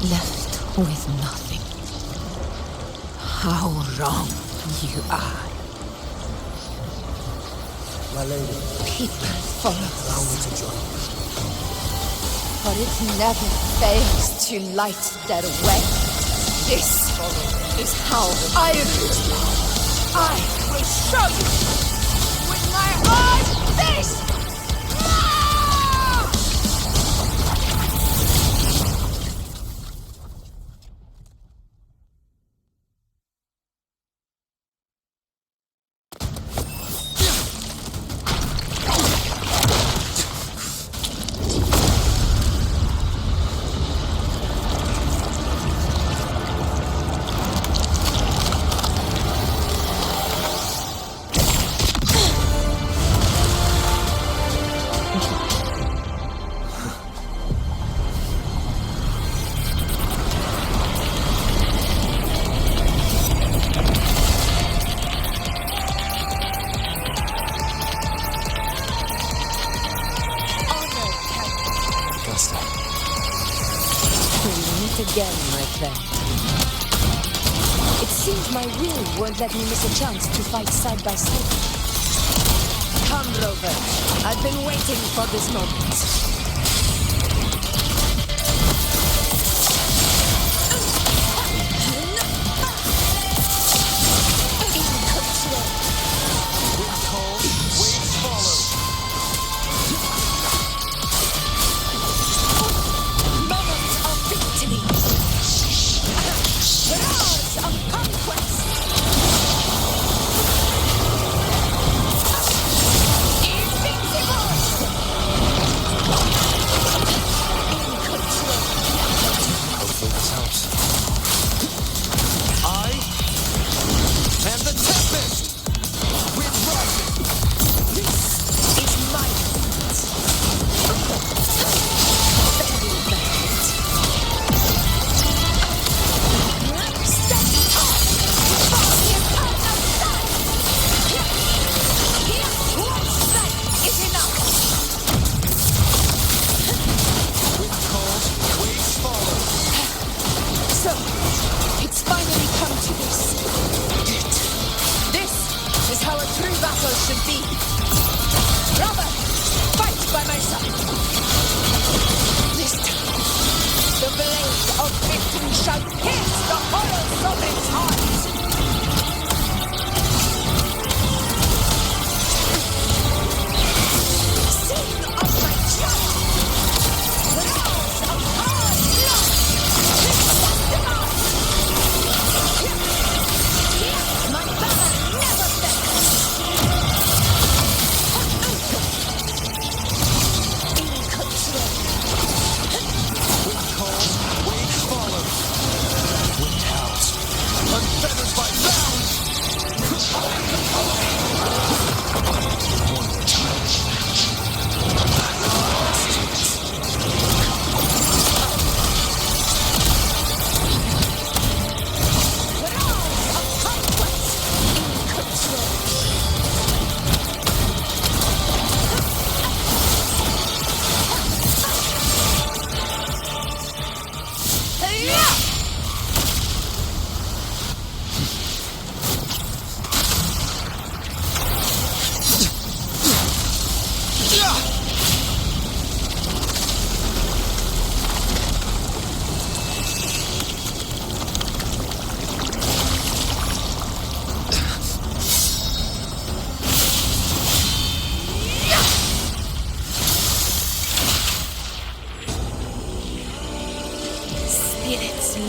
Left with nothing. How wrong you are. My lady. People follow Allow me to join you. For it never fails to light their way. This is how I rule. I will show you with my own fist! Again, my friend. It seems my will won't let me miss a chance to fight side by side. Come, Rover. I've been waiting for this moment.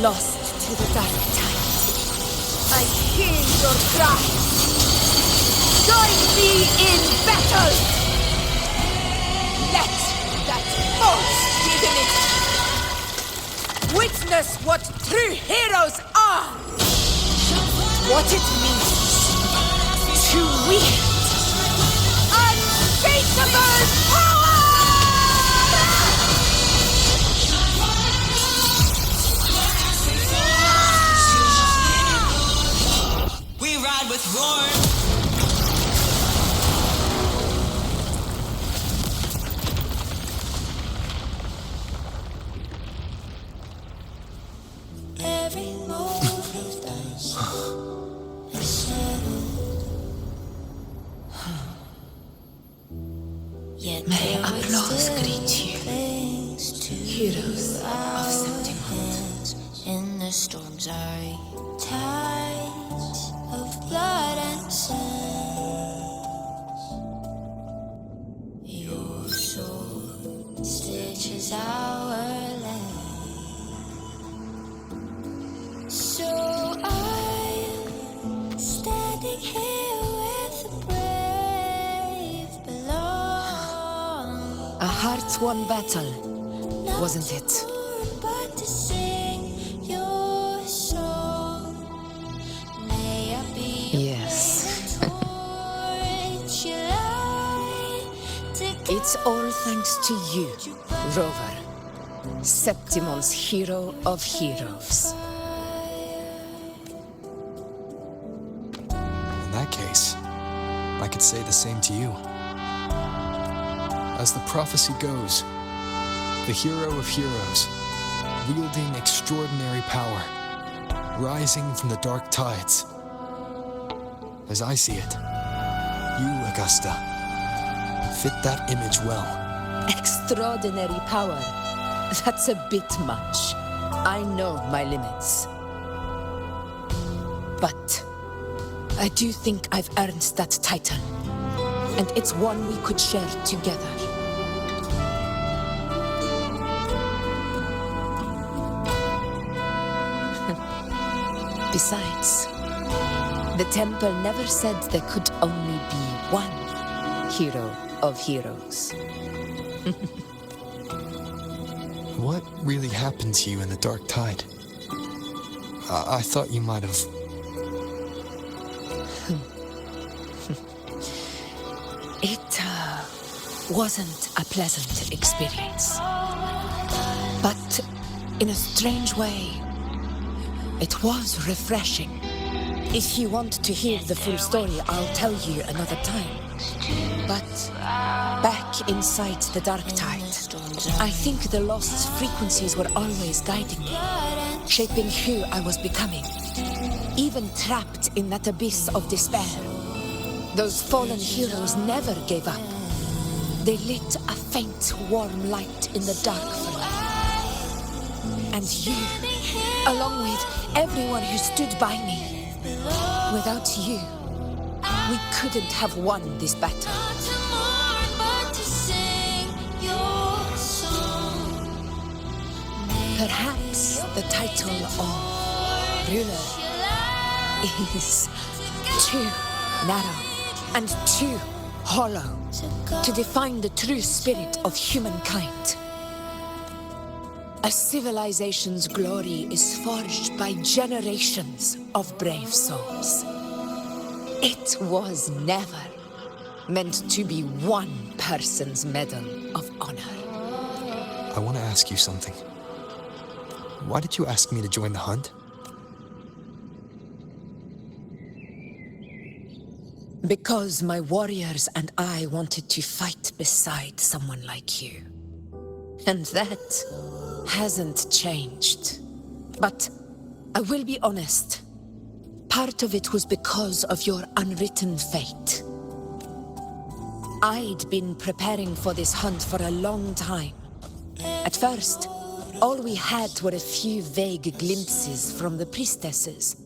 Lost to the dark tide. I hear your cry. Join me in battle! Let that force divinity witness what true heroes are! What it means to wield unshakable power! With roar. Every move you've done is settled. Yet May applause greet you, heroes of Septimont. In the storm's eye, tides of blood and sand. Your sword stitches our land. So I'm standing here with the brave belong. A heart-won battle, wasn't it? But to sing your song. May I be Yes. It's all thanks to you, Rover, Septimon's hero of heroes. In that case, I could say the same to you. As the prophecy goes, the hero of heroes, wielding extraordinary power, rising from the dark tides. As I see it, you, Augusta, fit that image well. Extraordinary power. That's a bit much. I know my limits. But I do think I've earned that title. And it's one we could share together. Besides, the temple never said there could only be one hero of heroes. What really happened to you in the Dark Tide? I thought you might have... It wasn't a pleasant experience. But in a strange way, it was refreshing. If you want to hear the full story, I'll tell you another time. But back inside the Dark Tide, I think the lost frequencies were always guiding me, shaping who I was becoming. Even trapped in that abyss of despair, those fallen heroes never gave up. They lit a faint, warm light in the dark for me. And you, along with everyone who stood by me. Without you, we couldn't have won this battle. Perhaps the title of ruler is too narrow and too hollow to define the true spirit of humankind. A civilization's glory is forged by generations of brave souls. It was never meant to be one person's medal of honor. I want to ask you something. Why did you ask me to join the hunt? Because my warriors and I wanted to fight beside someone like you. And that hasn't changed. But I will be honest. Part of it was because of your unwritten fate. I'd been preparing for this hunt for a long time. At first, all we had were a few vague glimpses from the priestesses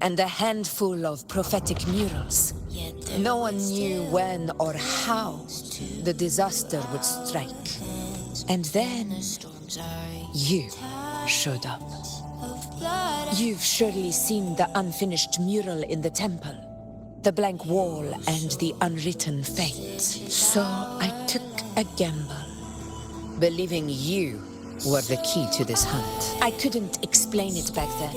and a handful of prophetic murals. No one knew when or how the disaster would strike. And then you showed up. You've surely seen the unfinished mural in the temple, the blank wall and the unwritten fate. So I took a gamble, believing you were the key to this hunt. I couldn't explain it back then,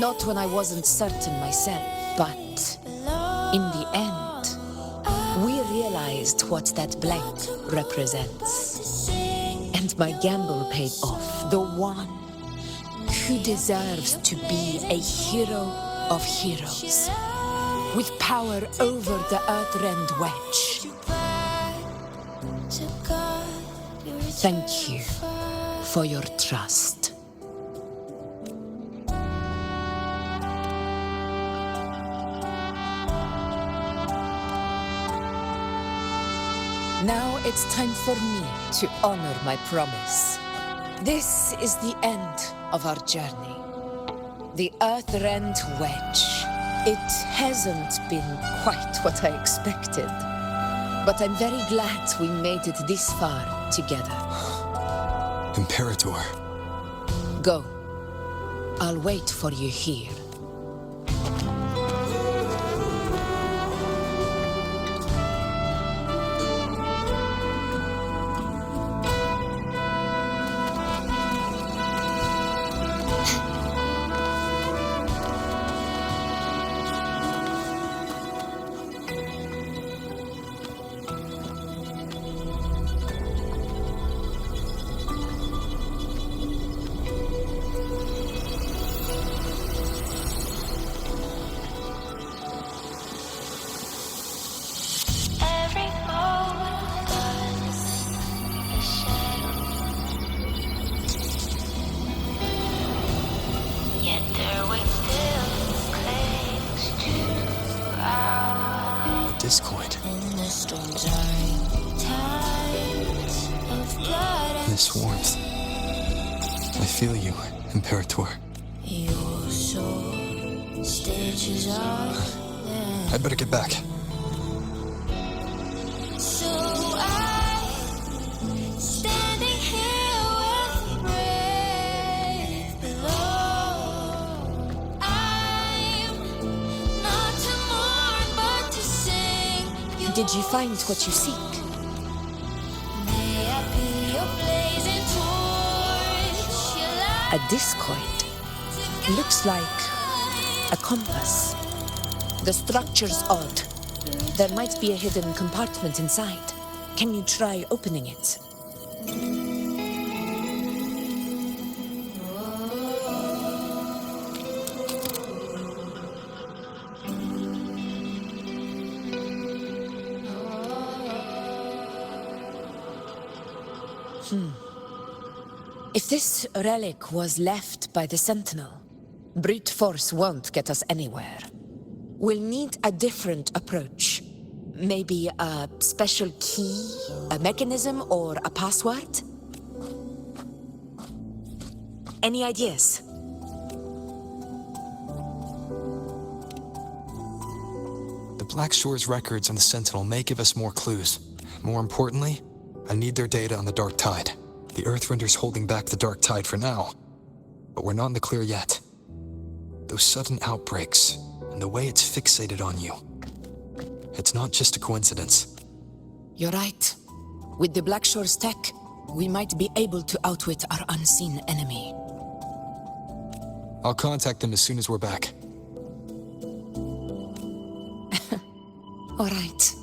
not when I wasn't certain myself. But in the end, we realized what that blank represents. And my gamble paid off. The one who deserves to be a hero of heroes, with power over the Earthrend Wedge. Thank you for your trust. Now it's time for me to honor my promise. This is the end of our journey. The Earthrend Wedge. It hasn't been quite what I expected. But I'm very glad we made it this far together. Imperator. Go. I'll wait for you here. this warmth. I feel you, Imperator. Your soul stitches off. I'd better get back. So I'm standing here with brave below. I'm not to mourn, but to sing. Did you find what you seek? May I be your blazing torch, your light. A discoid. Looks like a compass. The structure's odd. There might be a hidden compartment inside. Can you try opening it? If this relic was left by the Sentinel, brute force won't get us anywhere. We'll need a different approach. Maybe a special key, a mechanism, or a password? Any ideas? The Black Shore's records on the Sentinel may give us more clues. More importantly, I need their data on the Dark Tide. The Earthrender's holding back the Dark Tide for now, but we're not in the clear yet. Those sudden outbreaks, and the way it's fixated on you, it's not just a coincidence. You're right. With the Black Shore's tech, we might be able to outwit our unseen enemy. I'll contact them as soon as we're back. All right.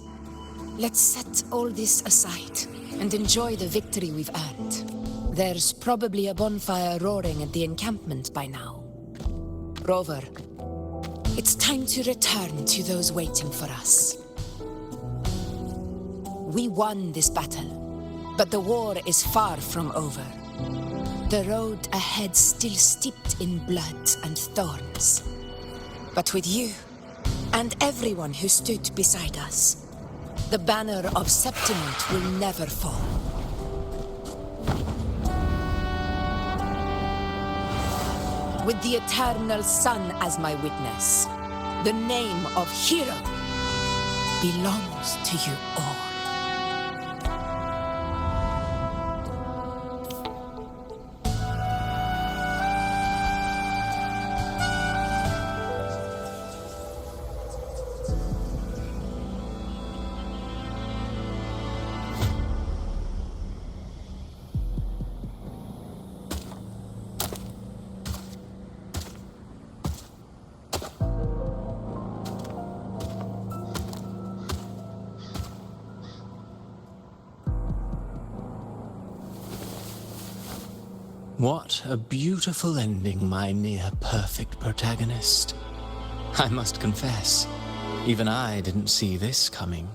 Let's set all this aside and enjoy the victory we've earned. There's probably a bonfire roaring at the encampment by now. Rover, it's time to return to those waiting for us. We won this battle, but the war is far from over. The road ahead still steeped in blood and thorns. But with you, and everyone who stood beside us, the banner of Septiment will never fall. With the eternal sun as my witness, the name of hero belongs to you all. What a beautiful ending, my near-perfect protagonist. I must confess, even I didn't see this coming.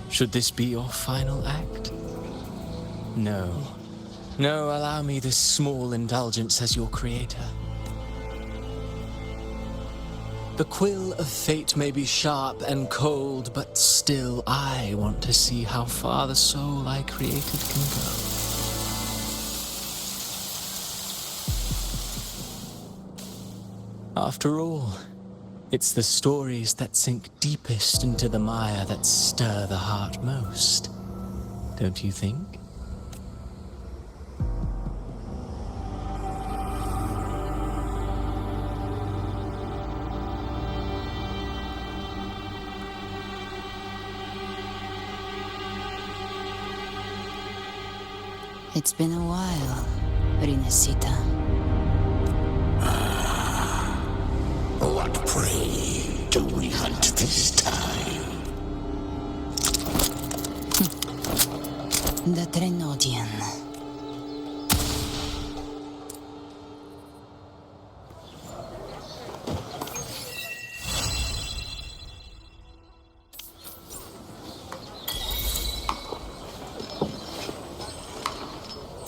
Should this be your final act? No. No, allow me this small indulgence as your creator. The quill of fate may be sharp and cold, but still I want to see how far the soul I created can go. After all, it's the stories that sink deepest into the mire that stir the heart most, don't you think? It's been a while, Rinesita. What prey do we hunt this time? The Trenodian.